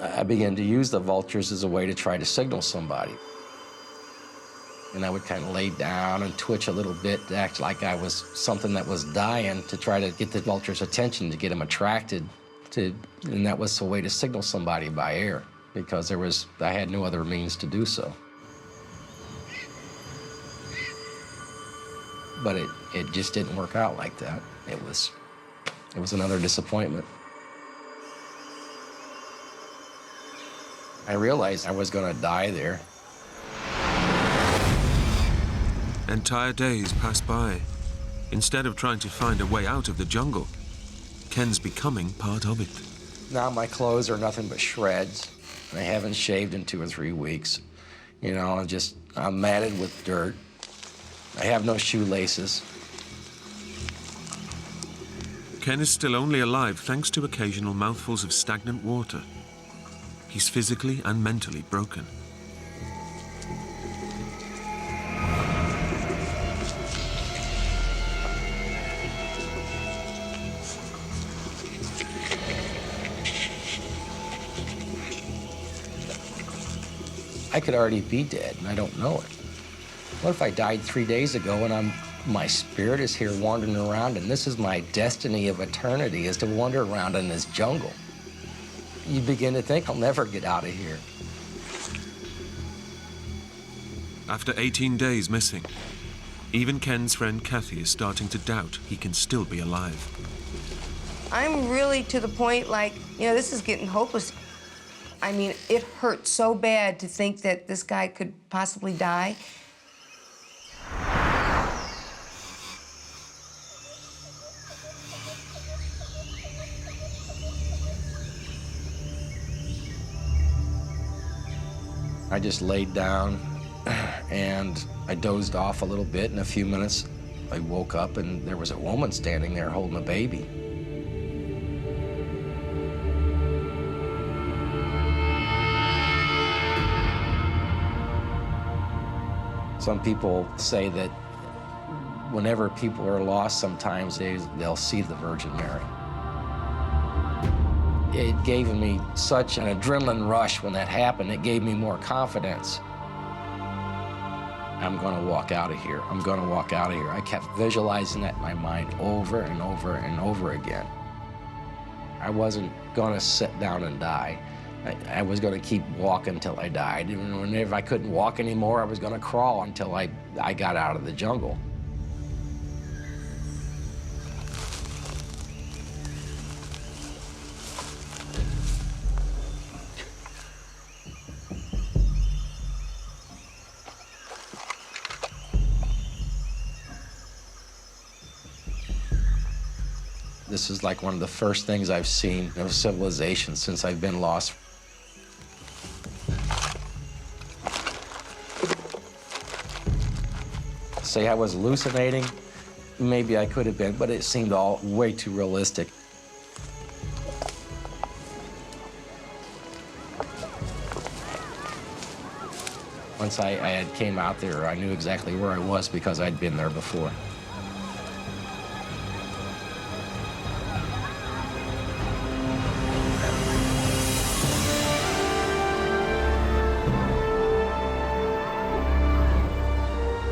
I began to use the vultures as a way to try to signal somebody. And I would kind of lay down and twitch a little bit to act like I was something that was dying, to try to get the vulture's attention, to get them attracted to, and that was a way to signal somebody by air, because I had no other means to do so. But it just didn't work out like that. It was another disappointment. I realized I was going to die there. Entire days pass by. Instead of trying to find a way out of the jungle, Ken's becoming part of it. Now my clothes are nothing but shreds. I haven't shaved in 2 or 3 weeks. You know, I'm matted with dirt. I have no shoelaces. Ken is still only alive thanks to occasional mouthfuls of stagnant water. He's physically and mentally broken. I could already be dead, and I don't know it. What if I died 3 days ago and my spirit is here wandering around, and this is my destiny of eternity, is to wander around in this jungle? You begin to think, I'll never get out of here. After 18 days missing, even Ken's friend Kathy is starting to doubt he can still be alive. I'm really to the point, like, this is getting hopeless. I mean, it hurts so bad to think that this guy could possibly die. I just laid down and I dozed off a little bit. In a few minutes, I woke up and there was a woman standing there holding a baby. Some people say that whenever people are lost, sometimes they'll see the Virgin Mary. It gave me such an adrenaline rush when that happened. It gave me more confidence. I'm going to walk out of here. I'm going to walk out of here. I kept visualizing that in my mind over and over and over again. I wasn't going to sit down and die. I was going to keep walking until I died. And whenever I couldn't walk anymore, I was going to crawl until I got out of the jungle. This is like one of the first things I've seen of civilization since I've been lost. Say I was hallucinating, maybe I could have been, but it seemed all way too realistic. Once I had came out there, I knew exactly where I was because I'd been there before.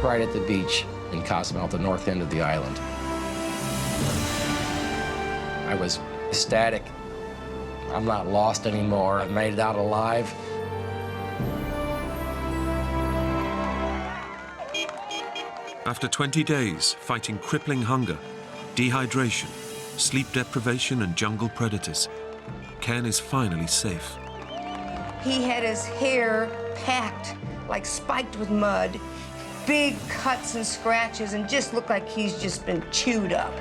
Right at the beach in Cozumel, the north end of the island. I was ecstatic. I'm not lost anymore. I made it out alive. After 20 days fighting crippling hunger, dehydration, sleep deprivation, and jungle predators, Ken is finally safe. He had his hair packed, like spiked with mud, big cuts and scratches, and just looked like he's just been chewed up.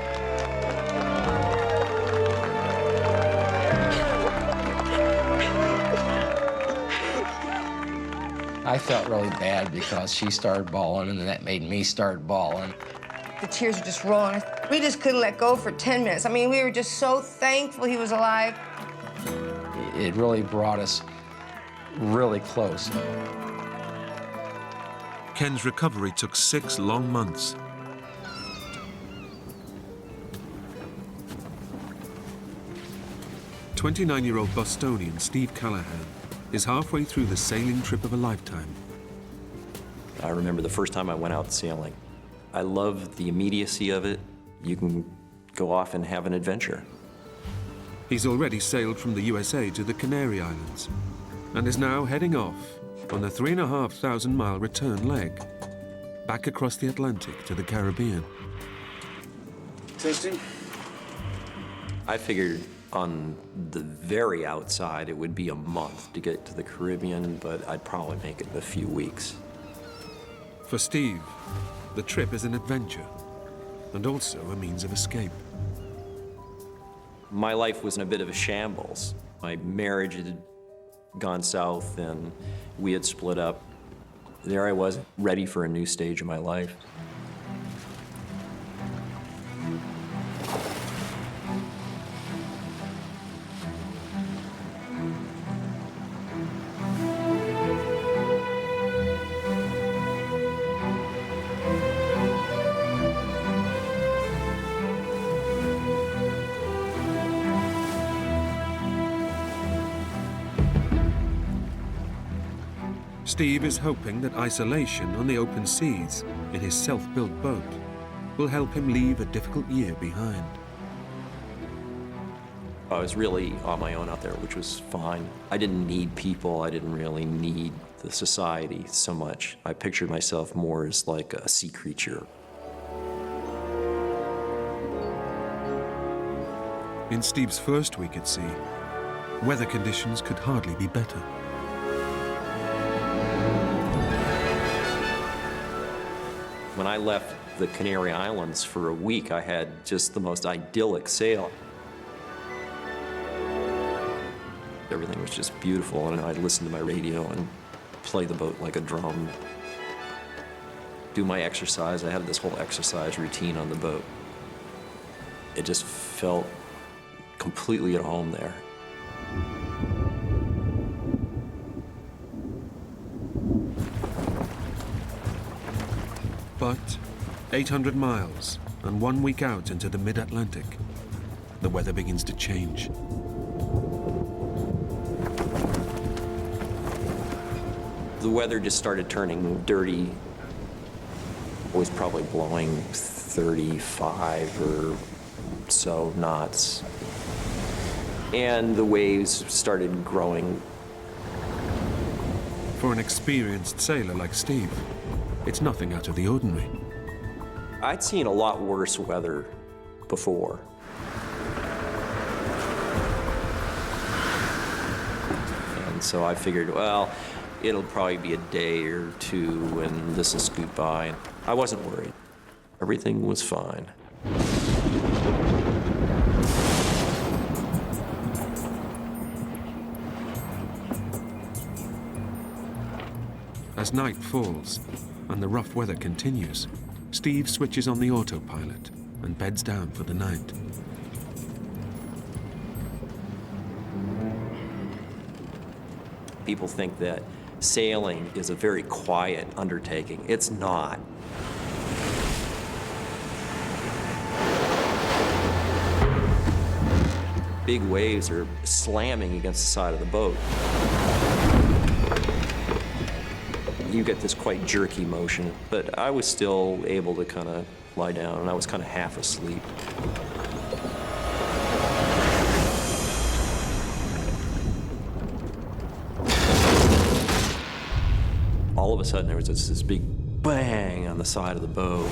I felt really bad because she started bawling, and then that made me start bawling. The tears were just rolling. We just couldn't let go for 10 minutes. I mean, we were just so thankful he was alive. It really brought us really close. Ken's recovery took 6 long months. "29-year-old Bostonian Steve Callahan is halfway through the sailing trip of a lifetime. I remember the first time I went out sailing. I love the immediacy of it. You can go off and have an adventure. He's already sailed from the USA to the Canary Islands and is now heading off on the 3,500-mile return leg, back across the Atlantic to the Caribbean. Testing. I figured on the very outside it would be a month to get to the Caribbean, but I'd probably make it in a few weeks. For Steve, the trip is an adventure and also a means of escape. My life was in a bit of a shambles. My marriage had gone south and we had split up. There I was, ready for a new stage of my life. Steve is hoping that isolation on the open seas in his self-built boat will help him leave a difficult year behind. I was really on my own out there, which was fine. I didn't need people. I didn't really need the society so much. I pictured myself more as like a sea creature. In Steve's first week at sea, weather conditions could hardly be better. When I left the Canary Islands for a week, I had just the most idyllic sail. Everything was just beautiful, and I'd listen to my radio and play the boat like a drum. Do my exercise. I had this whole exercise routine on the boat. It just felt completely at home there. But 800 miles and 1 week out into the mid-Atlantic, the weather begins to change. The weather just started turning dirty. It was probably blowing 35 or so knots. And the waves started growing. For an experienced sailor like Steve, it's nothing out of the ordinary. I'd seen a lot worse weather before. And so I figured, well, it'll probably be a day or two and this will scoot by. I wasn't worried. Everything was fine. As night falls and the rough weather continues, Steve switches on the autopilot and beds down for the night. People think that sailing is a very quiet undertaking. It's not. Big waves are slamming against the side of the boat. You get this quite jerky motion, but I was still able to kind of lie down, and I was kind of half asleep. All of a sudden, there was this big bang on the side of the boat.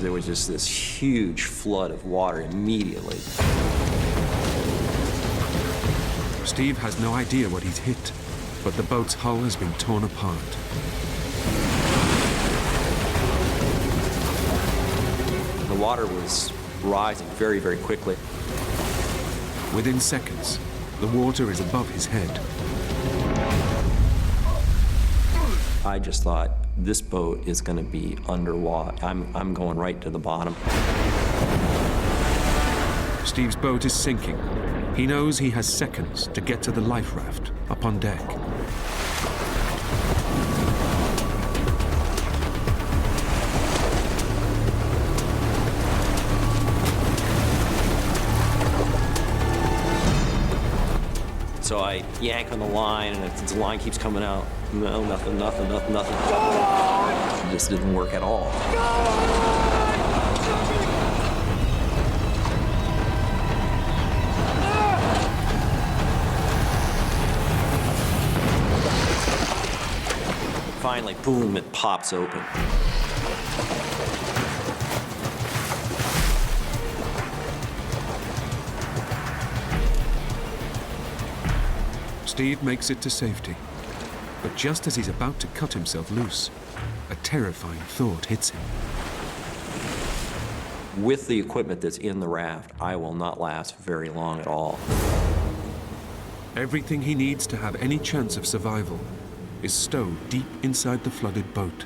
There was just this huge flood of water immediately. Steve has no idea what he's hit, but the boat's hull has been torn apart. The water was rising very, very quickly. Within seconds, the water is above his head. I just thought, this boat is going to be underwater. I'm going right to the bottom. Steve's boat is sinking. He knows he has seconds to get to the life raft up on deck. So I yank on the line, and if the line keeps coming out, no, nothing. It just didn't work at all. Finally, boom, it pops open. Steve makes it to safety, but just as he's about to cut himself loose, a terrifying thought hits him. With the equipment that's in the raft, I will not last very long at all. Everything he needs to have any chance of survival is stowed deep inside the flooded boat.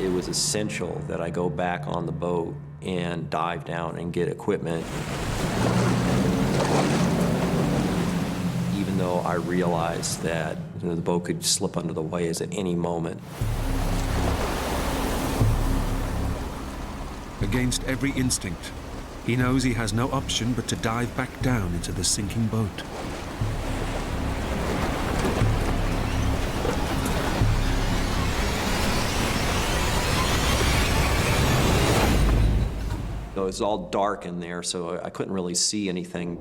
It was essential that I go back on the boat and dive down and get equipment. Even though I realized that the boat could slip under the waves at any moment. Against every instinct, he knows he has no option but to dive back down into the sinking boat. It was all dark in there, so I couldn't really see anything.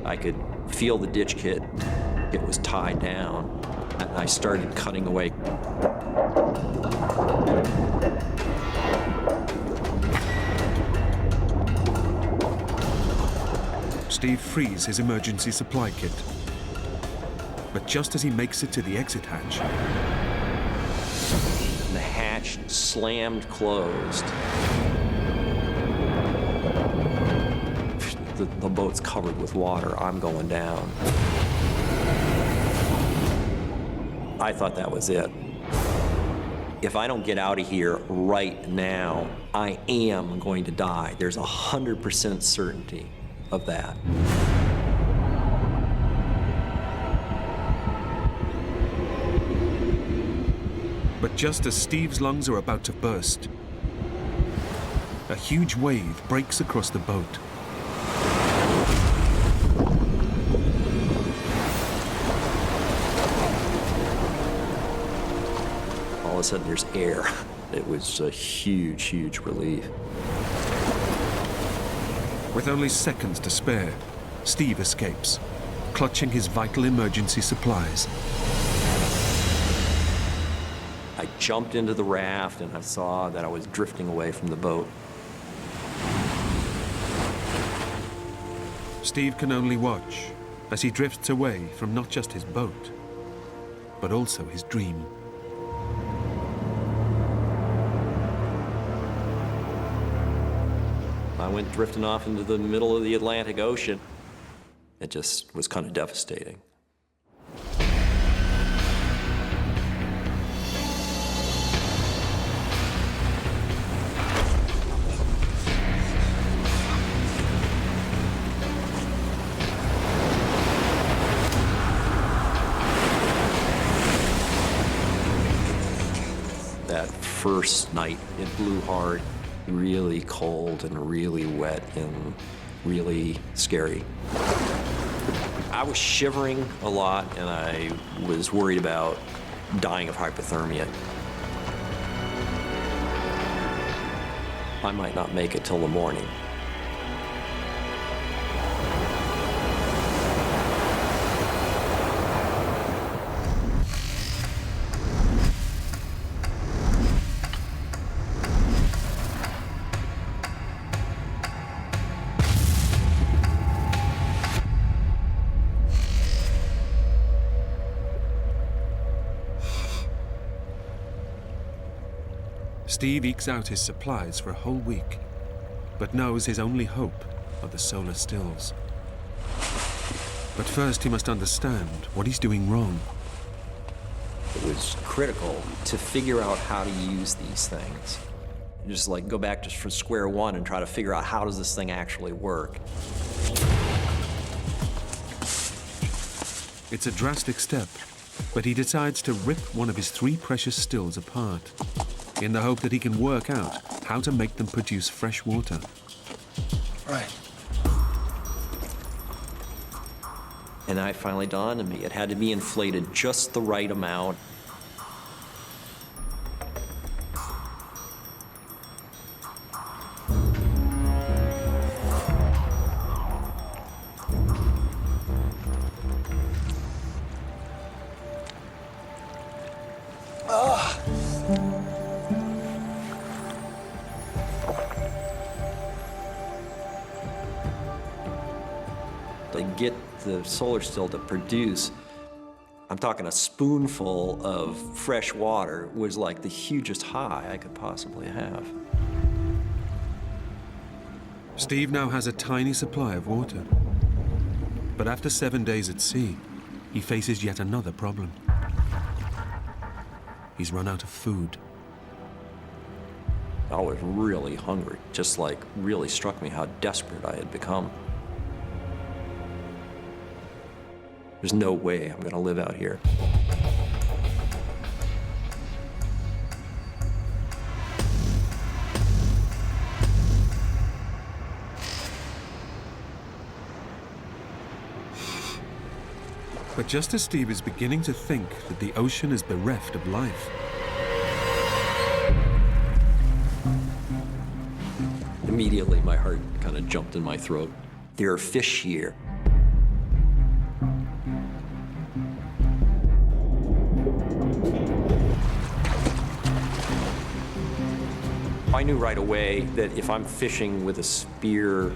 I could feel the ditch kit. It was tied down, and I started cutting away. Steve frees his emergency supply kit. But just as he makes it to the exit hatch, the hatch slammed closed. The boat's covered with water. I'm going down. I thought that was it. If I don't get out of here right now, I am going to die. There's 100% certainty of that. But just as Steve's lungs are about to burst, a huge wave breaks across the boat. All of a sudden, there's air. It was a huge, huge relief. With only seconds to spare, Steve escapes, clutching his vital emergency supplies. I jumped into the raft and I saw that I was drifting away from the boat. Steve can only watch as he drifts away from not just his boat, but also his dream. went drifting off into the middle of the Atlantic Ocean. It just was kind of devastating. That first night, it blew hard, really cold and really wet and really scary. I was shivering a lot, and I was worried about dying of hypothermia. I might not make it till the morning. Steve ekes out his supplies for a whole week, but knows his only hope are the solar stills. But first he must understand what he's doing wrong. It was critical to figure out how to use these things. Just like go back just from square one and try to figure out how does this thing actually work. It's a drastic step, but he decides to rip one of his 3 precious stills apart, in the hope that he can work out how to make them produce fresh water. Right. And it finally dawned on me, it had to be inflated just the right amount. To get the solar still to produce, I'm talking a spoonful of fresh water was like the hugest high I could possibly have. Steve now has a tiny supply of water. But after 7 days at sea, he faces yet another problem. He's run out of food. I was really hungry, just like really struck me how desperate I had become. There's no way I'm gonna live out here. But just as Steve is beginning to think that the ocean is bereft of life, immediately my heart kind of jumped in my throat. There are fish here. I knew right away that if I'm fishing with a spear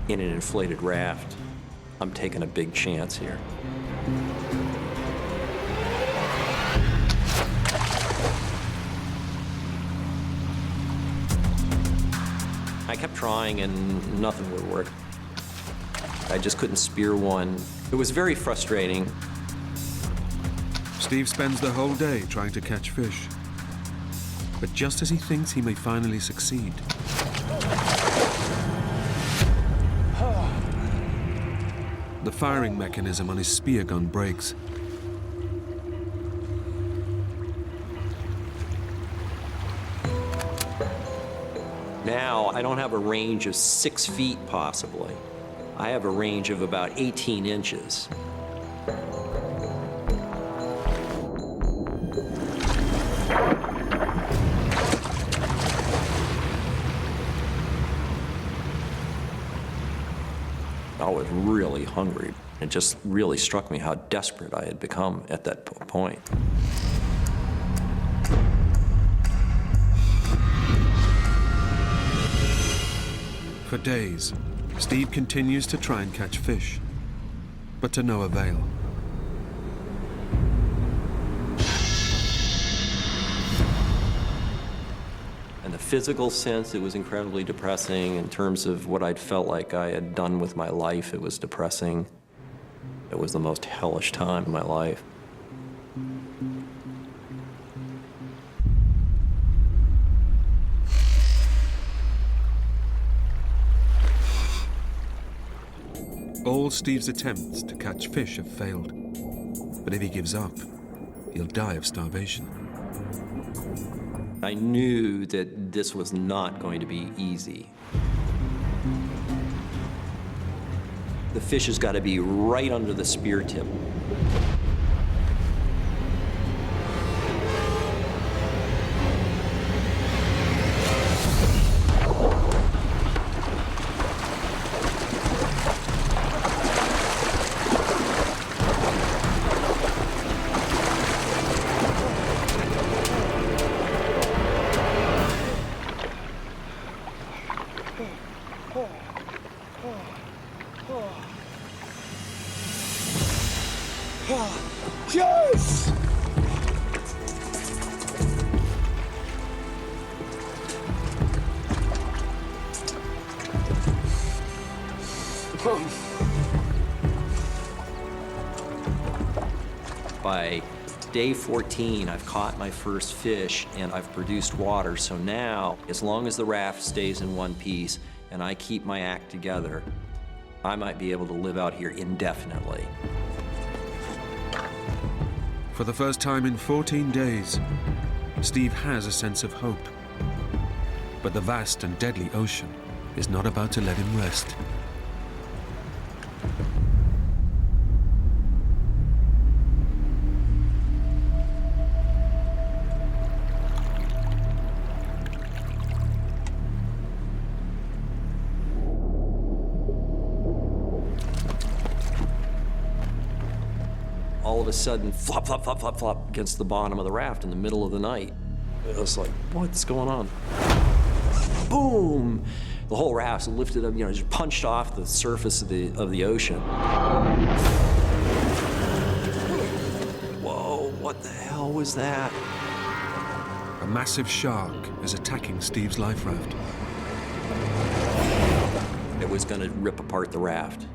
in an inflated raft, I'm taking a big chance here. I kept trying and nothing would work. I just couldn't spear one. It was very frustrating. Steve spends the whole day trying to catch fish. But just as he thinks he may finally succeed, the firing mechanism on his spear gun breaks. Now, I don't have a range of 6 feet, possibly. I have a range of about 18 inches. I was really hungry. It just really struck me how desperate I had become at that point. For days, Steve continues to try and catch fish, but to no avail. physical sense, it was incredibly depressing. In terms of what I'd felt like I had done with my life, it was depressing. It was the most hellish time in my life. All Steve's attempts to catch fish have failed. But if he gives up, he'll die of starvation. I knew that this was not going to be easy. The fish has got to be right under the spear tip. Yes! By day 14, I've caught my first fish and I've produced water. So now, as long as the raft stays in one piece and I keep my act together, I might be able to live out here indefinitely. For the first time in 14 days, Steve has a sense of hope. But the vast and deadly ocean is not about to let him rest. All of a sudden, flop, flop, flop, flop, flop against the bottom of the raft in the middle of the night. It was like, what's going on? Boom! The whole raft's lifted up, just punched off the surface of the ocean. Whoa, what the hell was that? A massive shark is attacking Steve's life raft. It was gonna rip apart the raft.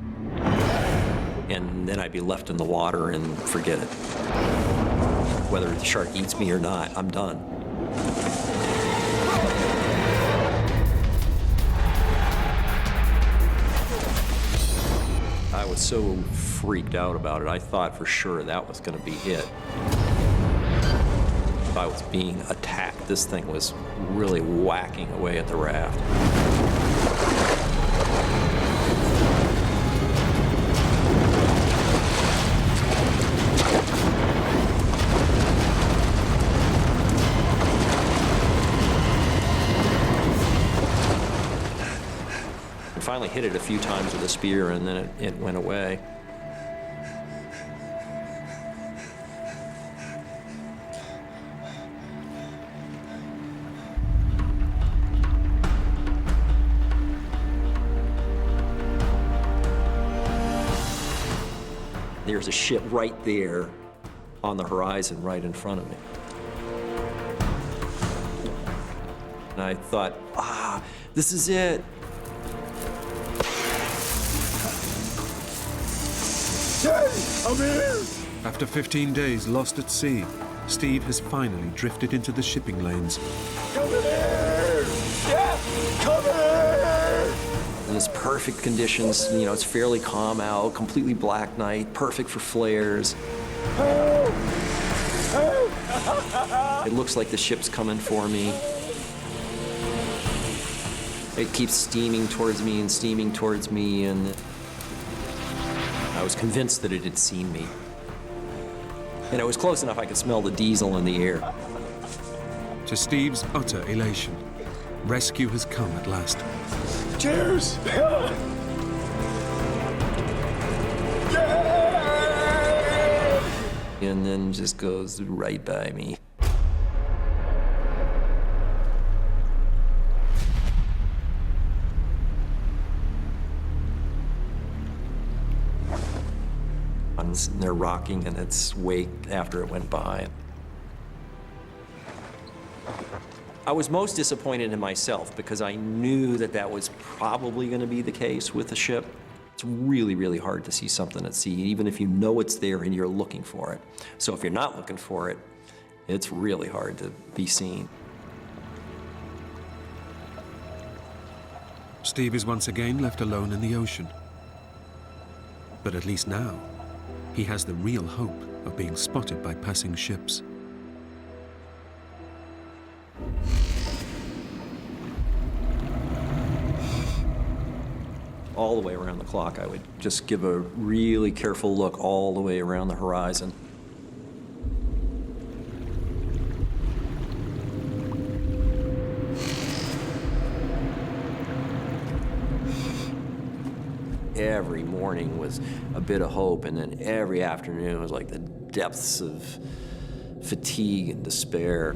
And then I'd be left in the water and forget it. Whether the shark eats me or not, I'm done. I was so freaked out about it. I thought for sure that was gonna be it. I was being attacked. This thing was really whacking away at the raft. Finally hit it a few times with a spear, and then it went away. There's a ship right there on the horizon right in front of me. And I thought, this is it. I'm here! After 15 days lost at sea, Steve has finally drifted into the shipping lanes. Come here! Yeah! Come here! And it's perfect conditions, it's fairly calm out, completely black night, perfect for flares. Help! Help! It looks like the ship's coming for me. It keeps steaming towards me and steaming towards me, and I was convinced that it had seen me. And it was close enough I could smell the diesel in the air. To Steve's utter elation, rescue has come at last. Cheers! And then just goes right by me. And they're rocking in its wake after it went by. I was most disappointed in myself because I knew that that was probably going to be the case with the ship. It's really, really hard to see something at sea, even if you know it's there and you're looking for it. So if you're not looking for it, it's really hard to be seen. Steve is once again left alone in the ocean. But at least now, he has the real hope of being spotted by passing ships. All the way around the clock, I would just give a really careful look all the way around the horizon. Every morning was a bit of hope, and then every afternoon was like the depths of fatigue and despair.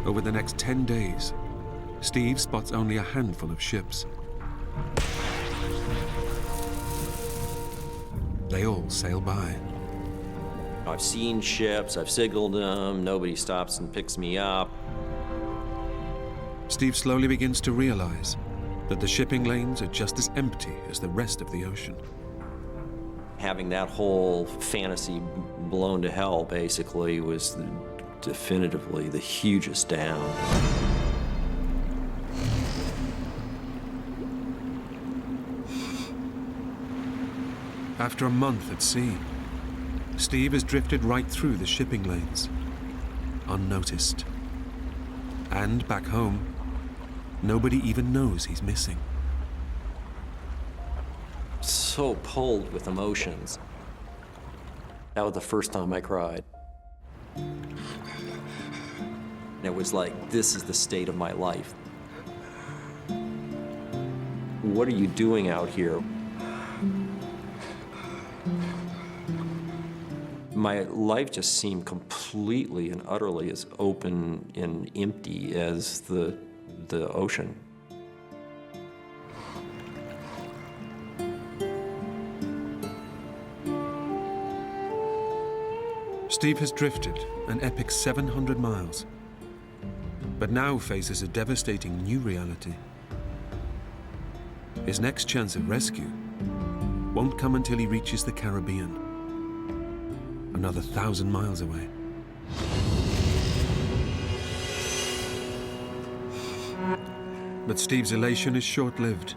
Over the next 10 days, Steve spots only a handful of ships. They all sail by. I've seen ships, I've signaled them, nobody stops and picks me up. Steve slowly begins to realize that the shipping lanes are just as empty as the rest of the ocean. Having that whole fantasy blown to hell, basically, was definitively the hugest down. After a month at sea, Steve has drifted right through the shipping lanes, unnoticed. And back home, nobody even knows he's missing. So pulled with emotions. That was the first time I cried. And it was like, this is the state of my life. What are you doing out here? My life just seemed completely and utterly as open and empty as the ocean. Steve has drifted an epic 700 miles, but now faces a devastating new reality. His next chance of rescue won't come until he reaches the Caribbean, another 1,000 miles away. But Steve's elation is short-lived.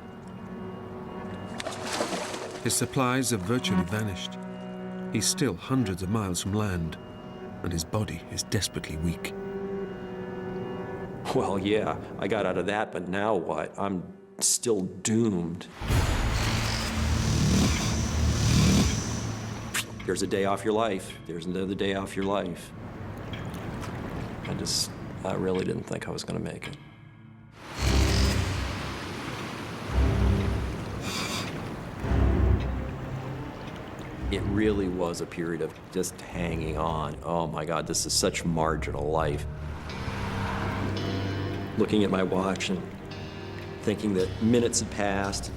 His supplies have virtually vanished. He's still hundreds of miles from land, and his body is desperately weak. Well, yeah, I got out of that, but now what? I'm still doomed. There's a day off your life. There's another day off your life. I really didn't think I was going to make it. It really was a period of just hanging on. Oh my God, this is such marginal life. Looking at my watch and thinking that minutes had passed,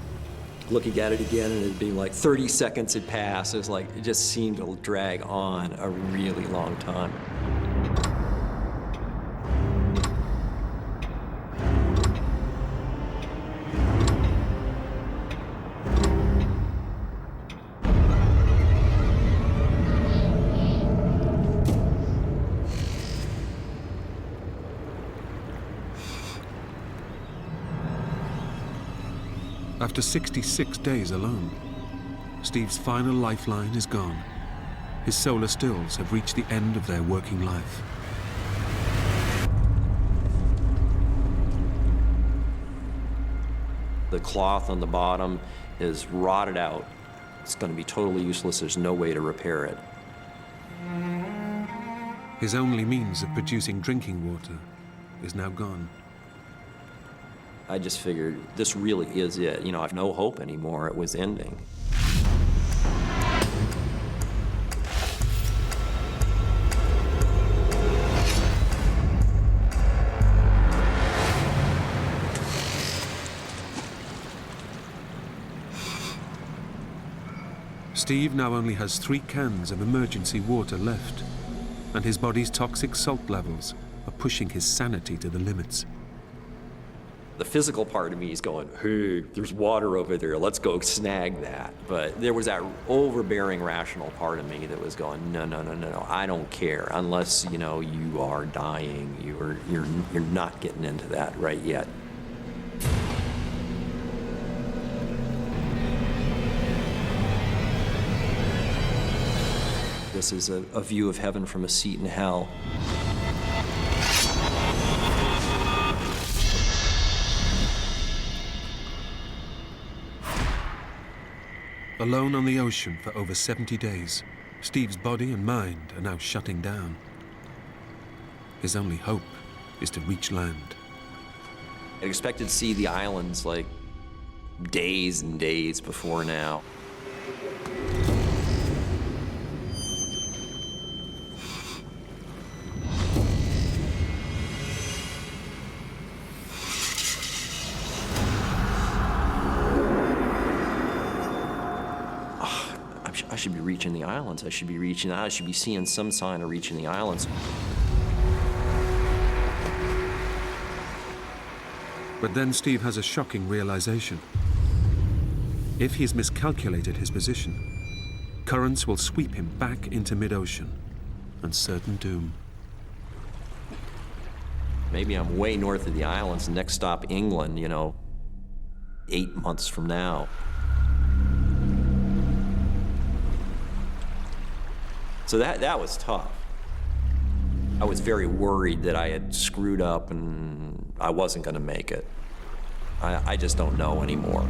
looking at it again and it being like 30 seconds had passed. It was like, it just seemed to drag on a really long time. After 66 days alone, Steve's final lifeline is gone. His solar stills have reached the end of their working life. The cloth on the bottom is rotted out. It's going to be totally useless. There's no way to repair it. His only means of producing drinking water is now gone. I just figured this really is it. You know, I have no hope anymore. It was ending. Steve now only has 3 cans of emergency water left, and his body's toxic salt levels are pushing his sanity to the limits. The physical part of me is going, hey, there's water over there, let's go snag that. But there was that overbearing rational part of me that was going, no, no, no, no, no, I don't care. Unless, you know, you are dying, you're not getting into that right yet. This is a view of heaven from a seat in hell. Alone on the ocean for over 70 days, Steve's body and mind are now shutting down. His only hope is to reach land. I expected to see the islands like days and days before now. I should be reaching the islands. I should be seeing some sign of reaching the islands. But then Steve has a shocking realization. If he's miscalculated his position, currents will sweep him back into mid-ocean and certain doom. Maybe I'm way north of the islands, next stop England, you know, 8 months from now. So that was tough. I was very worried that I had screwed up and I wasn't going to make it. I just don't know anymore.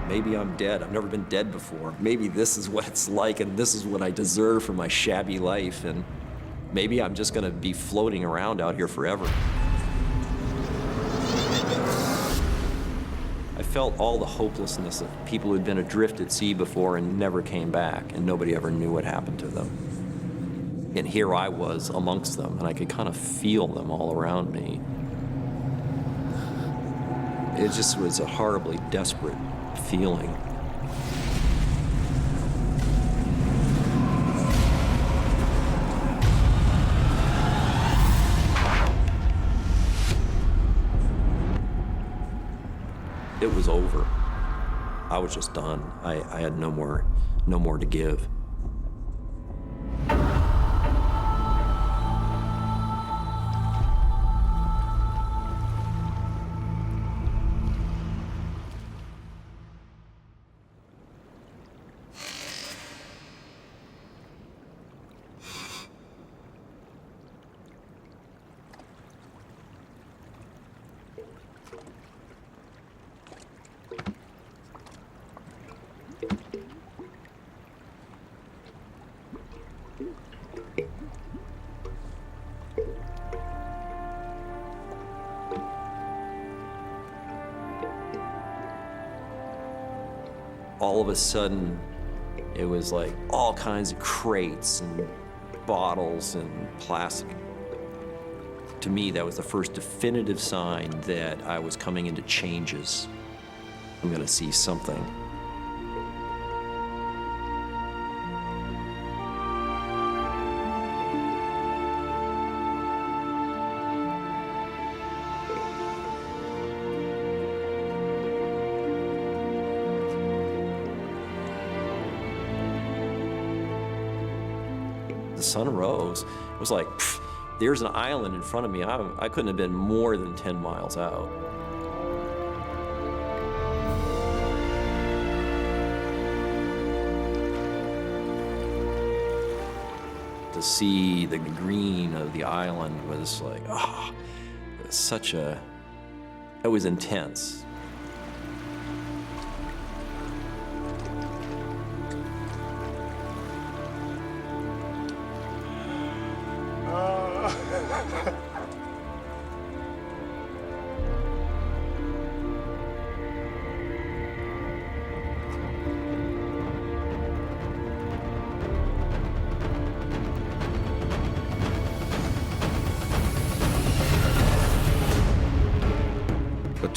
Maybe I'm dead. I've never been dead before. Maybe this is what it's like and this is what I deserve for my shabby life, and maybe I'm just gonna be floating around out here forever. I felt all the hopelessness of people who'd been adrift at sea before and never came back, and nobody ever knew what happened to them. And here I was amongst them, and I could kind of feel them all around me. It just was a horribly desperate feeling. It was over. I was just done. I had no more to give. All of a sudden, it was like all kinds of crates and bottles and plastic. To me, that was the first definitive sign that I was coming into changes. I'm gonna see something. The sun rose. It was like, pff, there's an island in front of me. I couldn't have been more than 10 miles out. To see the green of the island was like, oh, it was intense.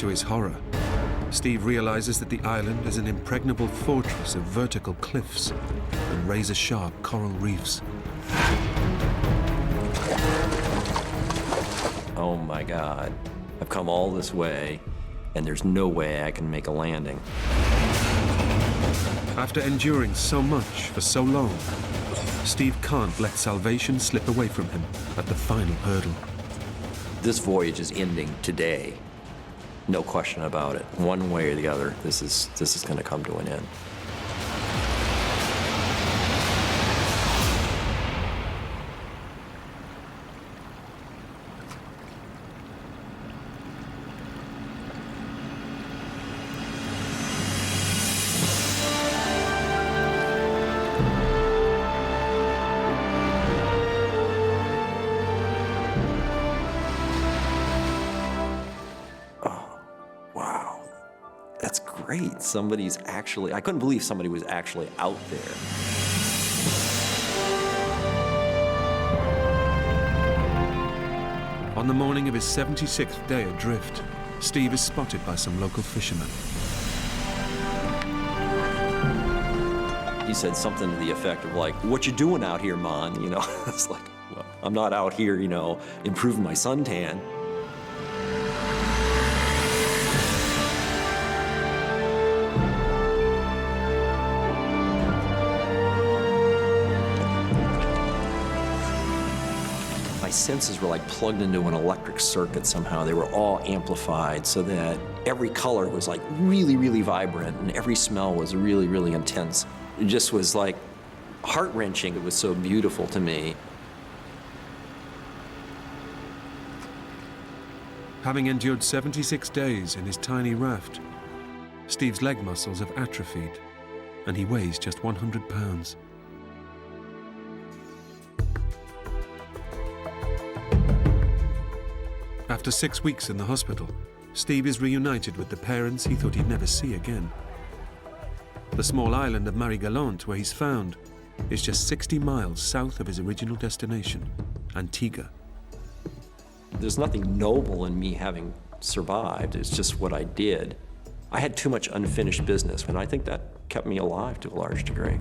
To his horror, Steve realizes that the island is an impregnable fortress of vertical cliffs and razor-sharp coral reefs. Oh my God, I've come all this way, and there's no way I can make a landing. After enduring so much for so long, Steve can't let salvation slip away from him at the final hurdle. This voyage is ending today. No question about it. One way or the other, this is going to come to an end. That's great. Somebody's actually, I couldn't believe somebody was actually out there. On the morning of his 76th day adrift, Steve is spotted by some local fishermen. He said something to the effect of like, "What you doing out here, man?" You know, it's like, well, I'm not out here, you know, improving my suntan. My senses were like plugged into an electric circuit somehow. They were all amplified so that every color was like really, really vibrant and every smell was really, really intense. It just was like heart-wrenching. It was so beautiful to me. Having endured 76 days in his tiny raft, Steve's leg muscles have atrophied and he weighs just 100 pounds. After 6 weeks in the hospital, Steve is reunited with the parents he thought he'd never see again. The small island of Marie-Galante, where he's found, is just 60 miles south of his original destination, Antigua. There's nothing noble in me having survived. It's just what I did. I had too much unfinished business, and I think that kept me alive to a large degree.